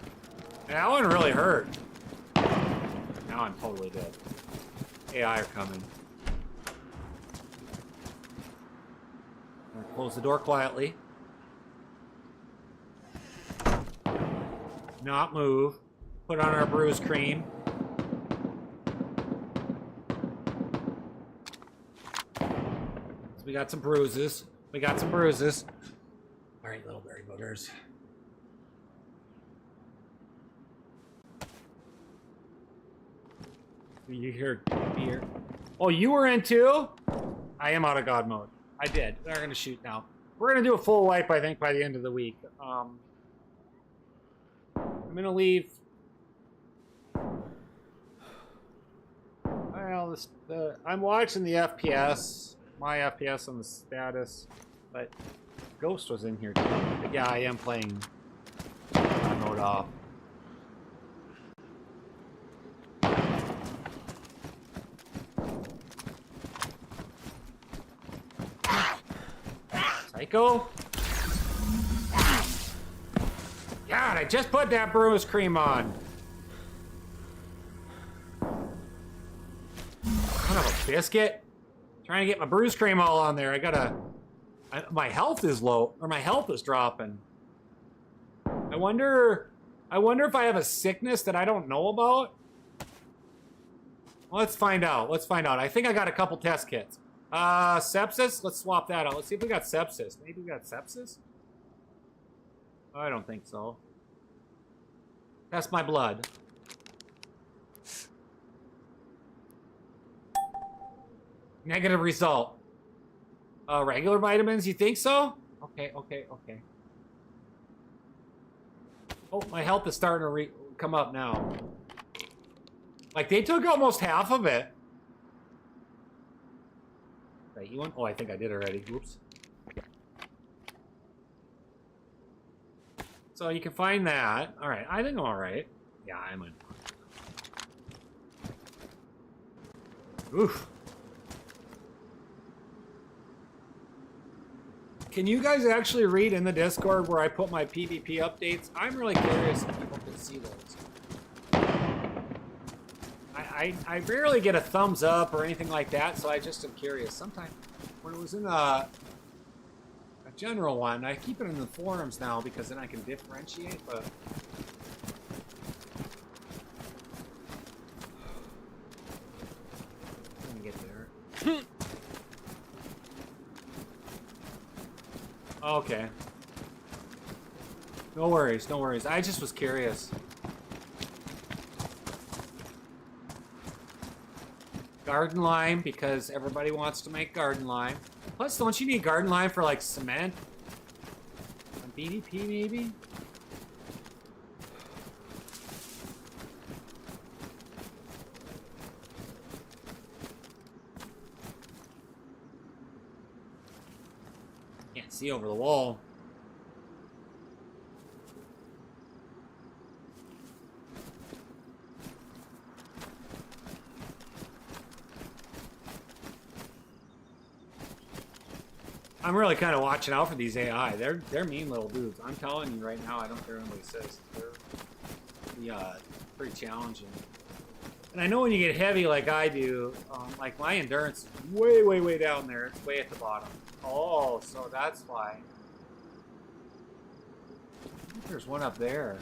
That one really hurt. Now I'm totally dead. AI are coming. Close the door quietly. Not move. Put on our bruise cream. So we got some bruises. We got some bruises. All right, little berry boogers. You hear beer? Oh, you were in too? I am out of God mode. I did. They're gonna shoot now. We're gonna do a full wipe, I think, by the end of the week. I'm gonna leave. Well, I'm watching the FPS, my FPS on the status, but Ghost was in here too. But yeah, I am playing mode off. Psycho? God, I just put that bruise cream on. Son of a biscuit. Trying to get my bruise cream all on there. My health is low, or my health is dropping. I wonder if I have a sickness that I don't know about. Let's find out. Let's find out. I think I got a couple test kits. Sepsis? Let's swap that out. Let's see if we got sepsis. Maybe we got sepsis? I don't think so. Test my blood. Negative result. Regular vitamins, you think so? Okay. Oh, my health is starting to come up now. Like, they took almost half of it. Right, you want? Oh, I think I did already. Whoops. So you can find that. All right, I think I'm all right. Yeah, I'm in. Oof. Can you guys actually read in the Discord where I put my PvP updates? I'm really curious if people can see those. I rarely get a thumbs up or anything like that, so I just am curious. Sometimes when it was in a general one, I keep it in the forums now because then I can differentiate, but... Let me get there. Okay. No worries, no worries. I just was curious. Garden lime, because everybody wants to make garden lime. Plus, don't you need garden lime for, like, cement? On BDP, maybe? Can't see over the wall. I'm really kind of watching out for these AI. They're mean little dudes. I'm telling you right now, I don't care what anybody says. They're pretty challenging. And I know when you get heavy like I do, like my endurance is way, way, way down there. It's way at the bottom. Oh, so that's why. I think there's one up there.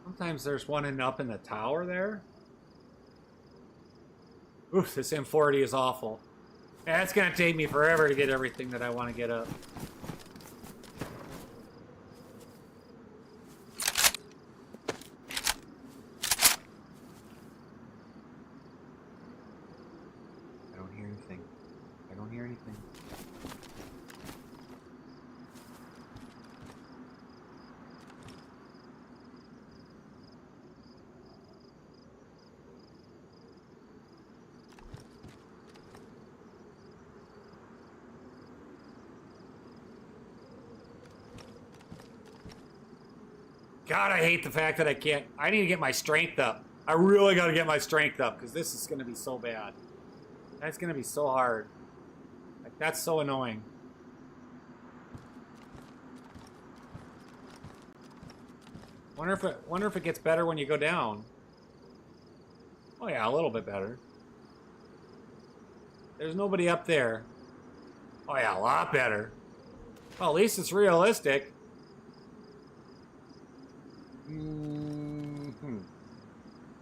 Sometimes there's one up in the tower there. Oof, this M40 is awful. Yeah, it's gonna take me forever to get everything that I want to get up. I don't hear anything. I don't hear anything. God, I hate the fact that I can't. I need to get my strength up. I really got to get my strength up because this is going to be so bad. That's going to be so hard. Like, that's so annoying. Wonder if it gets better when you go down. Oh yeah, a little bit better. There's nobody up there. Oh yeah, a lot better. Well, at least it's realistic.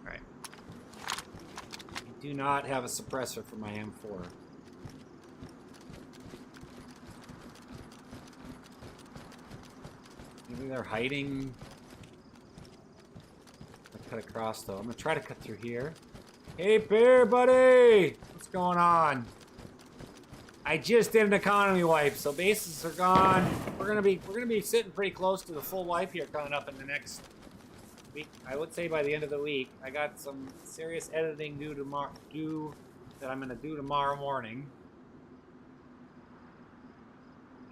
Alright. I do not have a suppressor for my M4. Maybe they're hiding. I cut across though. I'm gonna try to cut through here. Hey bear buddy! What's going on? I just did an economy wipe, so bases are gone. We're gonna be sitting pretty close to the full wipe here coming up in the next week. I would say by the end of the week. I got some serious editing that I'm gonna do tomorrow morning.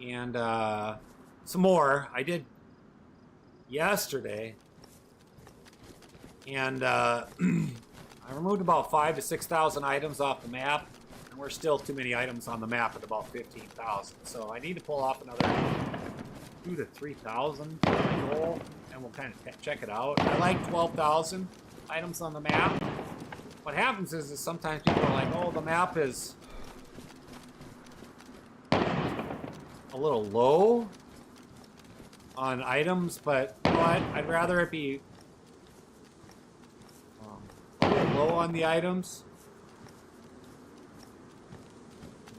And some more I did yesterday. And I removed about 5,000 to 6,000 items off the map. And we're still too many items on the map at about 15,000. So I need to pull off another 2,000 to 3,000 goal, and we'll kind of check it out. I like 12,000 items on the map. What happens is sometimes people are like, oh, the map is a little low on items, but you know what? I'd rather it be a little low on the items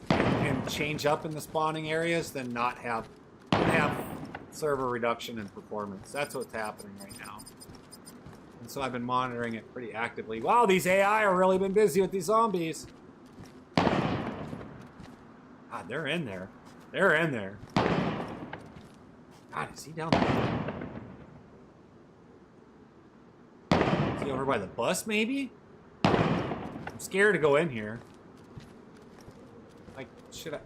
and change up in the spawning areas than not have server reduction in performance. That's what's happening right now. And so I've been monitoring it pretty actively. Wow, these AI are really been busy with these zombies. God, they're in there. They're in there. God, is he down there? Is he over by the bus, maybe? I'm scared to go in here. Like, should I?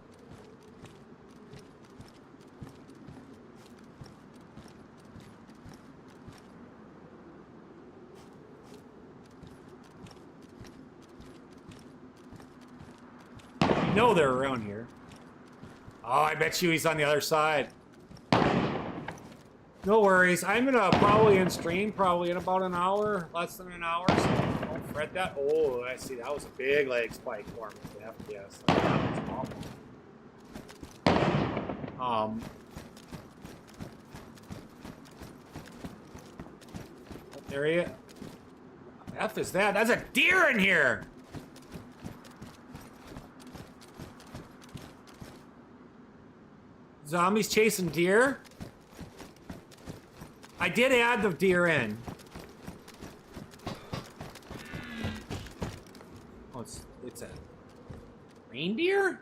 You know they're around here. Oh, I bet you he's on the other side. No worries. I'm gonna probably in stream probably in about an hour, less than an hour. So don't fret that. Oh, I see. That was a big leg spike for me. FPS. That was awful. What area? F is that? That's a deer in here. Zombies chasing deer? I did add the deer in. Oh, it's a reindeer?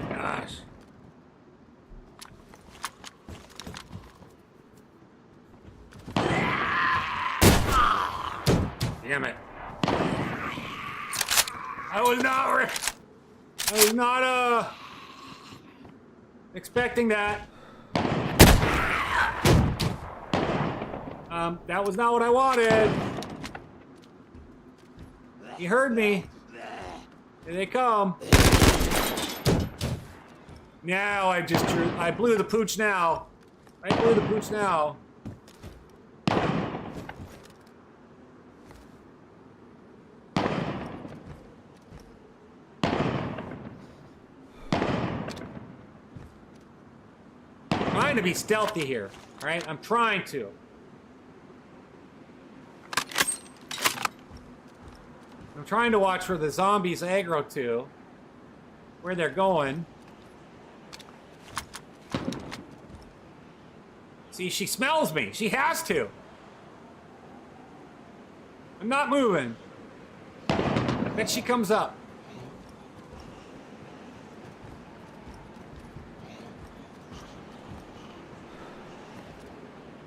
Gosh. Damn it. I was not expecting that. That was not what I wanted. You heard me. Here they come. Now I blew the pooch now. I blew the pooch now. trying to be stealthy here, all right? I'm trying to. I'm trying to watch where the zombies aggro to, where they're going. See, she smells me. She has to. I'm not moving. I bet she comes up.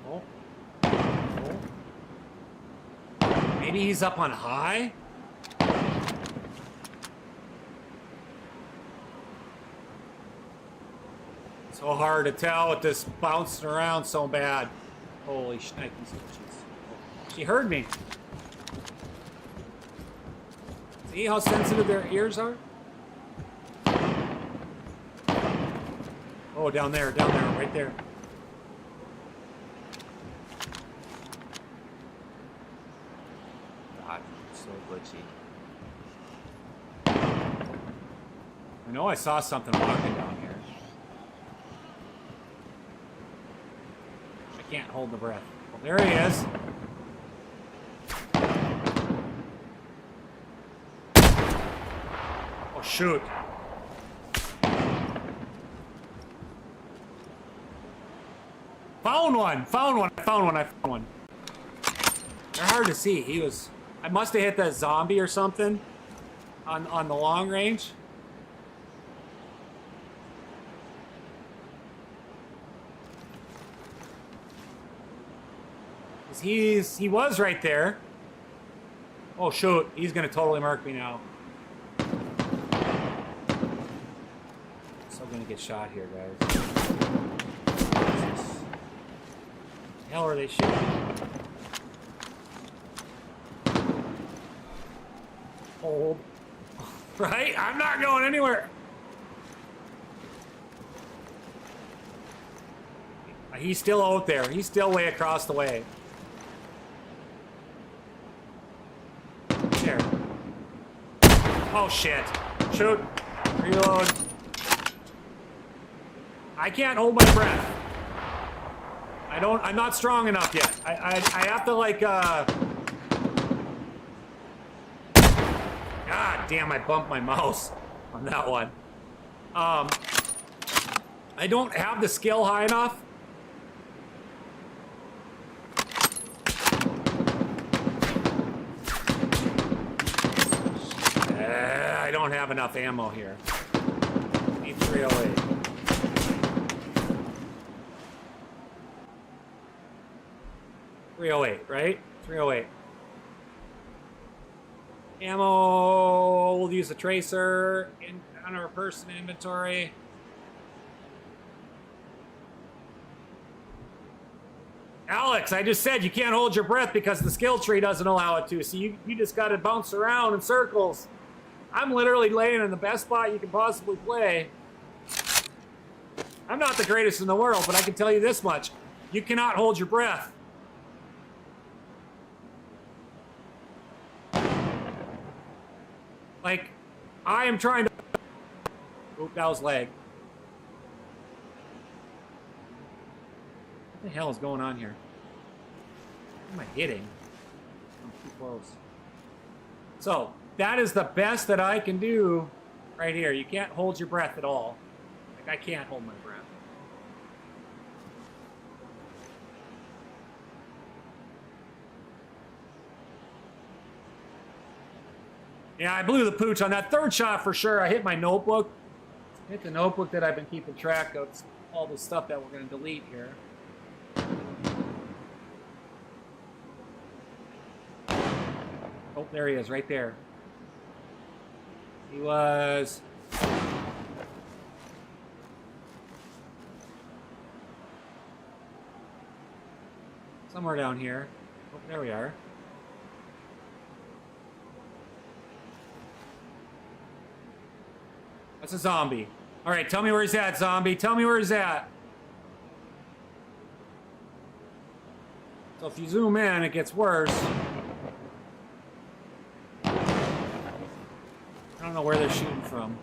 Oh. Oh. Maybe he's up on high? So hard to tell with this bouncing around so bad. Holy shnikes. She heard me. See how sensitive their ears are? Oh, down there, right there. God, so glitchy. I know I saw something walking down here. I can't hold the breath. Well, there he is. Oh, shoot. Found one. They're hard to see. I must have hit that zombie or something on the long range. He was right there. Oh shoot, he's gonna totally mark me now. Still gonna get shot here, guys. Jesus. The hell are they shooting? Hold. Right? I'm not going anywhere. He's still out there. He's still way across the way. There. Oh shit. Shoot. Reload. I can't hold my breath. I'm not strong enough yet. I have to like God damn, I bumped my mouse on that one. I don't have the skill high enough. I don't have enough ammo here. Need 308. Right? 308. Ammo. We'll use the tracer on our person inventory. Alex, I just said you can't hold your breath because the skill tree doesn't allow it to. So you just got to bounce around in circles. I'm literally laying in the best spot you can possibly play. I'm not the greatest in the world, but I can tell you this much. You cannot hold your breath. Like, I am trying to... Oop, that was lag. What the hell is going on here? What am I hitting? I'm too close. So, that is the best that I can do right here. You can't hold your breath at all. Like, I can't hold my breath. Yeah, I blew the pooch on that third shot for sure. I hit my notebook. Hit the notebook that I've been keeping track of. All the stuff that we're going to delete here. Oh, there he is, right there. He was... somewhere down here. Oh, there we are. That's a zombie. All right, tell me where he's at, zombie. Tell me where he's at. So if you zoom in, it gets worse. I don't know where they're shooting from.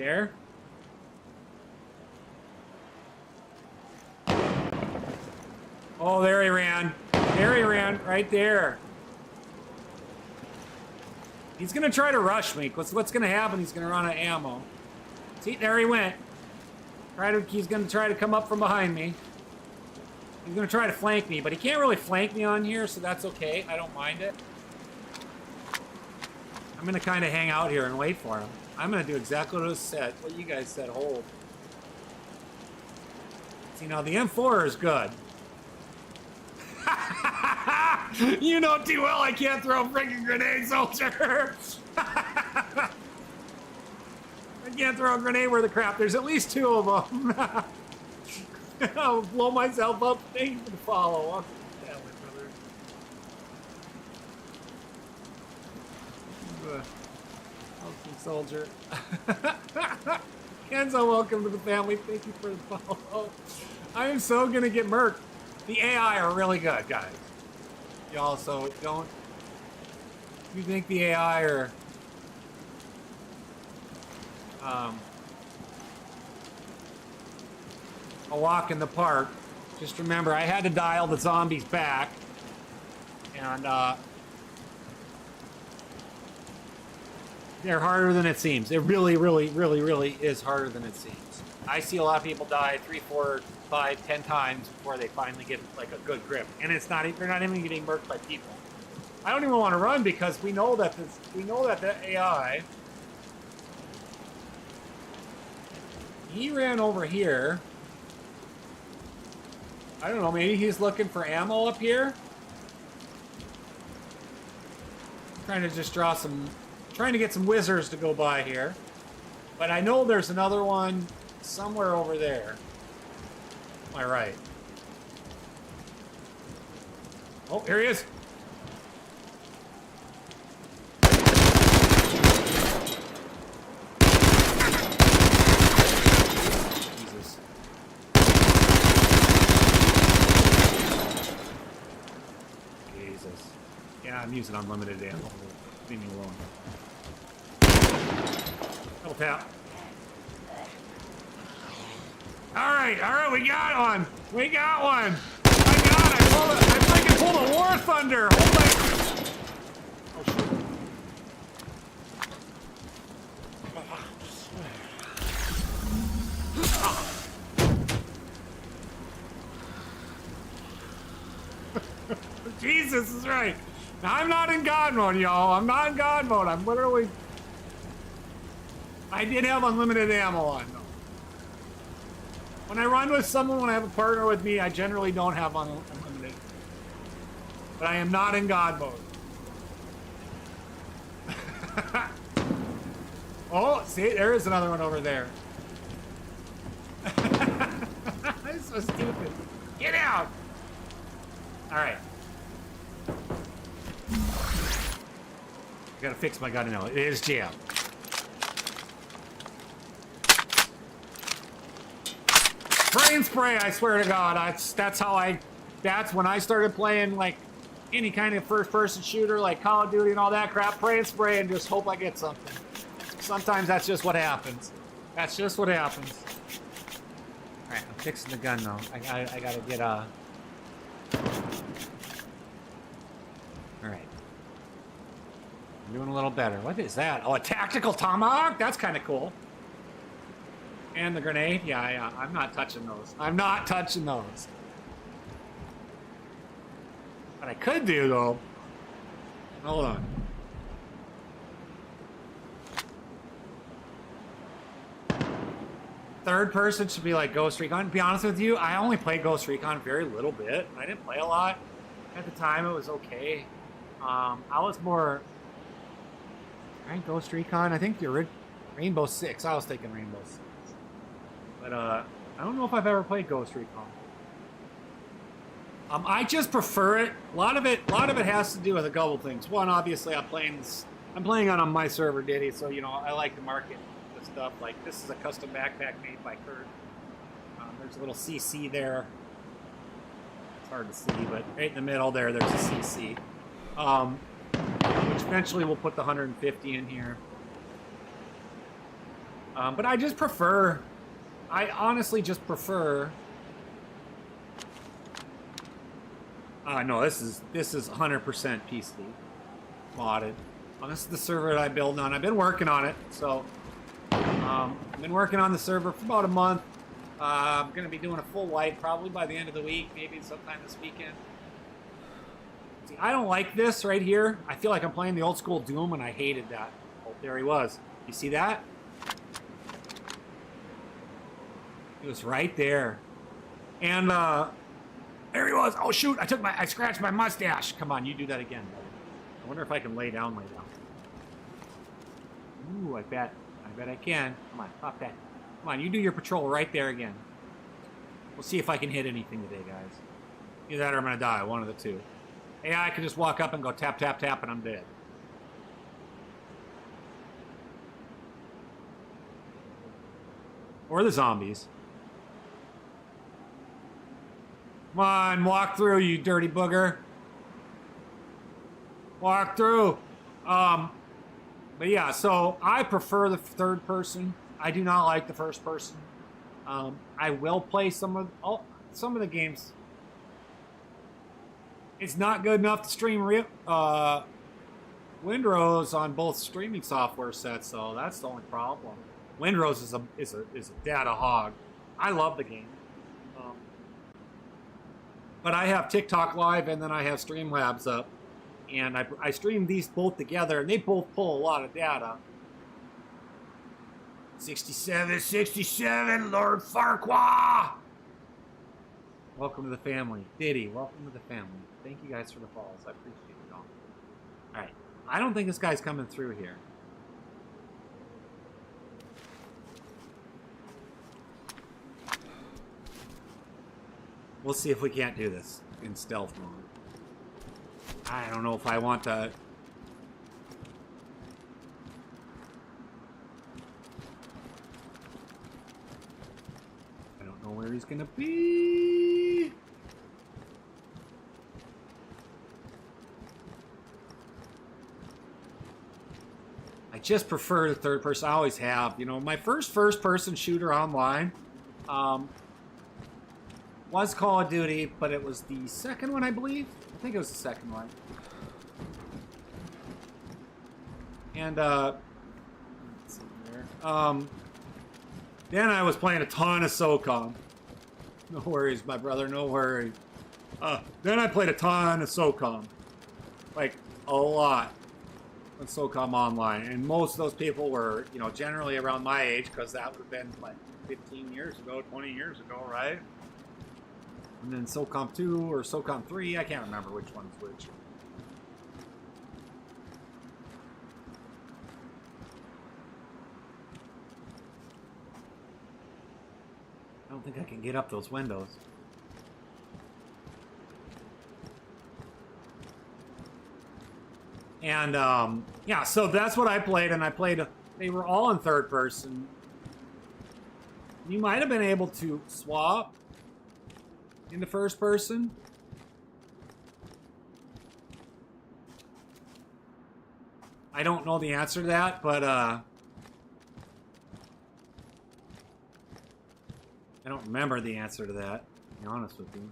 there. Oh, there he ran. There he ran, right there. He's gonna try to rush me. What's gonna happen? He's gonna run out of ammo. See, there he went. He's gonna try to come up from behind me. He's gonna try to flank me, but he can't really flank me on here, so that's okay. I don't mind it. I'm gonna kind of hang out here and wait for him. I'm gonna do exactly what what you guys said. Hold. See, now the M4 is good. You know too well I can't throw freaking grenades, soldier. I can't throw a grenade where the crap. There's at least 2 of them. I'll blow myself up. Thank you for the follow. Yeah, my brother. Welcome, soldier. Kenzo, welcome to the family. Thank you for the follow. I am so gonna get murked. The AI are really good, guys. Y'all, so don't. You think the AI are a walk in the park? Just remember, I had to dial the zombies back, and they're harder than it seems. It really, really, really, really is harder than it seems. I see a lot of people die 3, 4, 5, 10 times before they finally get like a good grip, and they're not even getting murked by people. I don't even want to run because we know that the AI. He ran over here. I don't know, maybe he's looking for ammo up here. I'm trying to just trying to get some whizzers to go by here. But I know there's another one somewhere over there. Am I right? Oh, here he is. Jesus. Jesus. Yeah, I'm using unlimited ammo. Leave me alone. Double tap. All right, we got one. We got one. I freaking pulled a War Thunder. Hold on. Oh, shit. Jesus is right. Now, I'm not in God mode, y'all. I'm not in God mode. I'm literally. I did have unlimited ammo on, though. When I run with someone, when I have a partner with me, I generally don't have unlimited. But I am not in God mode. Oh, see, there is another one over there. That's so stupid. Get out! Alright. I gotta fix my gun now. It is jammed. Brain spray, I swear to God. That's when I started playing like any kind of first-person shooter, like Call of Duty and all that crap. Brain spray and just hope I get something. Sometimes that's just what happens. That's just what happens. All right, I'm fixing the gun now. I gotta get All right. I'm doing a little better. What is that? Oh, a tactical tomahawk? That's kind of cool. And the grenade? Yeah, I'm not touching those. I'm not touching those. What I could do, though... Hold on. Third person should be like Ghost Recon. To be honest with you, I only played Ghost Recon very little bit. I didn't play a lot. At the time, it was okay. I was more... Right, Ghost Recon? I think the Rainbow Six. I was thinking Rainbow Six. But I don't know if I've ever played Ghost Recon. I just prefer it. A lot of it has to do with a couple things. One, obviously, I'm playing on my server, Diddy, so you know I like to market the stuff. Like this is a custom backpack made by Kurt. There's a little CC there. It's hard to see, but right in the middle there's a CC. Which eventually we'll put the 150 in here. But I just prefer. I honestly just prefer. No, this is 100% PC modded. This is the server that I build on. I've been working on it, so I've been working on the server for about a month. I'm gonna be doing a full wipe probably by the end of the week, maybe sometime this weekend. See, I don't like this right here. I feel like I'm playing the old school Doom, and I hated that. Oh, there he was. You see that? He was right there. And there he was. Oh shoot, I scratched my mustache. Come on, you do that again. I wonder if I can lay down. Ooh, I bet I can. Come on, pop that. Come on, you do your patrol right there again. We'll see if I can hit anything today, guys. Either that or I'm gonna die, one of the two. AI can just walk up and go tap, tap, tap, and I'm dead. Or the zombies. Come on, walk through, you dirty booger. Walk through. But yeah, so I prefer the third person. I do not like the first person. I will play some of the games. It's not good enough to stream Windrose on both streaming software sets, so that's the only problem. Windrose is a data hog. I love the game. But I have TikTok Live and then I have Streamlabs up. And I stream these both together, and they both pull a lot of data. 67, Lord Farquaad! Welcome to the family. Diddy, welcome to the family. Thank you guys for the follows. I appreciate it all. Alright. I don't think this guy's coming through here. We'll see if we can't do this in stealth mode. I don't know if I want to. I don't know where he's gonna be. I just prefer the third person. I always have. You know, my first person shooter online was Call of Duty, but it was the second one, I believe. I think it was the second one. And, let's see here. Then I was playing a ton of SOCOM. No worries, my brother, no worries. Then I played a ton of SOCOM. Like, a lot on SOCOM Online. And most of those people were, you know, generally around my age, because that would have been, like, 15 years ago, 20 years ago, right? And then SOCOM 2 or SOCOM 3, I can't remember which one's which. I don't think I can get up those windows. And, yeah, so that's what I played, and they were all in third person. You might have been able to swap into first person. I don't know the answer to that, but I don't remember the answer to that, to be honest with you.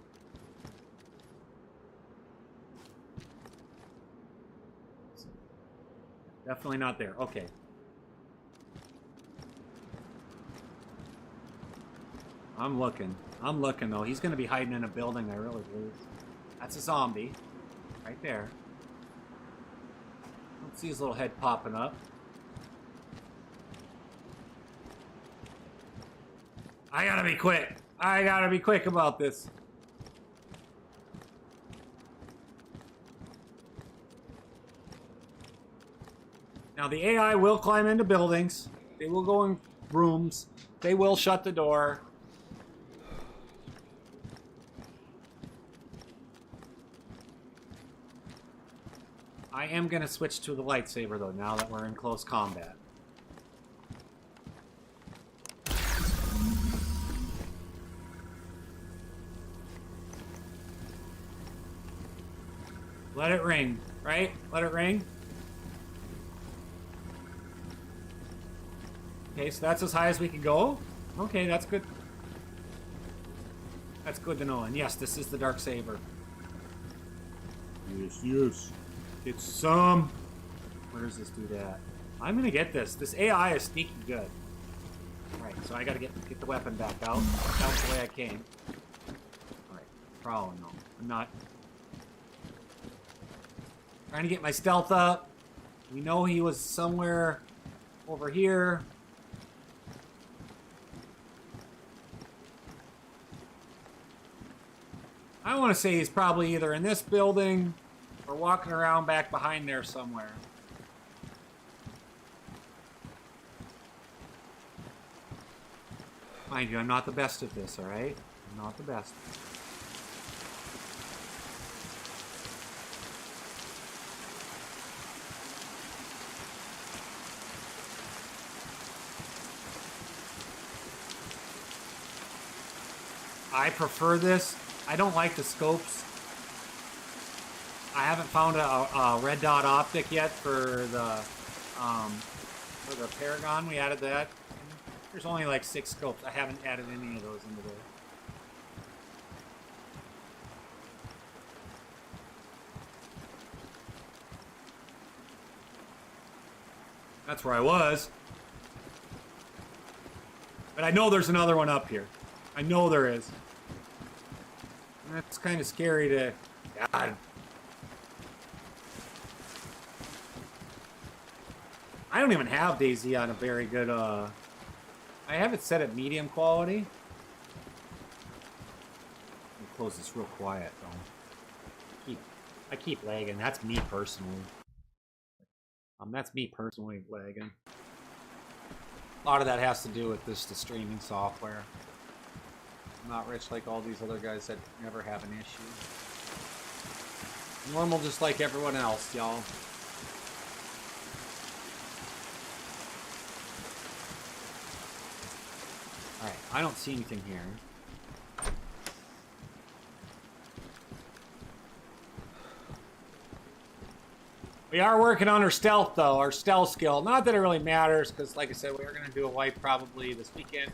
Definitely not there. Okay. I'm looking, though. He's going to be hiding in a building, I really believe. That's a zombie. Right there. I don't see his little head popping up. I gotta be quick. I gotta be quick about this. Now, the AI will climb into buildings. They will go in rooms. They will shut the door. I am going to switch to the lightsaber, though, now that we're in close combat. Let it ring, right? Let it ring. Okay, so that's as high as we can go? Okay, that's good. That's good to know. And yes, this is the Darksaber. Yes, yes. It's some... Where does this dude at? I'm gonna get this. This AI is sneaky good. Alright, so I gotta get the weapon back out. That's the way I came. Alright, probably no. I'm not... Trying to get my stealth up. We know he was somewhere over here. I want to say he's probably either in this building or walking around back behind there somewhere. Mind you, I'm not the best at this, alright? I'm not the best. I prefer this. I don't like the scopes. I haven't found a red dot optic yet for the Paragon. We added that. There's only like 6 scopes. I haven't added any of those into there. That's where I was. But I know there's another one up here. I know there is. And that's kind of scary to... God. I don't even have DayZ on a very good, I have it set at medium quality. Let me close this real quiet, though. I keep lagging. That's me personally. That's me personally lagging. A lot of that has to do with the streaming software. I'm not rich like all these other guys that never have an issue. Normal just like everyone else, y'all. Alright, I don't see anything here. We are working on our stealth, though, our stealth skill. Not that it really matters, because, like I said, we are going to do a wipe probably this weekend.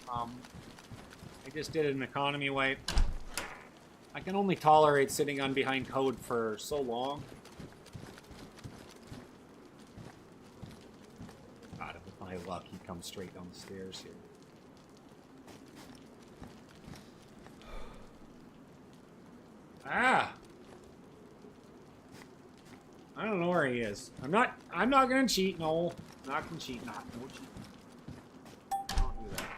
I just did an economy wipe. I can only tolerate sitting on behind code for so long. God, with my luck, he comes straight down the stairs here. Ah! I don't know where he is. I'm not gonna cheat, no. I'm not gonna cheat, no cheating. Don't do that.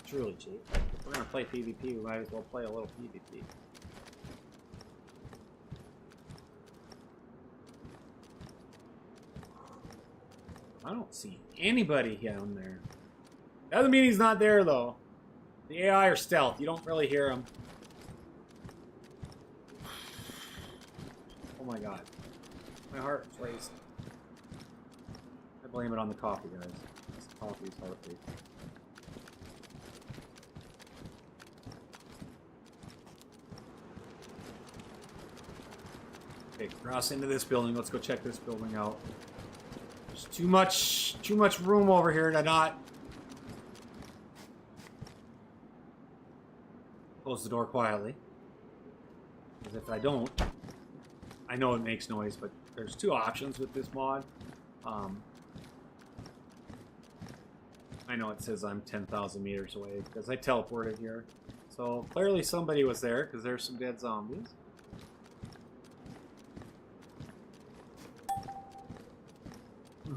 Truly cheat. If we're gonna play PvP, we might as well play a little PvP. I don't see anybody down there. Doesn't mean he's not there, though. The AI are stealth. You don't really hear him. Oh my god. My heart is racing. I blame it on the coffee, guys. This coffee is heart racing. Okay, cross into this building. Let's go check this building out. There's too much room over here to not close the door quietly. Because if I don't, I know it makes noise, but there's 2 options with this mod. I know it says I'm 10,000 meters away because I teleported here. So clearly somebody was there because there's some dead zombies.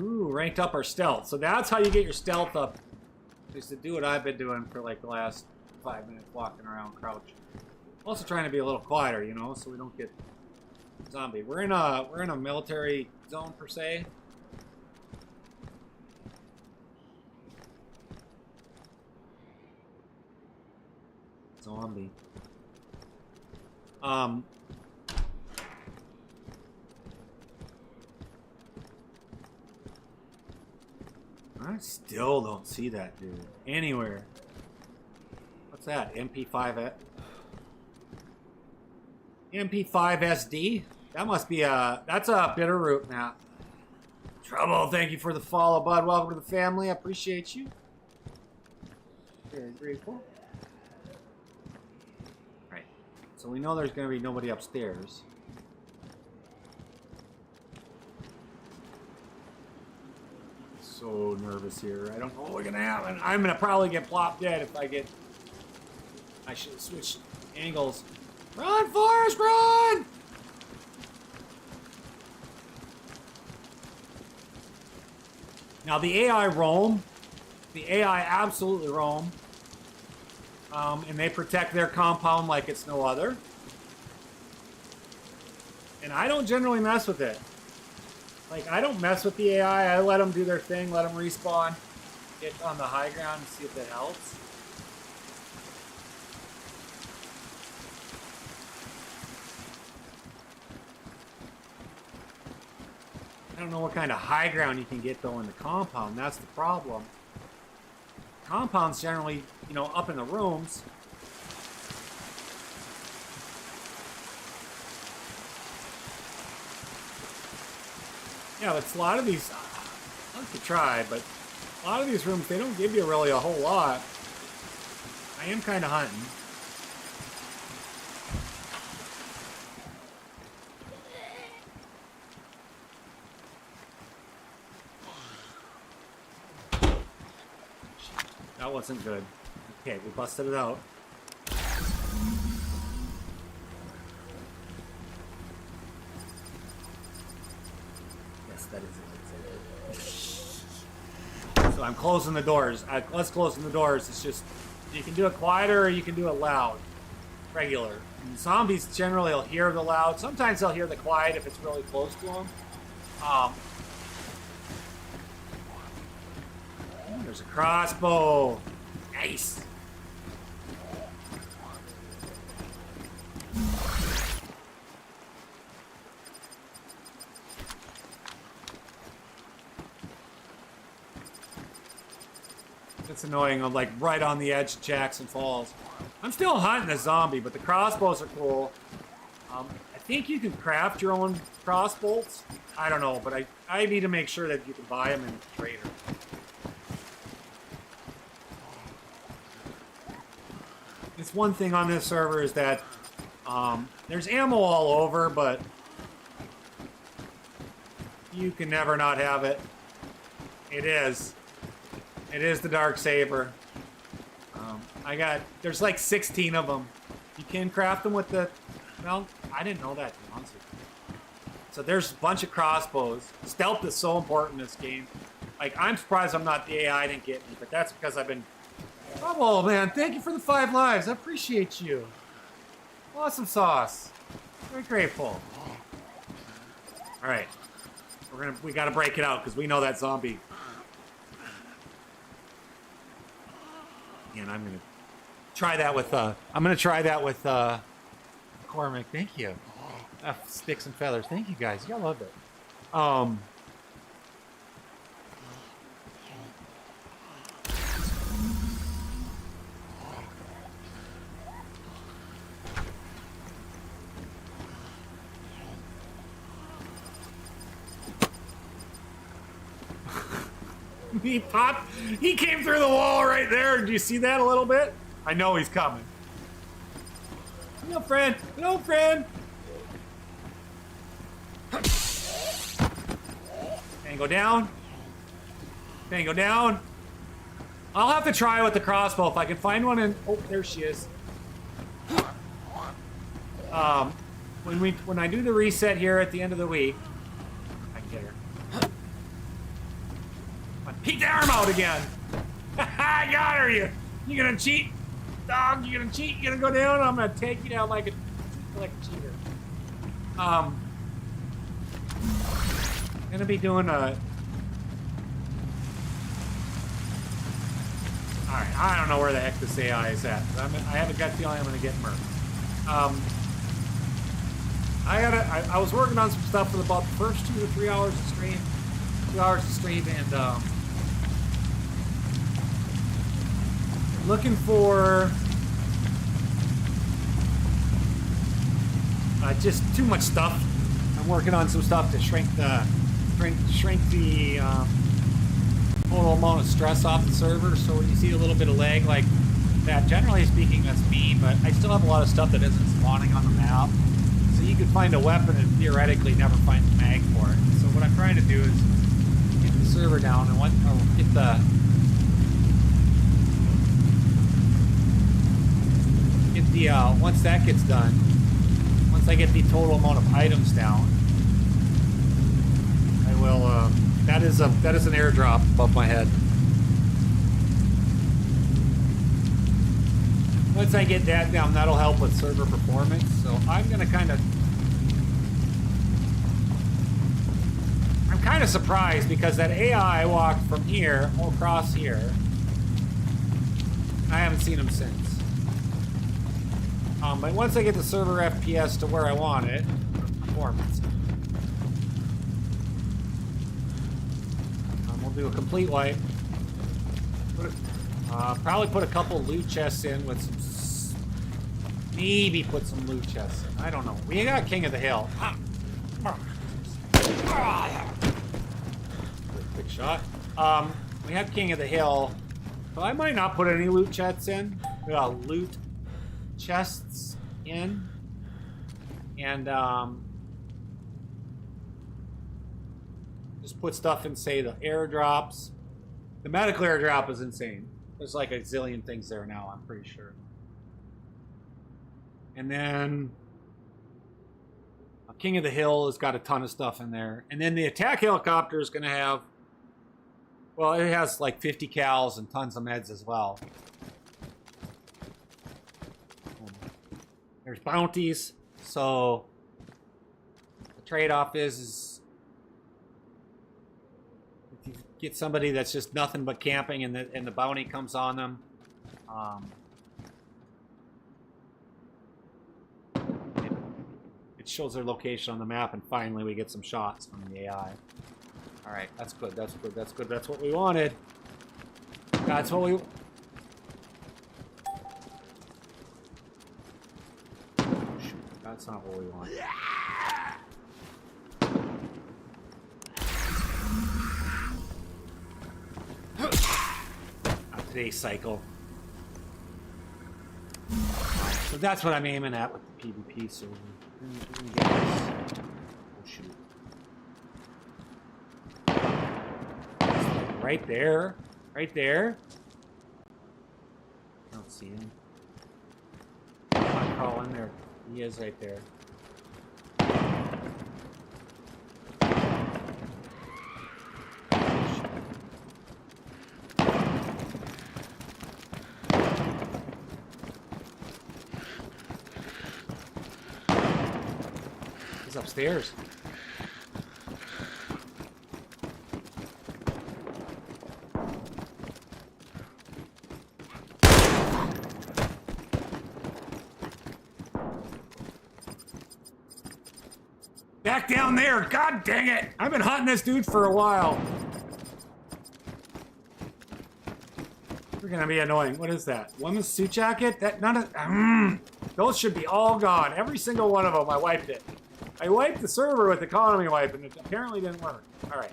Ooh, ranked up our stealth. So that's how you get your stealth up. Is to do what I've been doing for like the last 5 minutes, walking around crouching. Also trying to be a little quieter, you know, so we don't get zombie. We're in a military zone per se. Zombie. I still don't see that dude anywhere. What's that? MP5 MP5 SD? That must be that's a Bitterroot map. Trouble, thank you for the follow, bud. Welcome to the family. I appreciate you. Very grateful. Right. So we know there's going to be nobody upstairs. So nervous here. I don't know what's going to happen. I'm going to probably get plopped dead if I get... I should have switched angles. Run, Forrest, run! Now the AI roam. The AI absolutely roam. And they protect their compound like it's no other. And I don't generally mess with it. Like, I don't mess with the AI. I let them do their thing, let them respawn, get on the high ground and see if that helps. I don't know what kind of high ground you can get, though, in the compound. That's the problem. Compound's generally, you know, up in the rooms. Yeah, but a lot of these, I'd like to try, but a lot of these rooms, they don't give you really a whole lot. I am kind of hunting. That wasn't good. Okay, we busted it out. Yes, that is it. So I'm closing the doors. Let's close the doors. It's just, you can do it quieter or you can do it loud. Regular. And zombies generally will hear the loud. Sometimes they'll hear the quiet if it's really close to them. There's a crossbow. Nice. It's annoying. I'm like right on the edge of Jackson Falls. I'm still hunting a zombie, but the crossbows are cool. I think you can craft your own crossbolts. I don't know, but I need to make sure that you can buy them in the trader. It's one thing on this server is that there's ammo all over, but you can never not have it. It is the Dark Saber. There's like 16 of them. You can craft them with the, well, I didn't know that, to be honest with you. So there's a bunch of crossbows. Stealth is so important in this game. Like, I'm surprised I'm not, the AI didn't get me, but that's because I've been, oh man, thank you for the 5 lives. I appreciate you. Awesome sauce. Very grateful. All right, we gotta break it out because we know that zombie. And I'm gonna try that with Cormac. Thank you. Sticks and feathers. Thank you guys. Y'all love it. He popped. He came through the wall right there. Did you see that a little bit? I know he's coming. Hello, friend. Hello, friend. Tango down. Tango down. I'll have to try with the crossbow if I can find one. And oh, there she is. When I do the reset here at the end of the week, I can get her. Peek the arm out again. I got her. You gonna cheat, dog? You gonna cheat? You gonna go down? I'm gonna take you down like a cheater. Gonna be doing a. All right, I don't know where the heck this AI is at. I have a gut feeling I'm gonna get murked. I was working on some stuff for about the first 2 to 3 hours of stream. 2 hours of stream, and looking for just too much stuff. I'm working on some stuff to shrink the shrink the total amount of stress off the server. So when you see a little bit of lag like that, generally speaking, that's me. But I still have a lot of stuff that isn't spawning on the map. So you could find a weapon and theoretically never find the mag for it. So what I'm trying to do is get the server down and get the once that gets done, once I get the total amount of items down, I will. That is an airdrop above my head. Once I get that down, that'll help with server performance. So I'm kind of surprised because that AI walked from here across here. I haven't seen him since. But once I get the server FPS to where I want it, performance, we'll do a complete wipe. Probably put a couple loot chests in with some. Maybe put some loot chests in. I don't know. We got King of the Hill. Quick shot. We have King of the Hill. So I might not put any loot chests in. Loot chests in. And just put stuff in, say, the airdrops. The medical airdrop is insane. There's like a zillion things there now, I'm pretty sure. And then King of the Hill has got a ton of stuff in there. And then the attack helicopter is going to have, well, it has like 50 cals and tons of meds as well. There's bounties. So the trade-off is if you get somebody that's just nothing but camping and the bounty comes on them, it shows their location on the map, and finally we get some shots from the AI. All right, that's good. That's good. That's good. That's what we wanted. That's what we. Shoot, that's not what we want. Not today's cycle. So that's what I'm aiming at with the PvP server. Oh shoot. Right there. Right there. I don't see him. I'm crawling there. He is right there. He's upstairs. Back down there! God dang it! I've been hunting this dude for a while. We're gonna be annoying. What is that? Women's suit jacket? That not a. Those should be all gone. Every single one of them. I wiped it. I wiped the server with economy wipe, and it apparently didn't work. All right.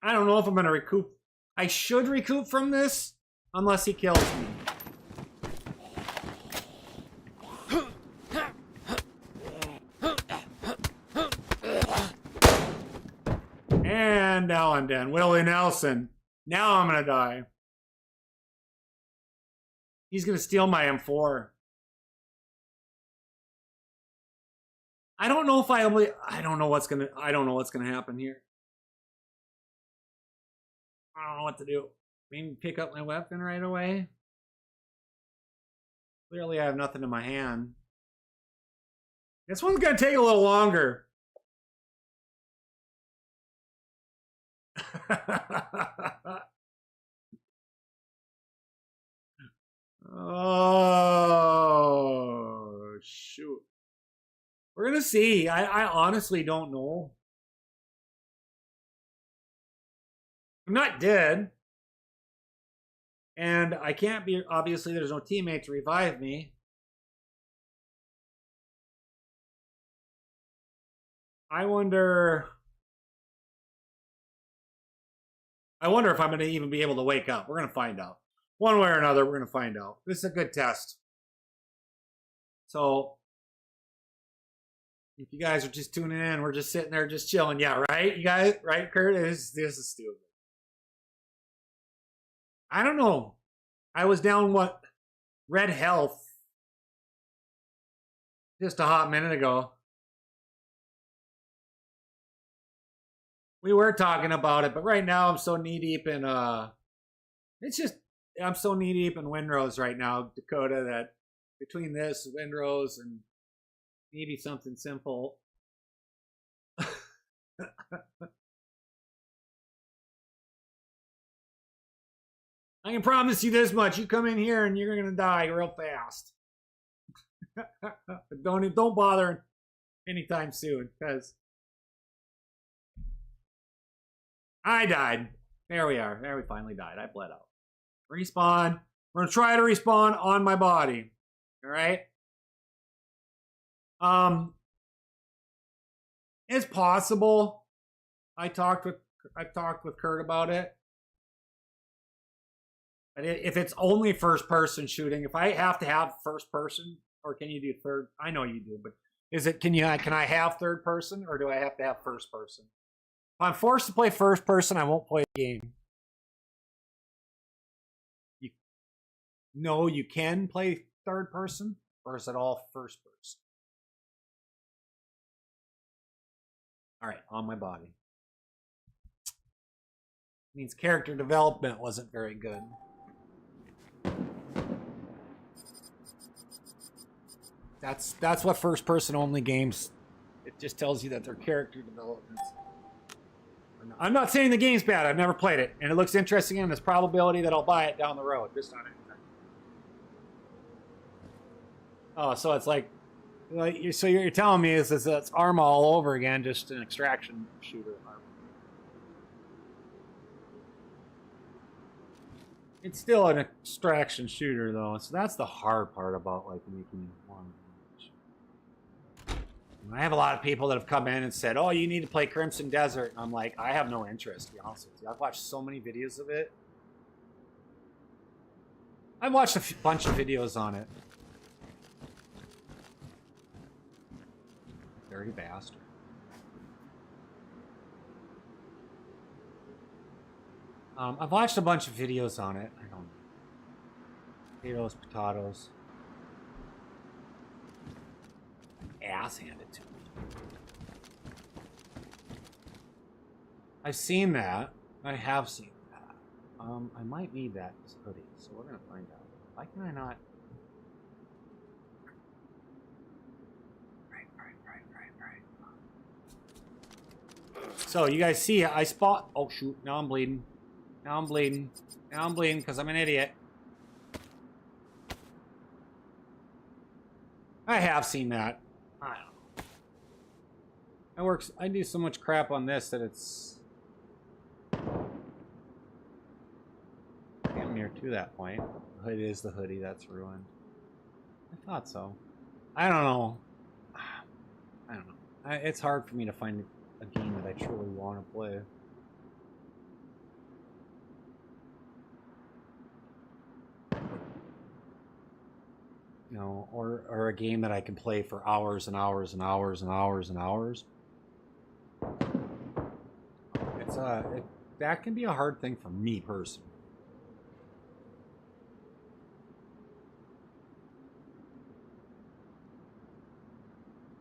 I don't know if I'm going to recoup. I should recoup from this, unless he kills me. And now I'm dead. Willie Nelson. Now I'm going to die. He's going to steal my M4. I don't know if I don't know what's going to happen here. I don't know what to do. Maybe pick up my weapon right away. Clearly I have nothing in my hand. This one's going to take a little longer. Oh, shoot. We're going to see. I honestly don't know. I'm not dead. And I can't be, obviously, there's no teammate to revive me. I wonder if I'm going to even be able to wake up. We're going to find out. One way or another, we're going to find out. This is a good test. So, if you guys are just tuning in, we're just sitting there just chilling. Yeah, right? You guys, right, Kurt? This is stupid. I don't know. I was down, what? Red health. Just a hot minute ago. We were talking about it, but right now I'm so knee deep in I'm so knee deep in Windrose right now, Dakota, that between this, Windrose, and maybe something simple. I can promise you this much: you come in here and you're gonna die real fast. Don't bother anytime soon, because I died. There we are. There we finally died. I bled out. Respawn. We're gonna try to respawn on my body. All right. It's possible. I talked with Kurt about it. But if it's only first person shooting, if I have to have first person, or can you do third? I know you do, but can I have third person, or do I have to have first person? If I'm forced to play first person, I won't play the game. No, you can play third person, or is it all first person? All right, on my body. Means character development wasn't very good. That's what first person only games. It just tells you that their character development. I'm not saying the game's bad. I've never played it, and it looks interesting, and there's probability that I'll buy it down the road. Just on it. Oh, so it's like so you're telling me is it's Arma all over again, just an extraction shooter. It's still an extraction shooter though, so that's the hard part about like making one. I have a lot of people that have come in and said, "Oh, you need to play Crimson Desert." And I'm like, I have no interest, to be honest with you. I've watched so many videos of it. I've watched a bunch of videos on it. Dirty bastard. I've watched a bunch of videos on it. I don't know. Potatoes. Ass handed to me. I've seen that. I have seen that. I might need that hoodie, so we're gonna find out. Why can I not? Right. So you guys see, I spot. Oh shoot! Now I'm bleeding. Now I'm bleeding because I'm an idiot. I have seen that. I don't know. I do so much crap on this that it's damn near to that point. It is the hoodie that's ruined. I thought so. I don't know. It's hard for me to find a game that I truly want to play. You know, or a game that I can play for hours and hours and hours and hours and hours. That can be a hard thing for me personally.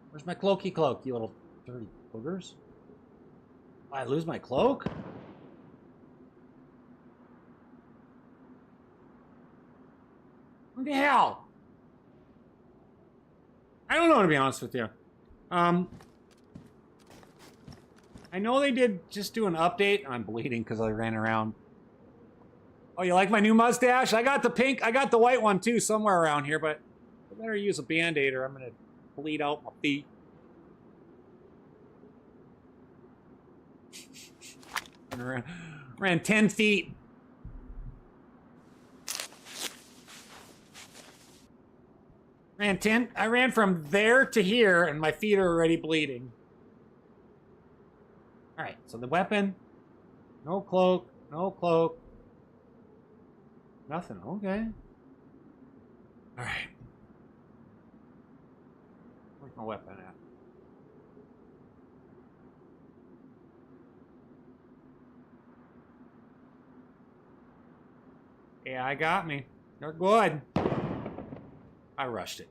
Where's my cloaky cloak, you little dirty boogers? I lose my cloak? What the hell? I don't know, to be honest with you. I know they did just do an update. I'm bleeding because I ran around. Oh, you like my new mustache? I got the pink. I got the white one too somewhere around here, but I better use a Band-Aid or I'm going to bleed out my feet. Ran 10 feet. I ran from there to here, and my feet are already bleeding. Alright, so the weapon. No cloak. No cloak. Nothing. Okay. Alright. Where's my weapon at? Yeah, I got me. You're good. I rushed it.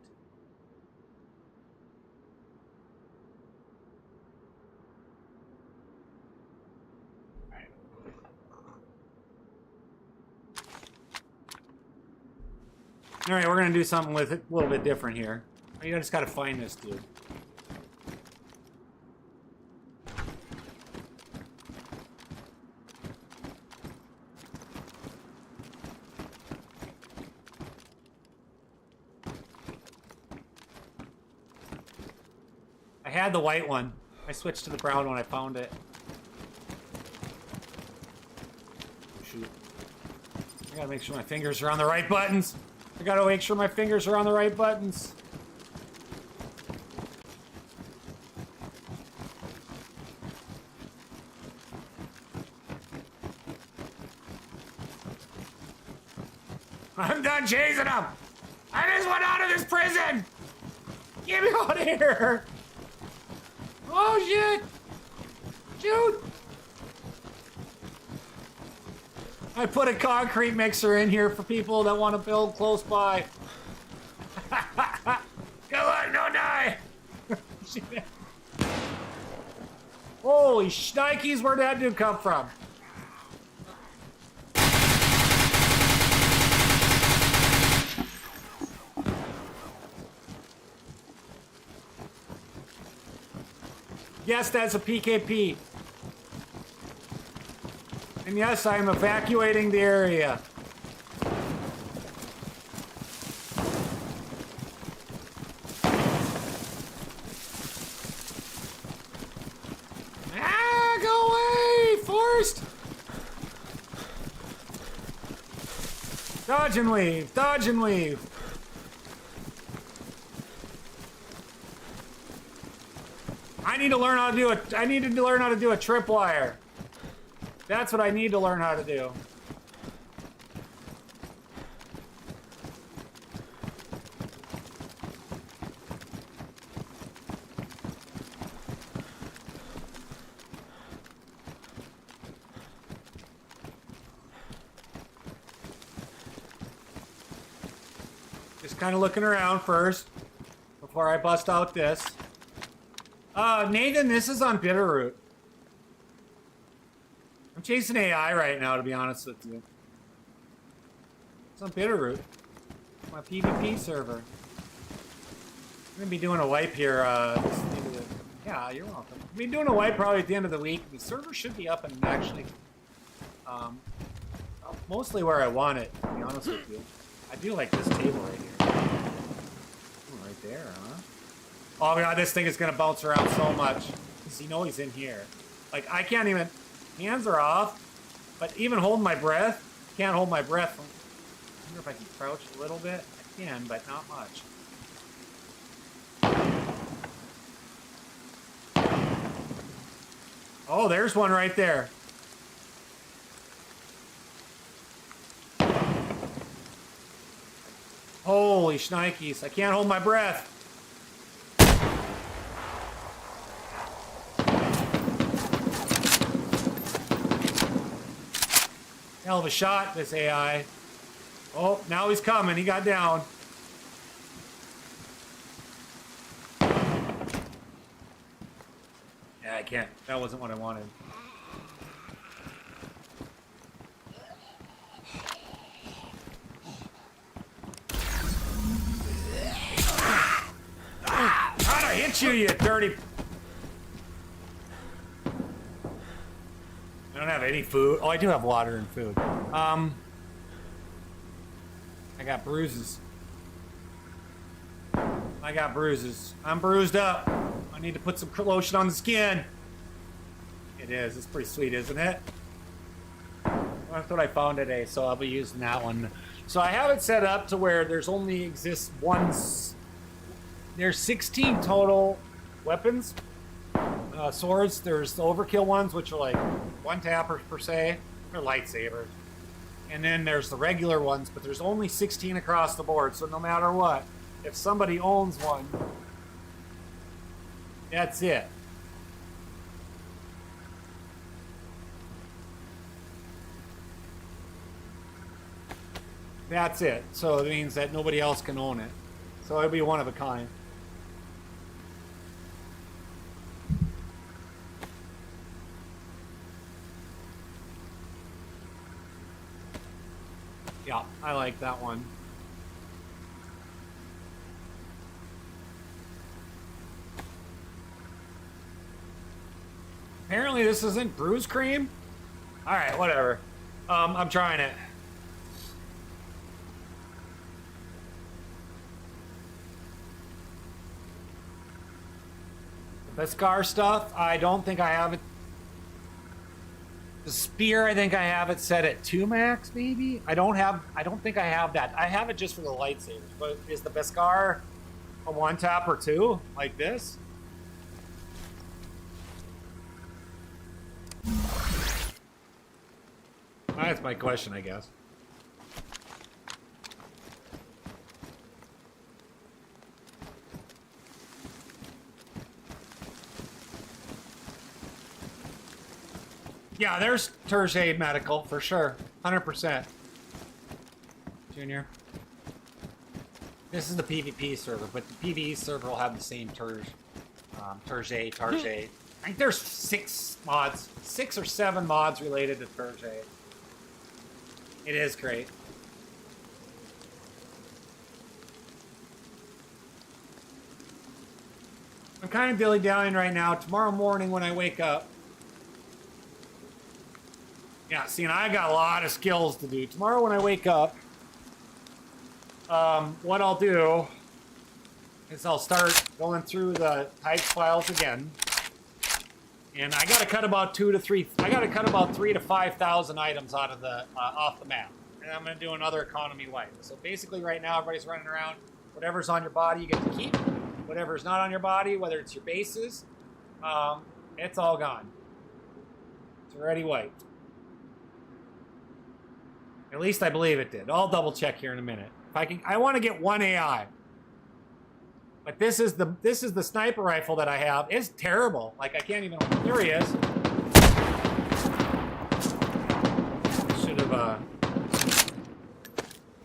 All right, we're gonna do something with it a little bit different here. You just gotta find this dude. I had the white one. I switched to the brown when I found it. Shoot. I gotta make sure my fingers are on the right buttons. I gotta make sure my fingers are on the right buttons. I'm done chasing him! I just want out of this prison! Get me out of here! Oh shit! Shoot! I put a concrete mixer in here for people that want to build close by. Come on, don't die! Holy shnikes, where'd that dude come from? Yes, that's a PKP. And yes, I am evacuating the area. Ah, go away, Forrest! Dodge and weave, dodge and weave. I need to learn how to do it. I needed to learn how to do a tripwire. That's what I need to learn how to do. Just kind of looking around first before I bust out this. Nathan, this is on Bitterroot. I'm chasing AI right now, to be honest with you. It's on Bitterroot. My PvP server. I'm gonna be doing a wipe here, yeah, you're welcome. I'll be doing a wipe probably at the end of the week. The server should be up and actually, mostly where I want it, to be honest with you. I do like this table right here. Ooh, right there, huh? Oh my god, this thing is gonna bounce around so much. Because you know he's in here. Like, I can't even... Hands are off, but even holding my breath, can't hold my breath. I wonder if I can crouch a little bit. I can, but not much. Oh, there's one right there. Holy shnikes, I can't hold my breath. Hell of a shot, this AI. Oh, now he's coming. He got down. Yeah, I can't. That wasn't what I wanted. How'd I hit you, you dirty... I don't have any food. Oh, I do have water and food. I got bruises. I got bruises. I'm bruised up. I need to put some lotion on the skin. It is. It's pretty sweet, isn't it? That's what I found today, so I'll be using that one. So I have it set up to where there's only exists one. There's 16 total weapons, swords. There's the overkill ones, which are like one tapper per se. They're lightsabers. And then there's the regular ones, but there's only 16 across the board. So no matter what, if somebody owns one, that's it. That's it. So it means that nobody else can own it. So it'll be one of a kind. Yeah, I like that one. Apparently this isn't bruise cream. All right, whatever. I'm trying it. The Scar stuff, I don't think I have it. The spear, I think I have it set at 2 max, maybe. I don't think I have that. I have it just for the lightsabers. But is the Beskar a 1 tap or 2 like this? That's my question, I guess. Yeah, there's Terje Medical for sure. 100%. Junior. This is the PvP server, but the PvE server will have the same Terje. I think there's 6 mods. 6 or 7 mods related to Terje. It is great. I'm kind of dilly-dallying right now. Tomorrow morning when I wake up, yeah, see, and I got a lot of skills to do. Tomorrow when I wake up, what I'll do is I'll start going through the types files again. And I gotta cut about 3 to 5,000 items out of the off the map. And I'm gonna do another economy wipe. So basically right now everybody's running around. Whatever's on your body you get to keep. Whatever's not on your body, whether it's your bases, it's all gone. It's already wiped. At least I believe it did. I'll double check here in a minute. If I want to get 1 AI. But this is the sniper rifle that I have. It's terrible. Like I can't even. There he is. Should have. I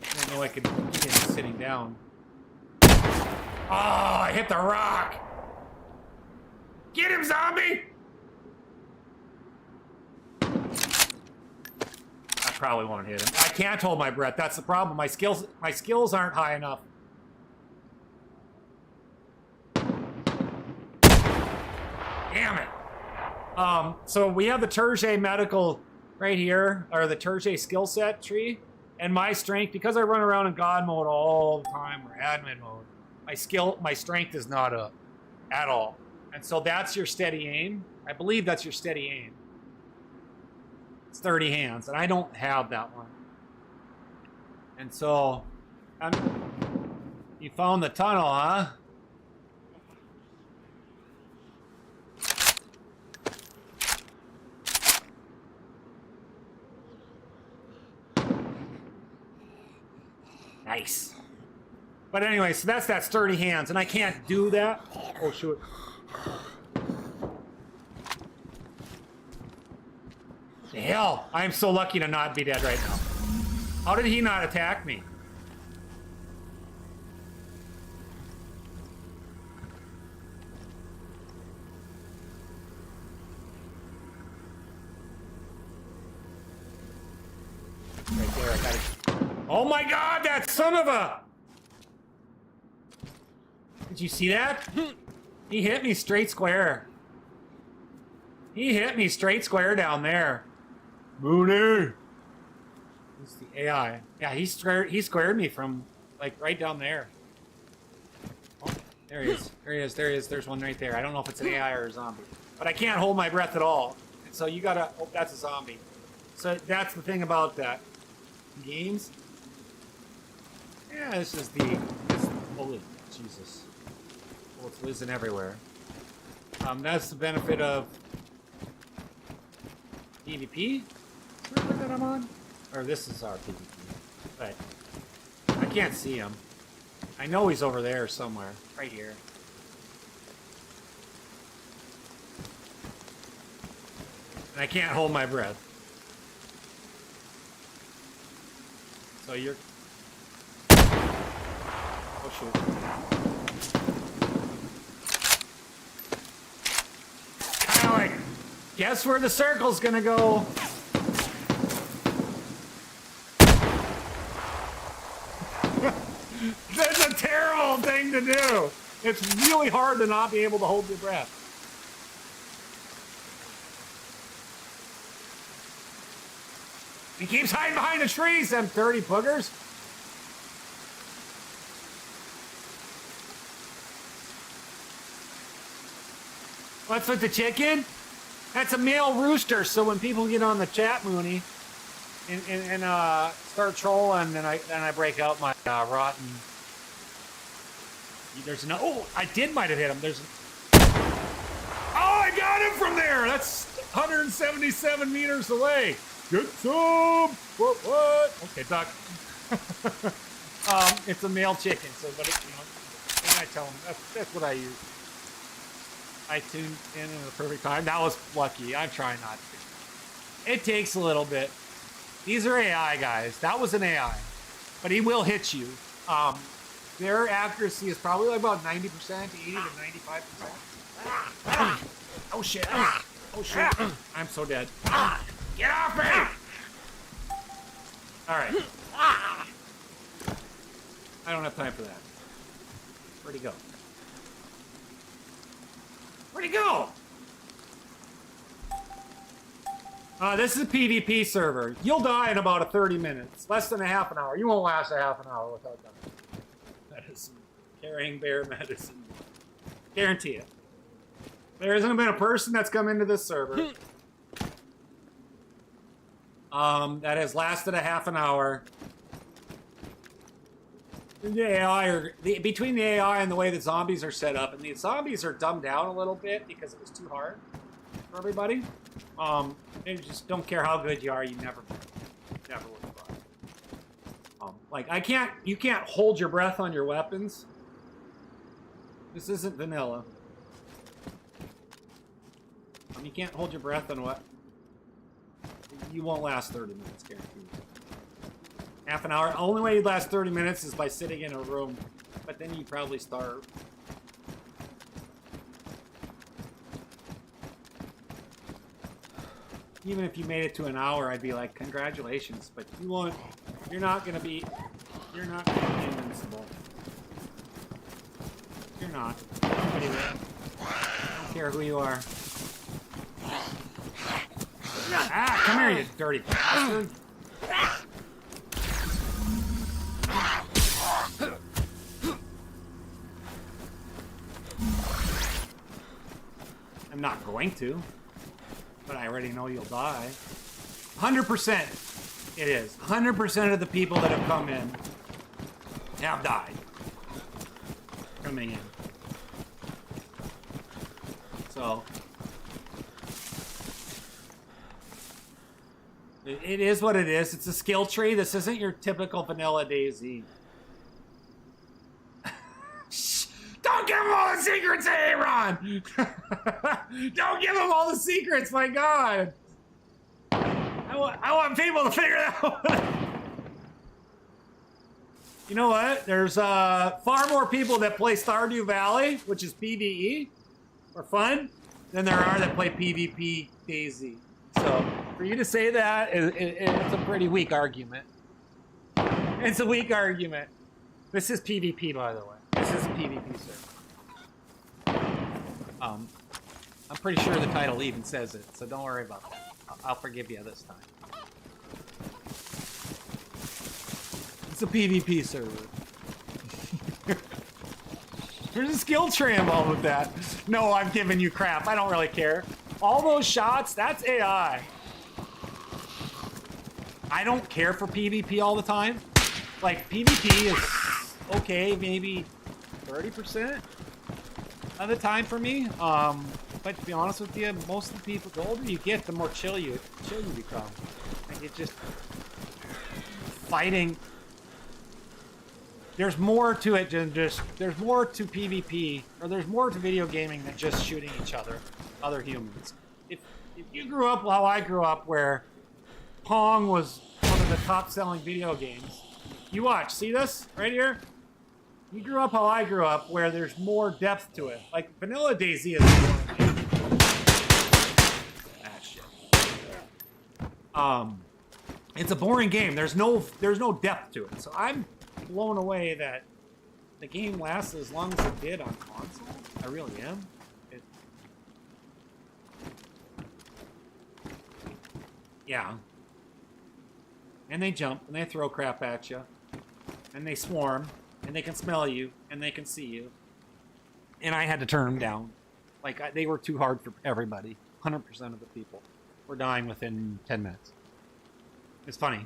didn't know I could get him sitting down. Oh, I hit the rock. Get him, zombie. Probably won't hit him. I can't hold my breath. That's the problem. My skills aren't high enough. Damn it. So we have the Terje Medical right here, or the Terje skill set tree, and my strength, because I run around in God mode all the time, or admin mode, my strength is not up at all. And so that's your steady aim. I believe that's your steady aim. It's 30 hands, and I don't have that one. And so, you found the tunnel, huh? Nice. But anyway, so that's that sturdy hands, and I can't do that. Oh, shoot. Hell, I'm so lucky to not be dead right now. How did he not attack me? Right there, I got it. Oh my god, that son of a... Did you see that? He hit me straight square. He hit me straight square down there. Mooney! It's the AI. Yeah, he squared me from, like, right down there. Oh, there he is. There he is. There he is. There's one right there. I don't know if it's an AI or a zombie. But I can't hold my breath at all. And so you gotta... Oh, that's a zombie. So that's the thing about that. Games. Yeah, this is holy Jesus. Well, it's whizzing everywhere. That's the benefit of PvP server that I'm on. Or this is our PvP. But I can't see him. I know he's over there somewhere. Right here. And I can't hold my breath. So you're... Oh, shoot. Kinda like, guess where the circle's gonna go? That's a terrible thing to do. It's really hard to not be able to hold your breath. He keeps hiding behind the trees, them dirty boogers. What's with the chicken? That's a male rooster, so when people get on the chat, Mooney, and start trolling, then I break out my rotten. There's no. Oh, I might have hit him. There's. Oh, I got him from there. That's 177 meters away. Get some. What? Okay, duck. It's a male chicken, so but and I tell him that's what I use. I tuned in at the perfect time. That was lucky. I'm trying not to. It takes a little bit. These are AI guys. That was an AI, but he will hit you. Their accuracy is probably like about 90%, 80 to 95%. Oh shit! Oh shit! I'm so dead. Get off me! All right. I don't have time for that. Where'd he go? Where'd he go? This is a PvP server. You'll die in about 30 minutes. Less than a half an hour. You won't last a half an hour without dying. Medicine. Carrying bear medicine. Guarantee it. There hasn't been a person that's come into this server that has lasted a half an hour. The AI between the AI and the way the zombies are set up, and the zombies are dumbed down a little bit because it was too hard for everybody. They just don't care how good you are, you never will try. Like you can't hold your breath on your weapons. This isn't vanilla. You can't hold your breath on what? You won't last 30 minutes, guaranteed. Half an hour. Only way you'd last 30 minutes is by sitting in a room, but then you'd probably starve. Even if you made it to an hour, I'd be like, congratulations, but you won't. You're not gonna be invincible. You're not. Anyway, I don't care who you are. Ah, come here, you dirty bastard. I'm not going to, but I already know you'll die. 100% it is. 100% of the people that have come in have died. Coming in. So it is what it is. It's a skill tree. This isn't your typical vanilla DayZ. Don't give him all the secrets, Aaron! Don't give him all the secrets, my God! I want people to figure that out. You know what? There's far more people that play Stardew Valley, which is PvE, for fun, than there are that play PvP DayZ. So, for you to say that, it's a pretty weak argument. It's a weak argument. This is PvP, by the way. This is a PvP server. I'm pretty sure the title even says it, so don't worry about that. I'll forgive you this time. It's a PvP server. There's a skill tree involved with that. No, I'm giving you crap. I don't really care. All those shots, that's AI. I don't care for PvP all the time. Like, PvP is okay, maybe 30% of the time for me. But to be honest with you, most of the people, the older you get, the more chill you become. Like, it just fighting. There's more to it than just. There's more to PvP, or there's more to video gaming than just shooting each other, other humans. If you grew up how I grew up, where Pong was one of the top-selling video games, you watch. See this right here? You grew up how I grew up, where there's more depth to it. Like Vanilla DayZ is boring. Ah, shit. It's a boring game. There's no depth to it. So I'm blown away that the game lasts as long as it did on console. I really am. Yeah. And they jump and they throw crap at you, and they swarm, and they can smell you, and they can see you. And I had to turn them down. Like, they were too hard for everybody. 100% of the people were dying within 10 minutes. It's funny,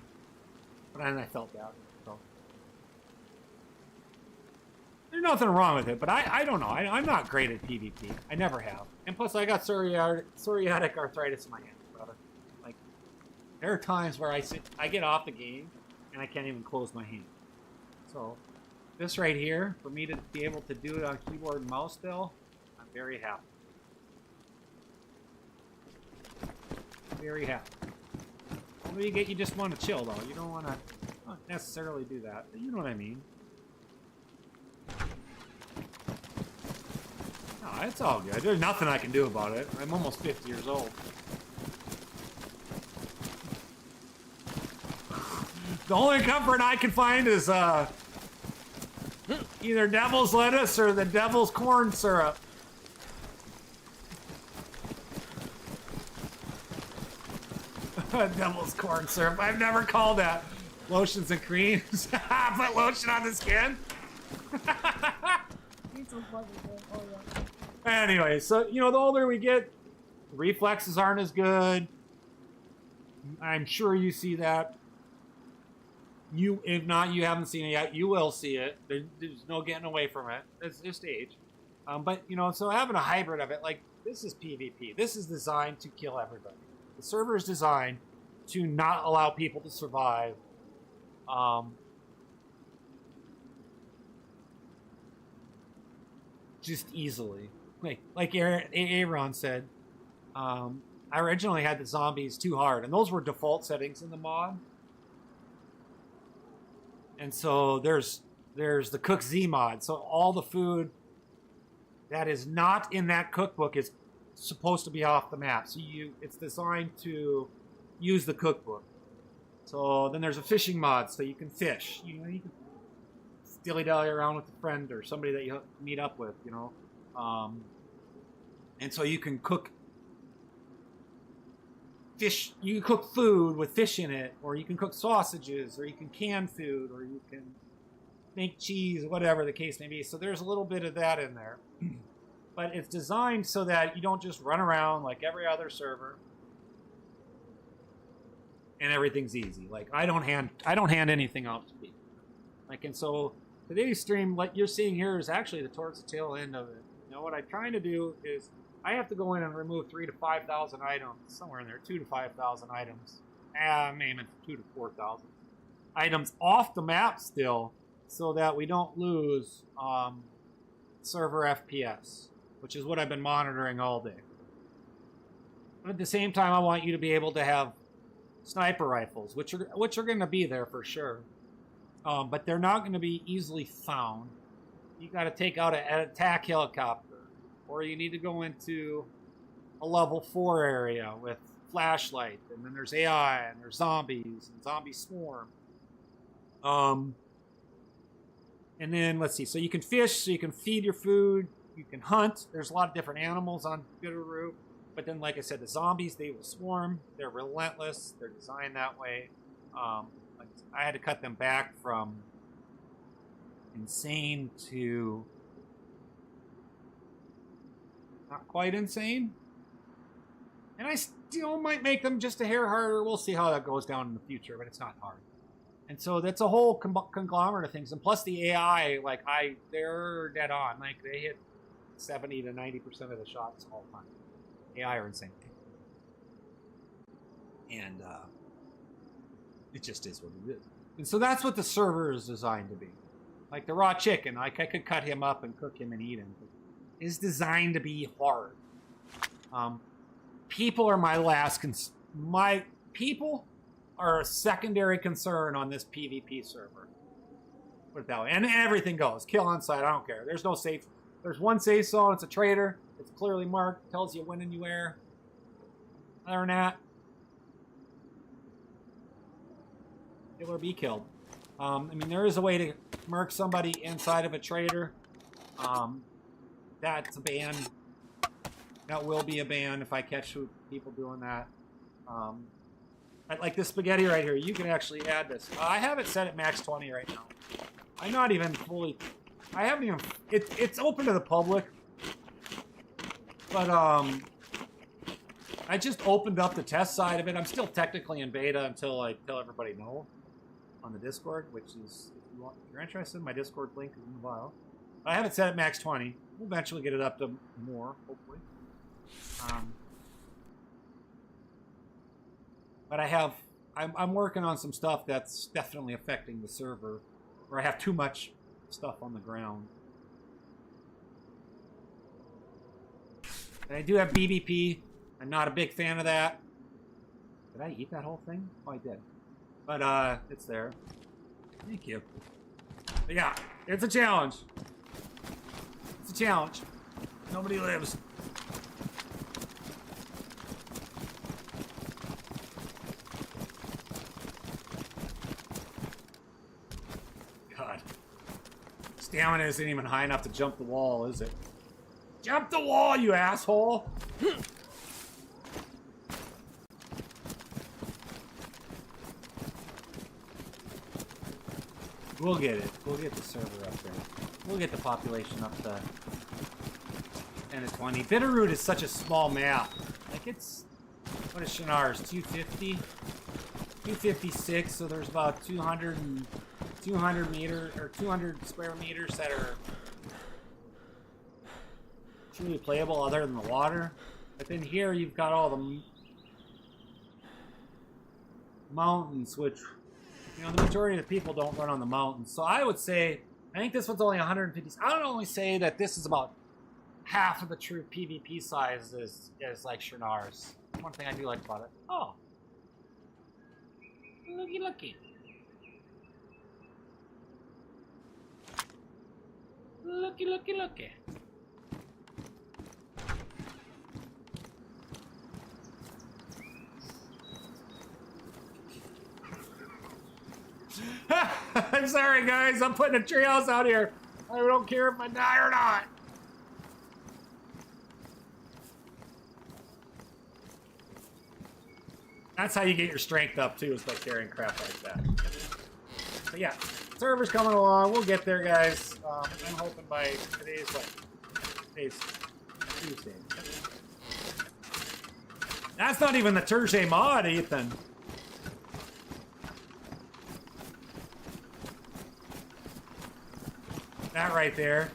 but then I felt bad. So there's nothing wrong with it, but I don't know. I'm not great at PvP. I never have. And plus, I got psoriatic arthritis in my hand, brother. Like, there are times where I get off the game and I can't even close my hand. So this right here, for me to be able to do it on keyboard and mouse still, I'm very happy. Very happy. Well, you just want to chill though. You don't want to not necessarily do that, but you know what I mean. No, it's all good. There's nothing I can do about it. I'm almost 50 years old. The only comfort I can find is either devil's lettuce or the devil's corn syrup. Devil's corn syrup. I've never called that. Lotions and creams. Put lotion on the skin. Anyway, so, you know, the older we get, the reflexes aren't as good. I'm sure you see that. If not, you haven't seen it yet. You will see it. There's no getting away from it. It's just age. But, you know, so having a hybrid of it, like, this is PvP. This is designed to kill everybody. The server is designed to not allow people to survive. Just easily. Like Aaron said, I originally had the zombies too hard, and those were default settings in the mod. And so there's the Cook Z mod. So all the food that is not in that cookbook is supposed to be off the map. So it's designed to use the cookbook. So then there's a fishing mod, so you can fish. You know, you can dilly-dally around with a friend or somebody that you meet up with, you know. And so you can cook fish. You can cook food with fish in it, or you can cook sausages, or you can can food, or you can make cheese, whatever the case may be. So there's a little bit of that in there. But it's designed so that you don't just run around like every other server and everything's easy. Like, I don't hand anything out to people. Like, and so today's stream, like you're seeing here, is actually towards the tail end of it. You know, what I'm trying to do is I have to go in and remove 3,000 to 5,000 items, somewhere in there, 2,000 to 5,000 items. I'm aiming for 2,000 to 4,000 items off the map still, so that we don't lose server FPS, which is what I've been monitoring all day. But at the same time, I want you to be able to have sniper rifles, which are going to be there for sure. But they're not going to be easily found. You got to take out an attack helicopter, or you need to go into a level 4 area with flashlight, and then there's AI, and there's zombies, and zombie swarm. And then, let's see, so you can fish, so you can feed your food, you can hunt. There's a lot of different animals on Bitterroot. But then, like I said, the zombies, they will swarm. They're relentless. They're designed that way. I had to cut them back from insane to not quite insane. And I might make them just a hair harder. We'll see how that goes down in the future, but it's not hard. And so that's a whole conglomerate of things. And plus the AI, like they're dead on. Like they hit 70 to 90% of the shots all the time. AI are insane. And it just is what it is. And so that's what the server is designed to be. Like the raw chicken, like I could cut him up and cook him and eat him. It's designed to be hard. People are my last people are a secondary concern on this PvP server. Put it that way. And everything goes. Kill on site, I don't care. There's no safe. There's one safe zone, it's a trader. It's clearly marked, tells you when and you where. Other than that, kill or be killed. I mean, there is a way to murk somebody inside of a trader. That's a ban. That will be a ban if I catch people doing that. Like this spaghetti right here, you can actually add this. I have it set at max 20 right now. I'm not even fully... I haven't even... It's open to the public. But, I just opened up the test side of it. I'm still technically in beta until I tell everybody no on the Discord, which is, if you're interested, my Discord link is in the bio. But I have it set at max 20. We'll eventually get it up to more, hopefully. But I'm working on some stuff that's definitely affecting the server, where I have too much stuff on the ground. And I do have BBP. I'm not a big fan of that. Did I eat that whole thing? Oh, I did. But, it's there. Thank you. But yeah, it's a challenge. It's a challenge. Nobody lives. God. Stamina isn't even high enough to jump the wall, is it? Jump the wall, you asshole! We'll get it. We'll get the server up there. We'll get the population up to 10 to 20. Bitterroot is such a small map. Like it's... What is Shannar's? 250? 256, so there's about 200 square meters that are truly playable other than the water. But then here you've got all the mountains, which, you know, the majority of the people don't run on the mountains. So I would say, I think this one's only 150. I would only say that this is about half of the true PvP size is like Shannar's. One thing I do like about it. Oh. Looky, looky. Looky, looky, looky. I'm sorry, guys. I'm putting a treehouse out here. I don't care if I die or not. That's how you get your strength up, too, is by carrying crap like that. But yeah, server's coming along. We'll get there, guys. I'm hoping by today's, what? Today's Tuesday. That's not even the Thursday mod, Ethan. That right there,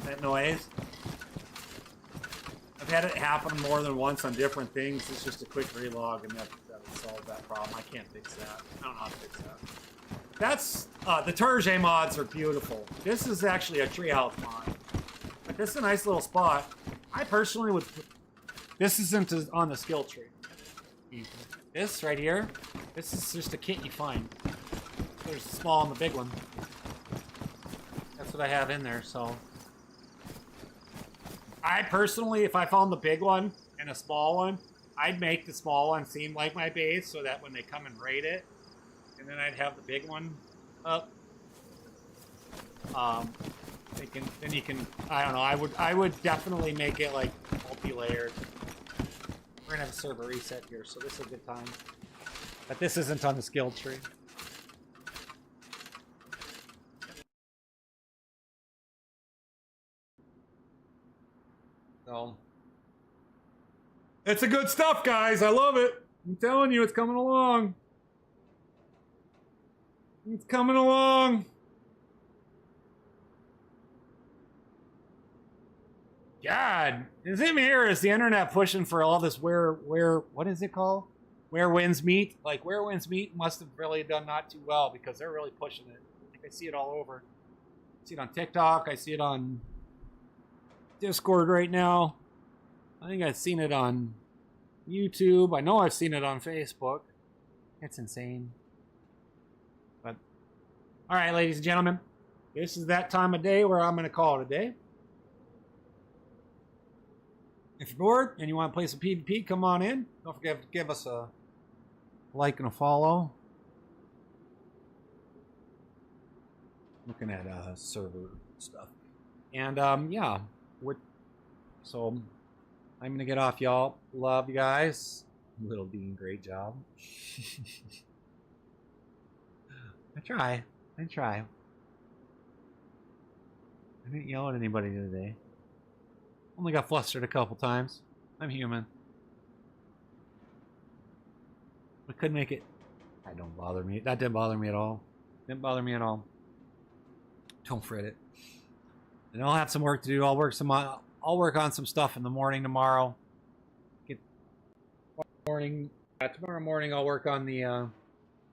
that noise. I've had it happen more than once on different things. It's just a quick relog and that'll solve that problem. I can't fix that. I don't know how to fix that. That's, the Turget mods are beautiful. This is actually a treehouse mod. But this is a nice little spot. I personally would, this isn't on the skill tree. This right here, this is just a kit you find. There's the small and the big one. That's what I have in there, so. I personally, if I found the big one and a small one, I'd make the small one seem like my base so that when they come and raid it, and then I'd have the big one up. Then you can, I don't know, I would definitely make it like multi-layered. We're gonna have a server reset here, so this is a good time. But this isn't on the skill tree. So It's a good stuff, guys. I love it. I'm telling you, it's coming along. It's coming along. God, is it me or is the internet pushing for all this what is it called? Where winds meet? Like Where Winds Meet must have really done not too well because they're really pushing it. Like I see it all over. I see it on TikTok. I see it on Discord right now. I think I've seen it on YouTube. I know I've seen it on Facebook. It's insane. But all right, ladies and gentlemen, this is that time of day where I'm going to call it a day. If you're bored and you want to play some PvP, come on in. Don't forget to give us a like and a follow. Looking at server stuff. And yeah. So I'm going to get off, y'all. Love you guys. Little Dean, great job. I try. I didn't yell at anybody today. Only got flustered a couple times. I'm human. I could make it. That don't bother me. That didn't bother me at all. Didn't bother me at all. Don't fret it. And I'll have some work to do. I'll work on some stuff in the morning tomorrow. Tomorrow morning I'll work on the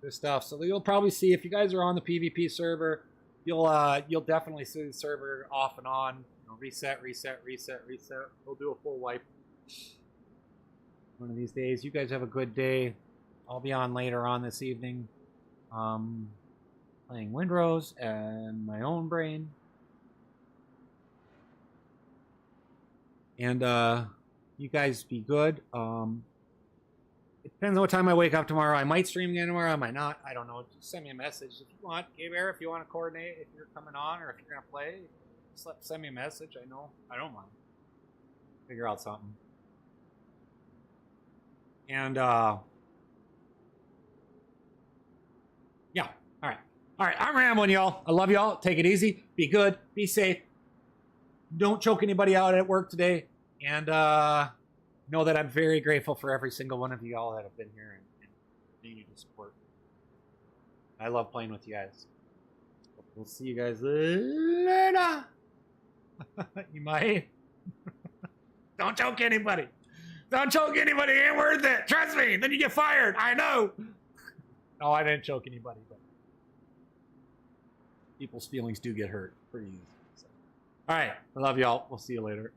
this stuff. So you'll probably see if you guys are on the PvP server, you'll definitely see the server off and on. Reset. We'll do a full wipe one of these days. You guys have a good day. I'll be on later on this evening, playing Windrose and my own brain. And you guys be good. It depends on what time I wake up tomorrow. I might stream again tomorrow. I might not. I don't know. Just send me a message if you want. Gay Bear, if you want to coordinate, if you're coming on or if you're gonna play. Just send me a message. I know. I don't mind. Figure out something. And, yeah. All right. I'm rambling, y'all. I love y'all. Take it easy. Be good. Be safe. Don't choke anybody out at work today. And, know that I'm very grateful for every single one of you all that have been here and continue to support. I love playing with you guys. We'll see you guys later. You might. Don't choke anybody. Don't choke anybody. It ain't worth it. Trust me. Then you get fired. I know. No, I didn't choke anybody, but people's feelings do get hurt pretty easy. So. All right. I love y'all. We'll see you later.